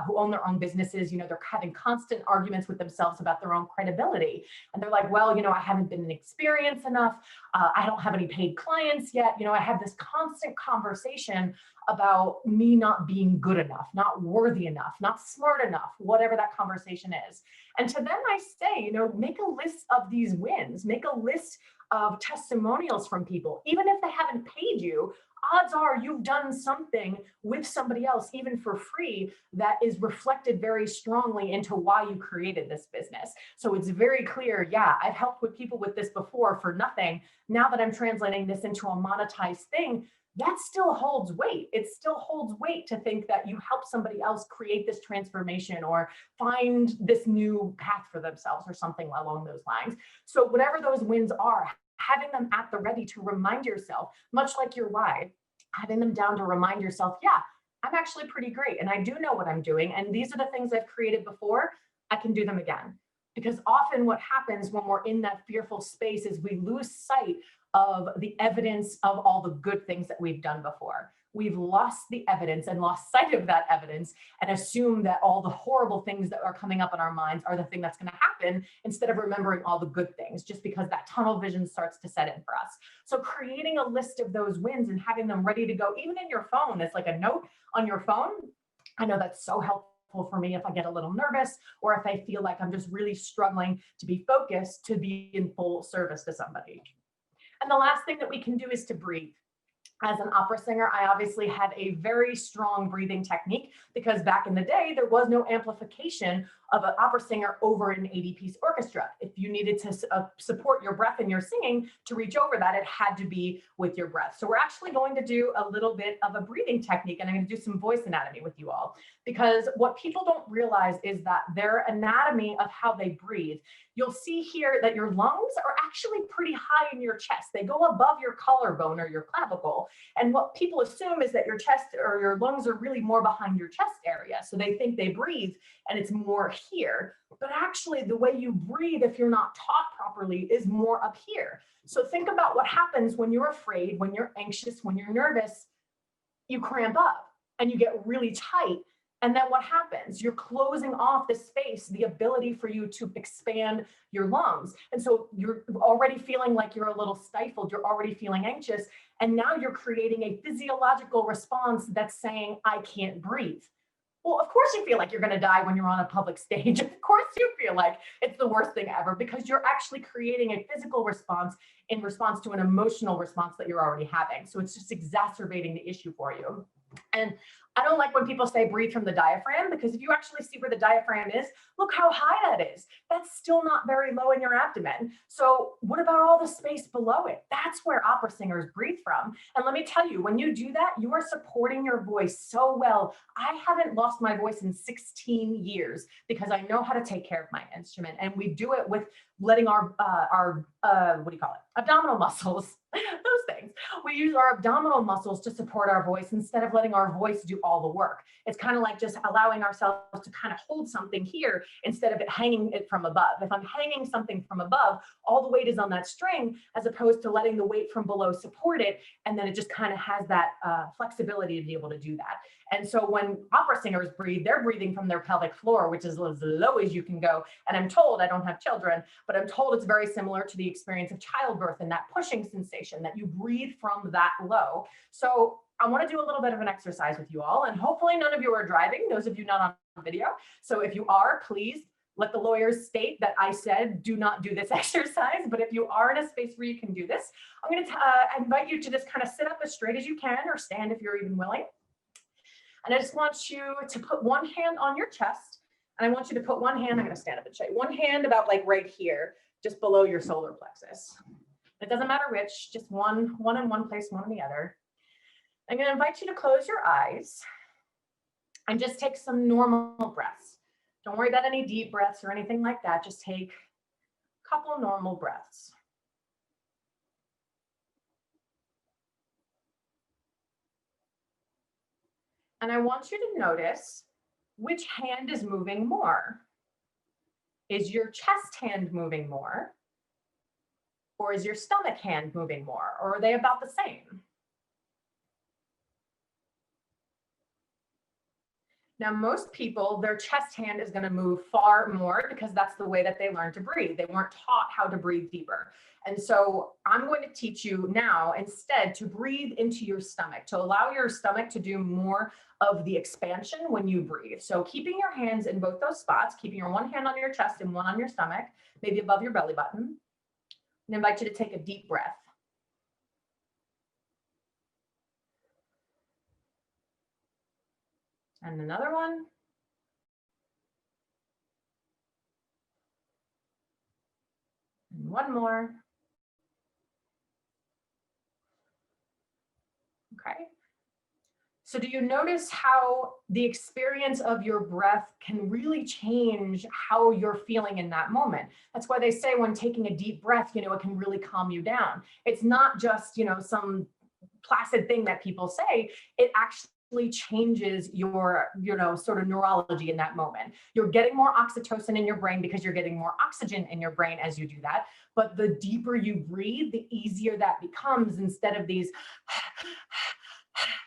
who own their own businesses, you know, they're having constant arguments with themselves about their own credibility. And they're like, well, you know, I haven't been experienced enough. I don't have any paid clients yet. You know, I have this constant conversation about me not being good enough, not worthy enough, not smart enough, whatever that conversation is. And to them, I say, you know, make a list of these wins, make a list of testimonials from people. Even if they haven't paid you, odds are you've done something with somebody else, even for free, that is reflected very strongly into why you created this business. So it's very clear, yeah, I've helped with people with this before for nothing. Now that I'm translating this into a monetized thing, that still holds weight. It still holds weight to think that you help somebody else create this transformation or find this new path for themselves or something along those lines. So whatever those wins are, having them at the ready to remind yourself, much like your why, having them down to remind yourself, yeah, I'm actually pretty great and I do know what I'm doing. And these are the things I've created before, I can do them again. Because often what happens when we're in that fearful space is we lose sight of the evidence of all the good things that we've done before. We've lost the evidence and lost sight of that evidence and assume that all the horrible things that are coming up in our minds are the thing that's going to happen instead of remembering all the good things, just because that tunnel vision starts to set in for us. So creating a list of those wins and having them ready to go, even in your phone, as like a note on your phone. I know that's so helpful for me if I get a little nervous or if I feel like I'm just really struggling to be focused, to be in full service to somebody. And the last thing that we can do is to breathe. As an opera singer, I obviously had a very strong breathing technique because back in the day, there was no amplification of an opera singer over an 80-piece orchestra. If you needed to support your breath in your singing to reach over that, it had to be with your breath. So we're actually going to do a little bit of a breathing technique, and I'm going to do some voice anatomy with you all, because what people don't realize is that their anatomy of how they breathe, you'll see here that your lungs are actually pretty high in your chest. They go above your collarbone or your clavicle. And what people assume is that your chest or your lungs are really more behind your chest area. So they think they breathe and it's more here. But actually the way you breathe, if you're not taught properly, is more up here. So think about what happens when you're afraid, when you're anxious, when you're nervous, you cramp up and you get really tight. And then what happens? You're closing off the space, the ability for you to expand your lungs. And so you're already feeling like you're a little stifled. You're already feeling anxious. And now you're creating a physiological response that's saying, I can't breathe. Well, of course you feel like you're going to die when you're on a public stage. Of course you feel like it's the worst thing ever because you're actually creating a physical response in response to an emotional response that you're already having. So it's just exacerbating the issue for you. And I don't like when people say breathe from the diaphragm, because if you actually see where the diaphragm is, look how high that is. That's still not very low in your abdomen. So what about all the space below it? That's where opera singers breathe from. And let me tell you, when you do that, you are supporting your voice so well. I haven't lost my voice in 16 years because I know how to take care of my instrument. And we do it with letting our what do you call it? Abdominal muscles, those things. We use our abdominal muscles to support our voice instead of letting our voice do all the work. It's kind of like just allowing ourselves to kind of hold something here instead of it hanging it from above. If I'm hanging something from above, all the weight is on that string as opposed to letting the weight from below support it. And then it just kind of has that flexibility to be able to do that. And so when opera singers breathe, they're breathing from their pelvic floor, which is as low as you can go. And I'm told, I don't have children, but I'm told it's very similar to the experience of childbirth and that pushing sensation that you breathe from that low. So I want to do a little bit of an exercise with you all, and hopefully none of you are driving, those of you not on video. So if you are, please let the lawyers state that I said, do not do this exercise. But if you are in a space where you can do this, I'm going to invite you to just kind of sit up as straight as you can, or stand if you're even willing. And I just want you to put one hand on your chest, and I want you to put one hand, I'm going to stand up and show you, one hand about like right here, just below your solar plexus. It doesn't matter which, just one in one place, one in the other. I'm going to invite you to close your eyes and just take some normal breaths. Don't worry about any deep breaths or anything like that. Just take a couple normal breaths. And I want you to notice which hand is moving more. Is your chest hand moving more? Or is your stomach hand moving more? Or are they about the same? Now, most people, their chest hand is going to move far more because that's the way that they learn to breathe. They weren't taught how to breathe deeper. And so I'm going to teach you now instead to breathe into your stomach, to allow your stomach to do more of the expansion when you breathe. So keeping your hands in both those spots, keeping your one hand on your chest and one on your stomach, maybe above your belly button. And invite you to take a deep breath. And another one. And one more. Okay. So do you notice how the experience of your breath can really change how you're feeling in that moment? That's why they say when taking a deep breath, it can really calm you down. It's not just, some placid thing that people say. It actually changes your, sort of neurology in that moment. You're getting more oxytocin in your brain because you're getting more oxygen in your brain as you do that. But the deeper you breathe, the easier that becomes, instead of these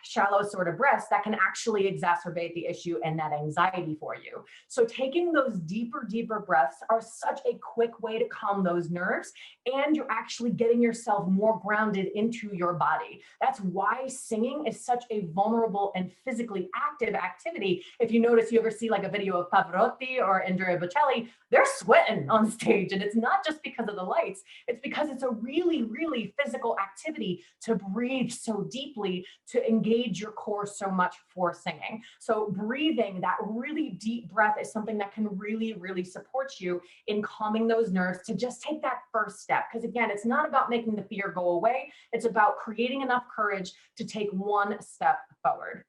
shallow sort of breaths that can actually exacerbate the issue and that anxiety for you. So taking those deeper breaths are such a quick way to calm those nerves, and you're actually getting yourself more grounded into your body. That's why singing is such a vulnerable and physically active activity. If you notice, you ever see like a video of Pavarotti or Andrea Bocelli, they're sweating on stage, and it's not just because of the lights, it's because it's a really, really physical activity to breathe so deeply, to engage your core so much for singing. So breathing, that really deep breath, is something that can really, really support you in calming those nerves to just take that first step. Because again, it's not about making the fear go away. It's about creating enough courage to take one step forward.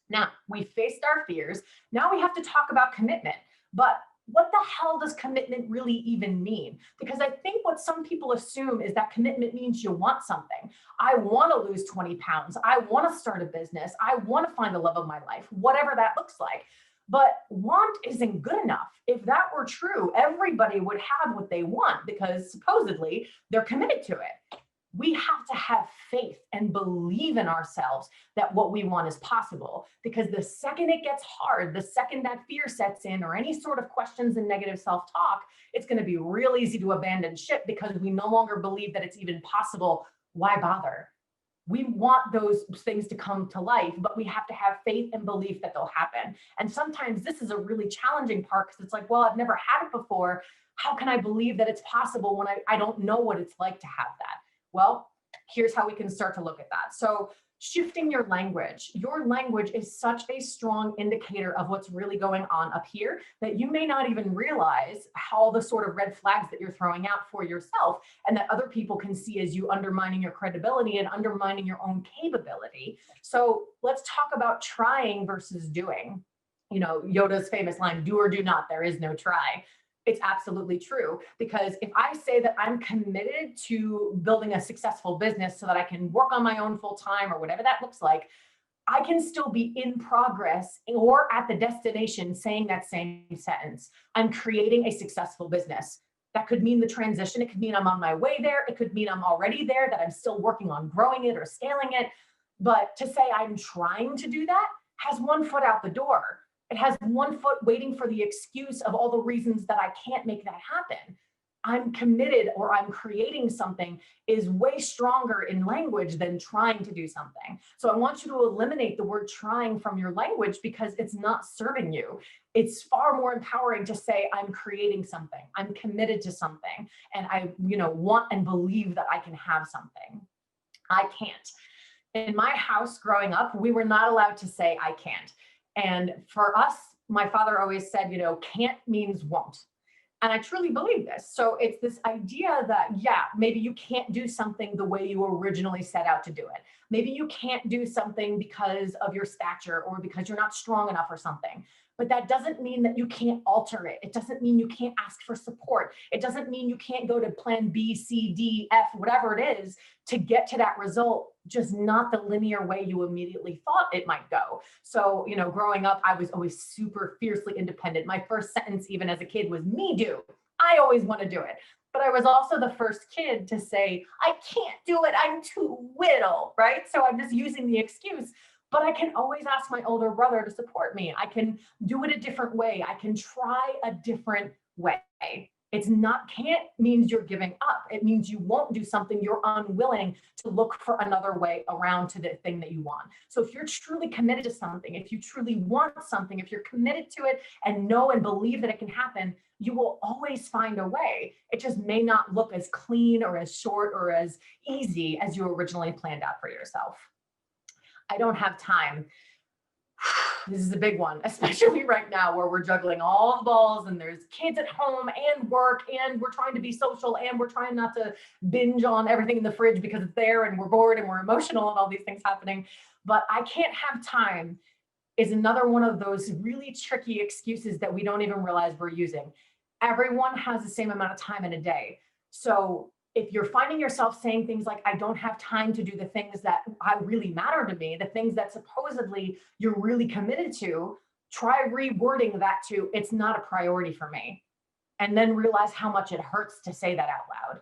Now, we faced our fears. Now we have to talk about commitment. But what the hell does commitment really even mean? Because I think what some people assume is that commitment means you want something. I want to lose 20 pounds. I want to start a business. I want to find the love of my life, whatever that looks like. But want isn't good enough. If that were true, everybody would have what they want because supposedly they're committed to it. We have to have faith and believe in ourselves that what we want is possible, because the second it gets hard, the second that fear sets in or any sort of questions and negative self-talk, it's going to be real easy to abandon ship because we no longer believe that it's even possible. Why bother? We want those things to come to life, but we have to have faith and belief that they'll happen. And sometimes this is a really challenging part because it's like, well, I've never had it before. How can I believe that it's possible when I don't know what it's like to have that? Well, here's how we can start to look at that. So shifting your language. Your language is such a strong indicator of what's really going on up here that you may not even realize how the sort of red flags that you're throwing out for yourself and that other people can see as you undermining your credibility and undermining your own capability. So let's talk about trying versus doing. Yoda's famous line, do or do not, there is no try. It's absolutely true, because if I say that I'm committed to building a successful business so that I can work on my own full time or whatever that looks like, I can still be in progress or at the destination saying that same sentence. I'm creating a successful business. That could mean the transition. It could mean I'm on my way there. It could mean I'm already there, that I'm still working on growing it or scaling it. But to say I'm trying to do that has one foot out the door. It has one foot waiting for the excuse of all the reasons that I can't make that happen. I'm committed or I'm creating something is way stronger in language than trying to do something. So I want you to eliminate the word trying from your language because it's not serving you. It's far more empowering to say, I'm creating something. I'm committed to something. And I, want and believe that I can have something. I can't. In my house growing up, we were not allowed to say, I can't. And for us, my father always said, can't means won't. And I truly believe this. So it's this idea that, yeah, maybe you can't do something the way you originally set out to do it. Maybe you can't do something because of your stature or because you're not strong enough or something. But that doesn't mean that you can't alter it. It doesn't mean you can't ask for support. It doesn't mean you can't go to plan B, C, D, F, whatever it is to get to that result, just not the linear way you immediately thought it might go. So, growing up, I was always super fiercely independent. My first sentence, even as a kid, was me do. I always want to do it. But I was also the first kid to say, I can't do it. I'm too little, right? So I'm just using the excuse. but I can always ask my older brother to support me. I can do it a different way. I can try a different way. It's not can't means you're giving up. It means you won't do something. You're unwilling to look for another way around to the thing that you want. So if you're truly committed to something, if you truly want something, if you're committed to it and know and believe that it can happen, you will always find a way. It just may not look as clean or as short or as easy as you originally planned out for yourself. I don't have time. This is a big one, especially right now where we're juggling all the balls and there's kids at home and work and we're trying to be social and we're trying not to binge on everything in the fridge because it's there and we're bored and we're emotional and all these things happening. But I can't have time is another one of those really tricky excuses that we don't even realize we're using. Everyone has the same amount of time in a day. So if you're finding yourself saying things like, I don't have time to do the things that really matter to me, the things that supposedly you're really committed to, try rewording that to, it's not a priority for me. And then realize how much it hurts to say that out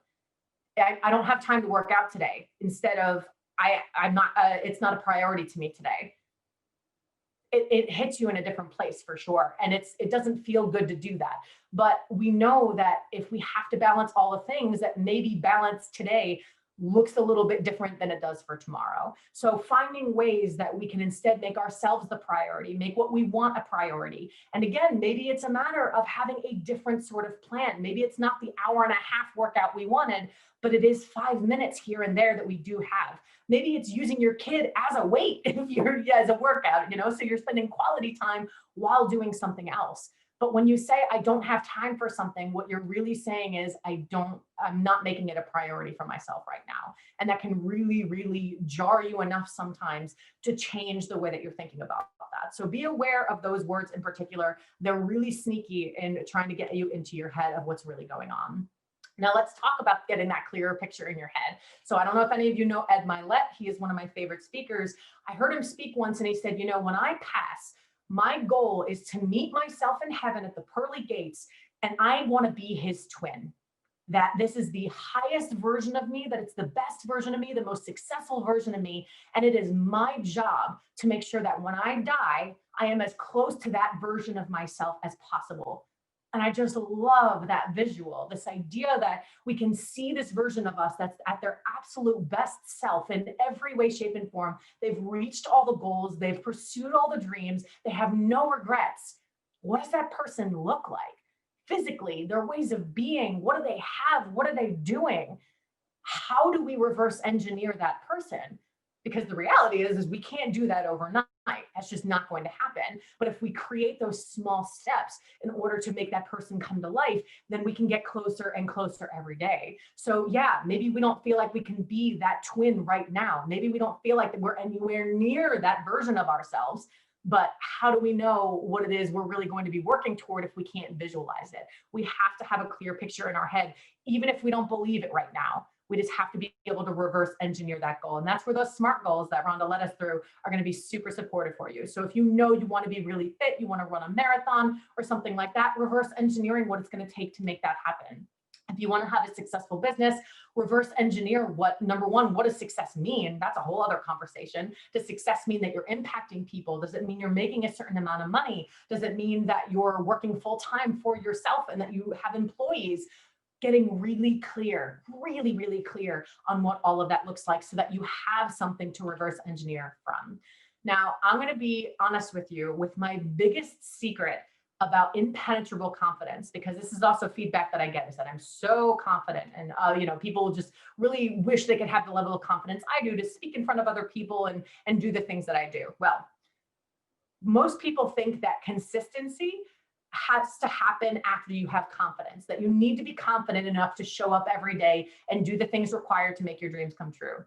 loud. I don't have time to work out today. Instead of, I'm not, it's not a priority to me today. It hits you in a different place for sure. And it doesn't feel good to do that. But we know that if we have to balance all the things, that maybe balance today looks a little bit different than it does for tomorrow. So finding ways that we can instead make ourselves the priority, make what we want a priority. And again, maybe it's a matter of having a different sort of plan. Maybe it's not the hour-and-a-half workout we wanted, but it is 5 minutes here and there that we do have. Maybe it's using your kid as a weight if you're as a workout, so you're spending quality time while doing something else. But when you say, I don't have time for something, what you're really saying is, I'm not making it a priority for myself right now. And that can really, really jar you enough sometimes to change the way that you're thinking about that. So be aware of those words in particular. They're really sneaky in trying to get you into your head of what's really going on. Now let's talk about getting that clearer picture in your head. So I don't know if any of you know Ed Milet. He is one of my favorite speakers. I heard him speak once and he said, when I pass, my goal is to meet myself in heaven at the pearly gates, and I want to be his twin. That this is the highest version of me, that it's the best version of me, the most successful version of me. And it is my job to make sure that when I die, I am as close to that version of myself as possible. And I just love that visual, this idea that we can see this version of us that's at their absolute best self in every way, shape, and form. They've reached all the goals. They've pursued all the dreams. They have no regrets. What does that person look like? Physically, their ways of being, what do they have? What are they doing? How do we reverse engineer that person? Because the reality is we can't do that overnight. That's just not going to happen. But if we create those small steps in order to make that person come to life, then we can get closer and closer every day. So yeah, maybe we don't feel like we can be that twin right now. Maybe we don't feel like we're anywhere near that version of ourselves. But how do we know what it is we're really going to be working toward if we can't visualize it? We have to have a clear picture in our head, even if we don't believe it right now. We just have to be able to reverse engineer that goal. And that's where those SMART goals that Rhonda led us through are going to be super supportive for you. So if you know you want to be really fit, you want to run a marathon or something like that, reverse engineering what it's going to take to make that happen. If you want to have a successful business, reverse engineer number one, what does success mean? That's a whole other conversation. Does success mean that you're impacting people? Does it mean you're making a certain amount of money? Does it mean that you're working full time for yourself and that you have employees? Getting really clear, really clear on what all of that looks like so that you have something to reverse engineer from. Now, I'm going to be honest with you with my biggest secret about impenetrable confidence, because this is also feedback that I get, is that I'm so confident and people just really wish they could have the level of confidence I do to speak in front of other people and do the things that I do. Well, most people think that consistency has to happen after you have confidence, that you need to be confident enough to show up every day and do the things required to make your dreams come true.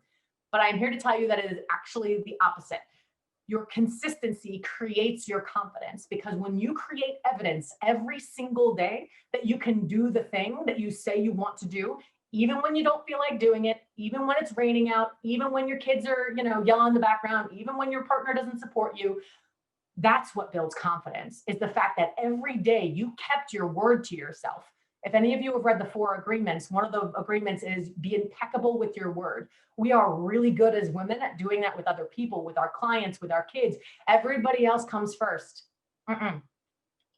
But I'm here to tell you that it is actually the opposite. Your consistency creates your confidence, because when you create evidence every single day that you can do the thing that you say you want to do, even when you don't feel like doing it, even when it's raining out, even when your kids are, yelling in the background, even when your partner doesn't support you, that's what builds confidence, is the fact that every day you kept your word to yourself. If any of you have read the 4 agreements, one of the agreements is be impeccable with your word. We are really good as women at doing that with other people, with our clients, with our kids. Everybody else comes first.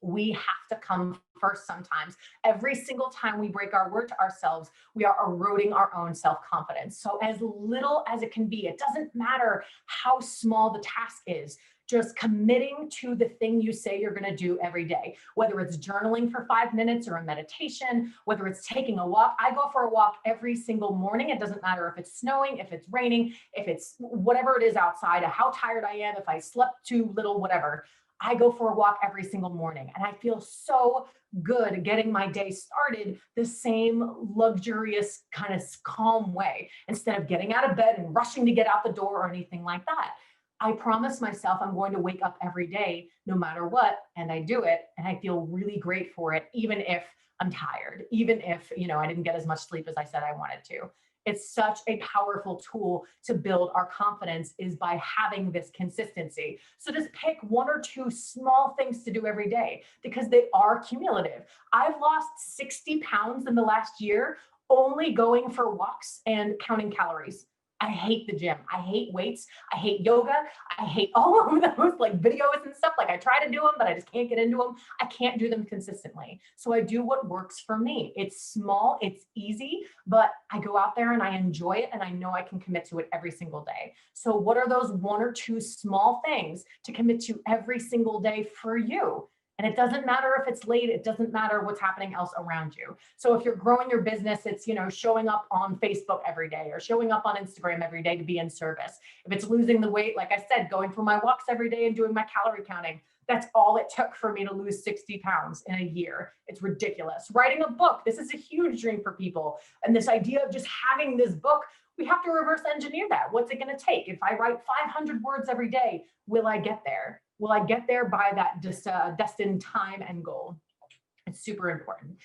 We have to come first sometimes. Every single time we break our word to ourselves, we are eroding our own self-confidence. So as little as it can be, it doesn't matter how small the task is, just committing to the thing you say you're going to do every day, whether it's journaling for 5 minutes or a meditation, whether it's taking a walk. I go for a walk every single morning. It doesn't matter if it's snowing, if it's raining, if it's whatever it is outside, how tired I am, if I slept too little, whatever. I go for a walk every single morning, and I feel so good getting my day started the same luxurious kind of calm way, instead of getting out of bed and rushing to get out the door or anything like that. I promise myself I'm going to wake up every day, no matter what, and I do it, and I feel really great for it, even if I'm tired, even if, I didn't get as much sleep as I said I wanted to. It's such a powerful tool to build our confidence, is by having this consistency. So just pick 1 or 2 small things to do every day, because they are cumulative. I've lost 60 pounds in the last year only going for walks and counting calories. I hate the gym. I hate weights. I hate yoga. I hate all of those videos and stuff. I try to do them, but I just can't get into them. I can't do them consistently. So I do what works for me. It's small, it's easy, but I go out there and I enjoy it, and I know I can commit to it every single day. So what are those 1 or 2 small things to commit to every single day for you? And it doesn't matter if it's late, it doesn't matter what's happening else around you. So if you're growing your business, it's, showing up on Facebook every day, or showing up on Instagram every day to be in service. If it's losing the weight, like I said, going for my walks every day and doing my calorie counting, that's all it took for me to lose 60 pounds in a year. It's ridiculous. Writing a book, this is a huge dream for people. And this idea of just having this book, we have to reverse engineer that. What's it going to take? If I write 500 words every day, will I get there? Will I get there by that destined time and goal? It's super important.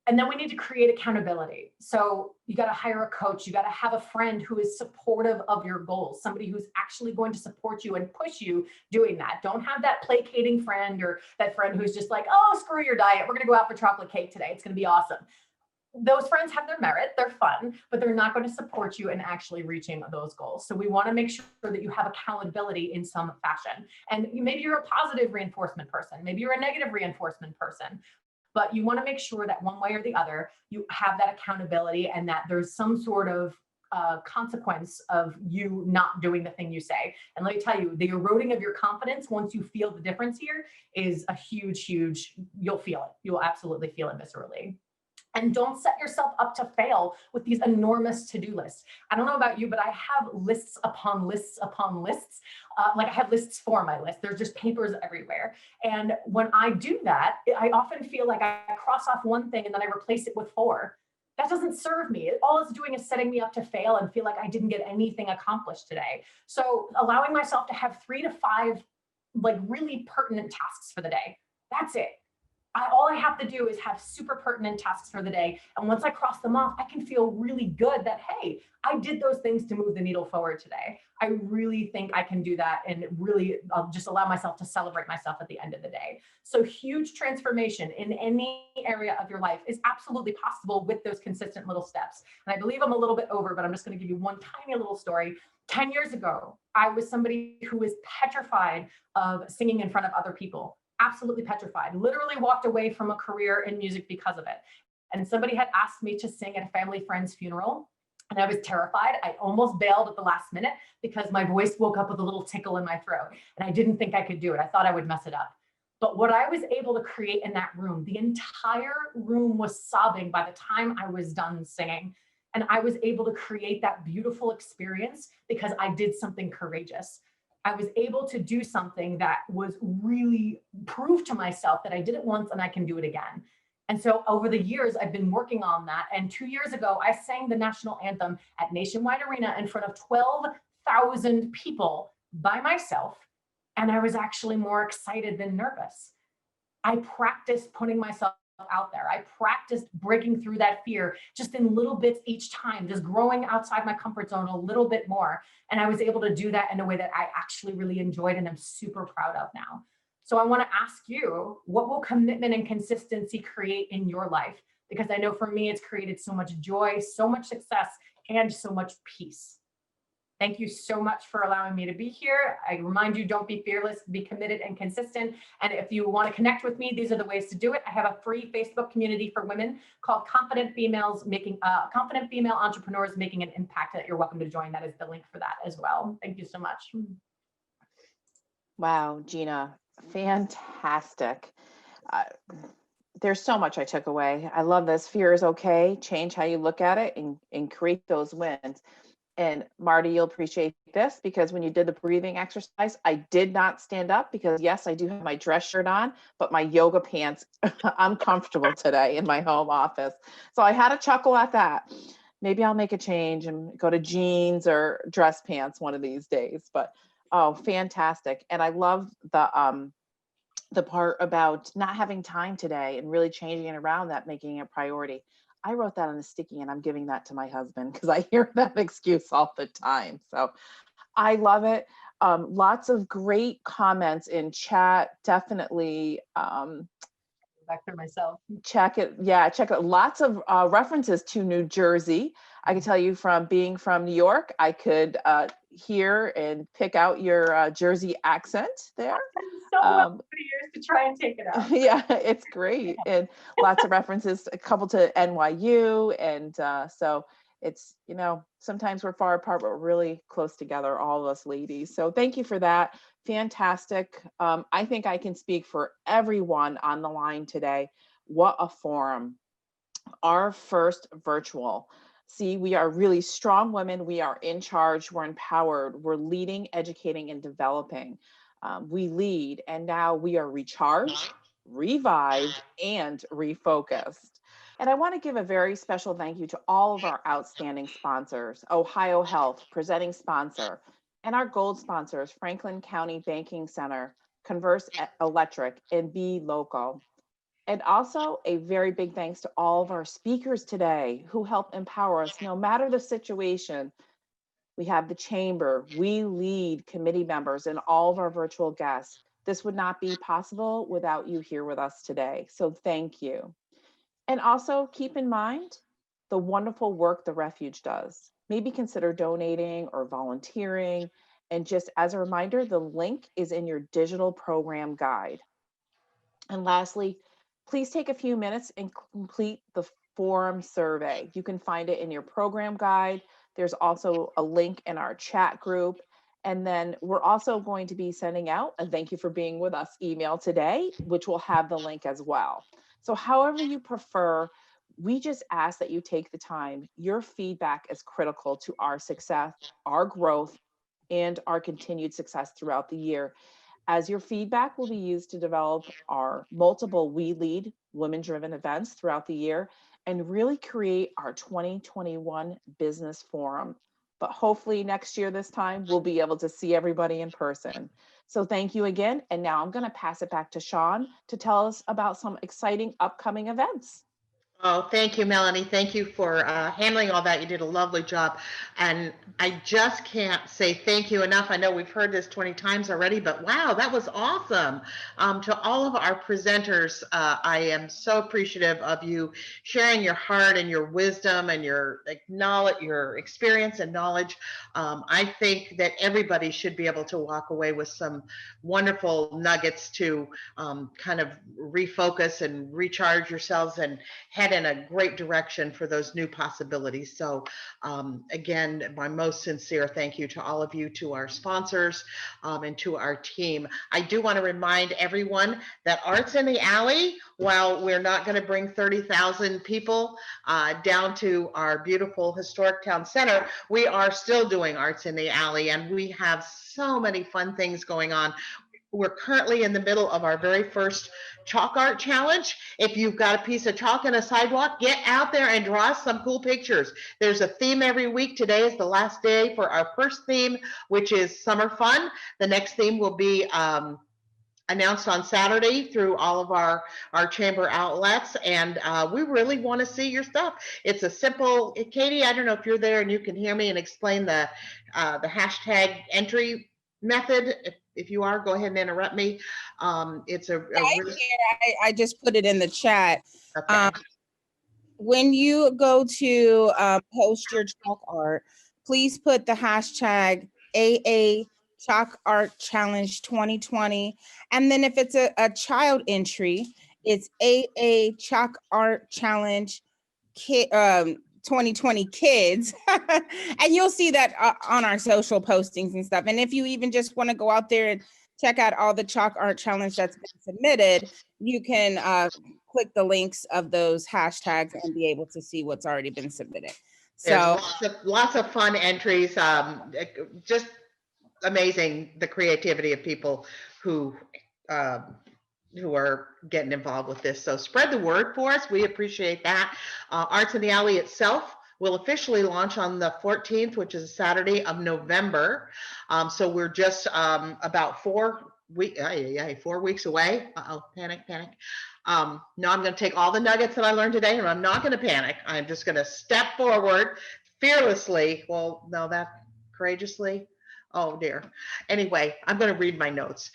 And then we need to create accountability. So you got to hire a coach. You got to have a friend who is supportive of your goals, somebody who's actually going to support you and push you doing that. Don't have that placating friend, or that friend who's just like, oh, screw your diet. We're going to go out for chocolate cake today. It's going to be awesome. Those friends have their merit, they're fun, but they're not going to support you in actually reaching those goals. So we want to make sure that you have accountability in some fashion. And maybe you're a positive reinforcement person, maybe you're a negative reinforcement person, but you want to make sure that one way or the other, you have that accountability, and that there's some sort of consequence of you not doing the thing you say. And let me tell you, the eroding of your confidence, once you feel the difference here, is a huge, you'll feel it. You'll absolutely feel it viscerally. And don't set yourself up to fail with these enormous to-do lists. I don't know about you, but I have lists upon lists upon lists. I have lists for my list. There's just papers everywhere. And when I do that, I often feel like I cross off one thing and then I replace it with 4. That doesn't serve me. All it's doing is setting me up to fail and feel like I didn't get anything accomplished today. So allowing myself to have 3 to 5 really pertinent tasks for the day. That's it. All I have to do is have super pertinent tasks for the day. And once I cross them off, I can feel really good that, hey, I did those things to move the needle forward today. I really think I can do that, and really I'll just allow myself to celebrate myself at the end of the day. So huge transformation in any area of your life is absolutely possible with those consistent little steps. And I believe I'm a little bit over, but I'm just going to give you one tiny little story. 10 years ago, I was somebody who was petrified of singing in front of other people. Absolutely petrified, literally walked away from a career in music because of it. And somebody had asked me to sing at a family friend's funeral, and I was terrified. I almost bailed at the last minute because my voice woke up with a little tickle in my throat, and I didn't think I could do it. I thought I would mess it up. But what I was able to create in that room, the entire room was sobbing by the time I was done singing. And I was able to create that beautiful experience because I did something courageous. I was able to do something that was really prove to myself that I did it once and I can do it again. And so over the years, I've been working on that. And 2 years ago, I sang the national anthem at Nationwide Arena in front of 12,000 people by myself. And I was actually more excited than nervous. I practiced putting myself out there. I practiced breaking through that fear just in little bits each time, just growing outside my comfort zone a little bit more. And I was able to do that in a way that I actually really enjoyed and I'm super proud of now. So I want to ask you, what will commitment and consistency create in your life? because I know for me, it's created so much joy, so much success, and so much peace. Thank you so much for allowing me to be here. I remind you, don't be fearless, be committed and consistent. And if you want to connect with me, these are the ways to do it. I have a free Facebook community for women called Confident Female Entrepreneurs Making an Impact that you're welcome to join. That is the link for that as well. Thank you so much. Wow, Gina, fantastic. There's so much I took away. I love this. Fear is okay. Change how you look at it and create those wins. And Marty, you'll appreciate this because when you did the breathing exercise, I did not stand up because yes, I do have my dress shirt on, but my yoga pants, I'm comfortable today in my home office. So I had a chuckle at that. Maybe I'll make a change and go to jeans or dress pants one of these days, but oh, fantastic. And I love the part about not having time today and really changing it around that, making it a priority. I wrote that on a sticky and I'm giving that to my husband because I hear that excuse all the time. So I love it. Lots of great comments in chat. Definitely back there myself. Check it. Yeah, check it. Lots of references to New Jersey. I can tell you from being from New York, I could hear and pick out your Jersey accent there. So well for years to try and take it out. Yeah, it's great. And lots of references, a couple to NYU. And so it's, you know, sometimes we're far apart, but we're really close together, all of us ladies. So thank you for that. Fantastic. I think I can speak for everyone on the line today. What a forum. Our first virtual. See, we are really strong women. We are in charge. We're empowered. We're leading, educating, and developing. We lead, and now we are recharged, revived, and refocused. And I want to give a very special thank you to all of our outstanding sponsors, Ohio Health, presenting sponsor, and our gold sponsors, Franklin County Banking Center, Converse Electric, and Be Local. And also a very big thanks to all of our speakers today who help empower us no matter the situation. We have the chamber, we lead committee members and all of our virtual guests. This would not be possible without you here with us today. So thank you. And also keep in mind the wonderful work the Refuge does. Maybe consider donating or volunteering. And just as a reminder, the link is in your digital program guide. And lastly, please take a few minutes and complete the forum survey. You can find it in your program guide. There's also a link in our chat group. And then we're also going to be sending out a thank you for being with us email today, which will have the link as well. So however you prefer, we just ask that you take the time. Your feedback is critical to our success, our growth, and our continued success throughout the year, as your feedback will be used to develop our multiple We Lead women-driven events throughout the year and really create our 2021 business forum. But hopefully next year, this time, we'll be able to see everybody in person. So thank you again. And now I'm going to pass it back to Sean to tell us about some exciting upcoming events. Oh, thank you, Melanie. Thank you for handling all that. You did a lovely job. And I just can't say thank you enough. I know we've heard this 20 times already, but wow, that was awesome. To all of our presenters, I am so appreciative of you sharing your heart and your wisdom and your knowledge, your experience and knowledge. I think that everybody should be able to walk away with some wonderful nuggets to kind of refocus and recharge yourselves and head in a great direction for those new possibilities. So again, my most sincere thank you to all of you, to our sponsors, and to our team. I do want to remind everyone that Arts in the Alley, while we're not going to bring 30,000 people down to our beautiful historic town center, we are still doing Arts in the Alley, and we have so many fun things going on. We're currently in the middle of our very first chalk art challenge. If you've got a piece of chalk and a sidewalk, get out there and draw some cool pictures. There's a theme every week. Today is the last day for our first theme, which is summer fun. The next theme will be announced on Saturday through all of our chamber outlets, and we really want to see your stuff. It's a simple, Katie, I don't know if you're there and you can hear me and explain the hashtag entry method. If you are, go ahead and interrupt me. It's a really... I just put it in the chat. Okay. when you go to post your chalk art, please put the hashtag AA Chalk Art Challenge 2020. And then if it's a child entry, it's AA Chalk Art Challenge 2020 kids. And you'll see that on our social postings and stuff. And if you even just want to go out there and check out all the chalk art challenge that's been submitted, you can click the links of those hashtags and be able to see what's already been submitted. So there's lots of fun entries. Just amazing, the creativity of people who are getting involved with this. So spread the word for us. We appreciate that. Arts in the Alley itself will officially launch on the 14th, which is a Saturday of November. So we're just about 4 weeks away. Uh-oh, panic. No, I'm going to take all the nuggets that I learned today, and I'm not going to panic. I'm just going to step forward fearlessly. Well, no, that courageously. Oh dear. Anyway, I'm going to read my notes.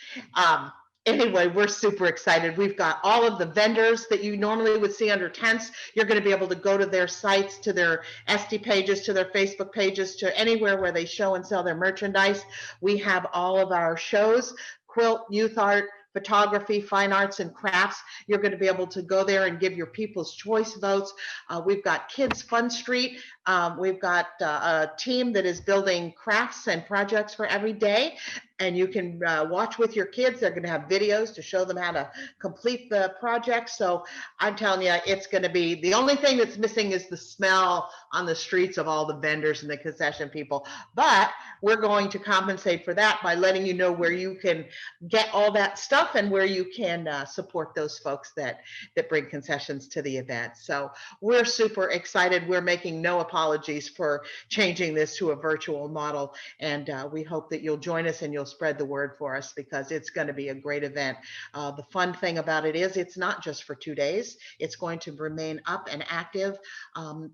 Anyway, we're super excited. We've got all of the vendors that you normally would see under tents. You're going to be able to go to their sites, to their SD pages, to their Facebook pages, to anywhere where they show and sell their merchandise. We have all of our shows, quilt, youth art, photography, fine arts, and crafts. You're going to be able to go there and give your People's Choice votes. We've got Kids Fun Street. We've got a team that is building crafts and projects for every day. And you can watch with your kids. They're going to have videos to show them how to complete the project. So I'm telling you, it's going to be, the only thing that's missing is the smell on the streets of all the vendors and the concession people. But we're going to compensate for that by letting you know where you can get all that stuff and where you can support those folks that bring concessions to the event. So we're super excited. We're making no apologies for changing this to a virtual model. And we hope that you'll join us and you'll spread the word for us, because it's going to be a great event. The fun thing about it is it's not just for 2 days. It's going to remain up and active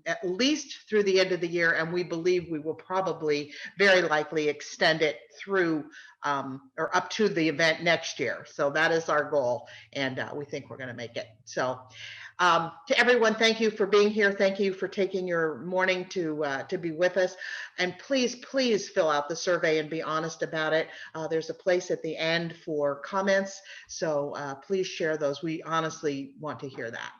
at least through the end of the year. And we believe we will probably very likely extend it through or up to the event next year. So that is our goal. And we think we're going to make it. So to everyone, thank you for being here. Thank you for taking your morning to be with us. And please fill out the survey and be honest about it. There's a place at the end for comments. So please share those. We honestly want to hear that.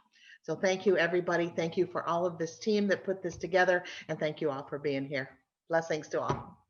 So thank you, everybody. Thank you for all of this team that put this together. And thank you all for being here. Blessings to all.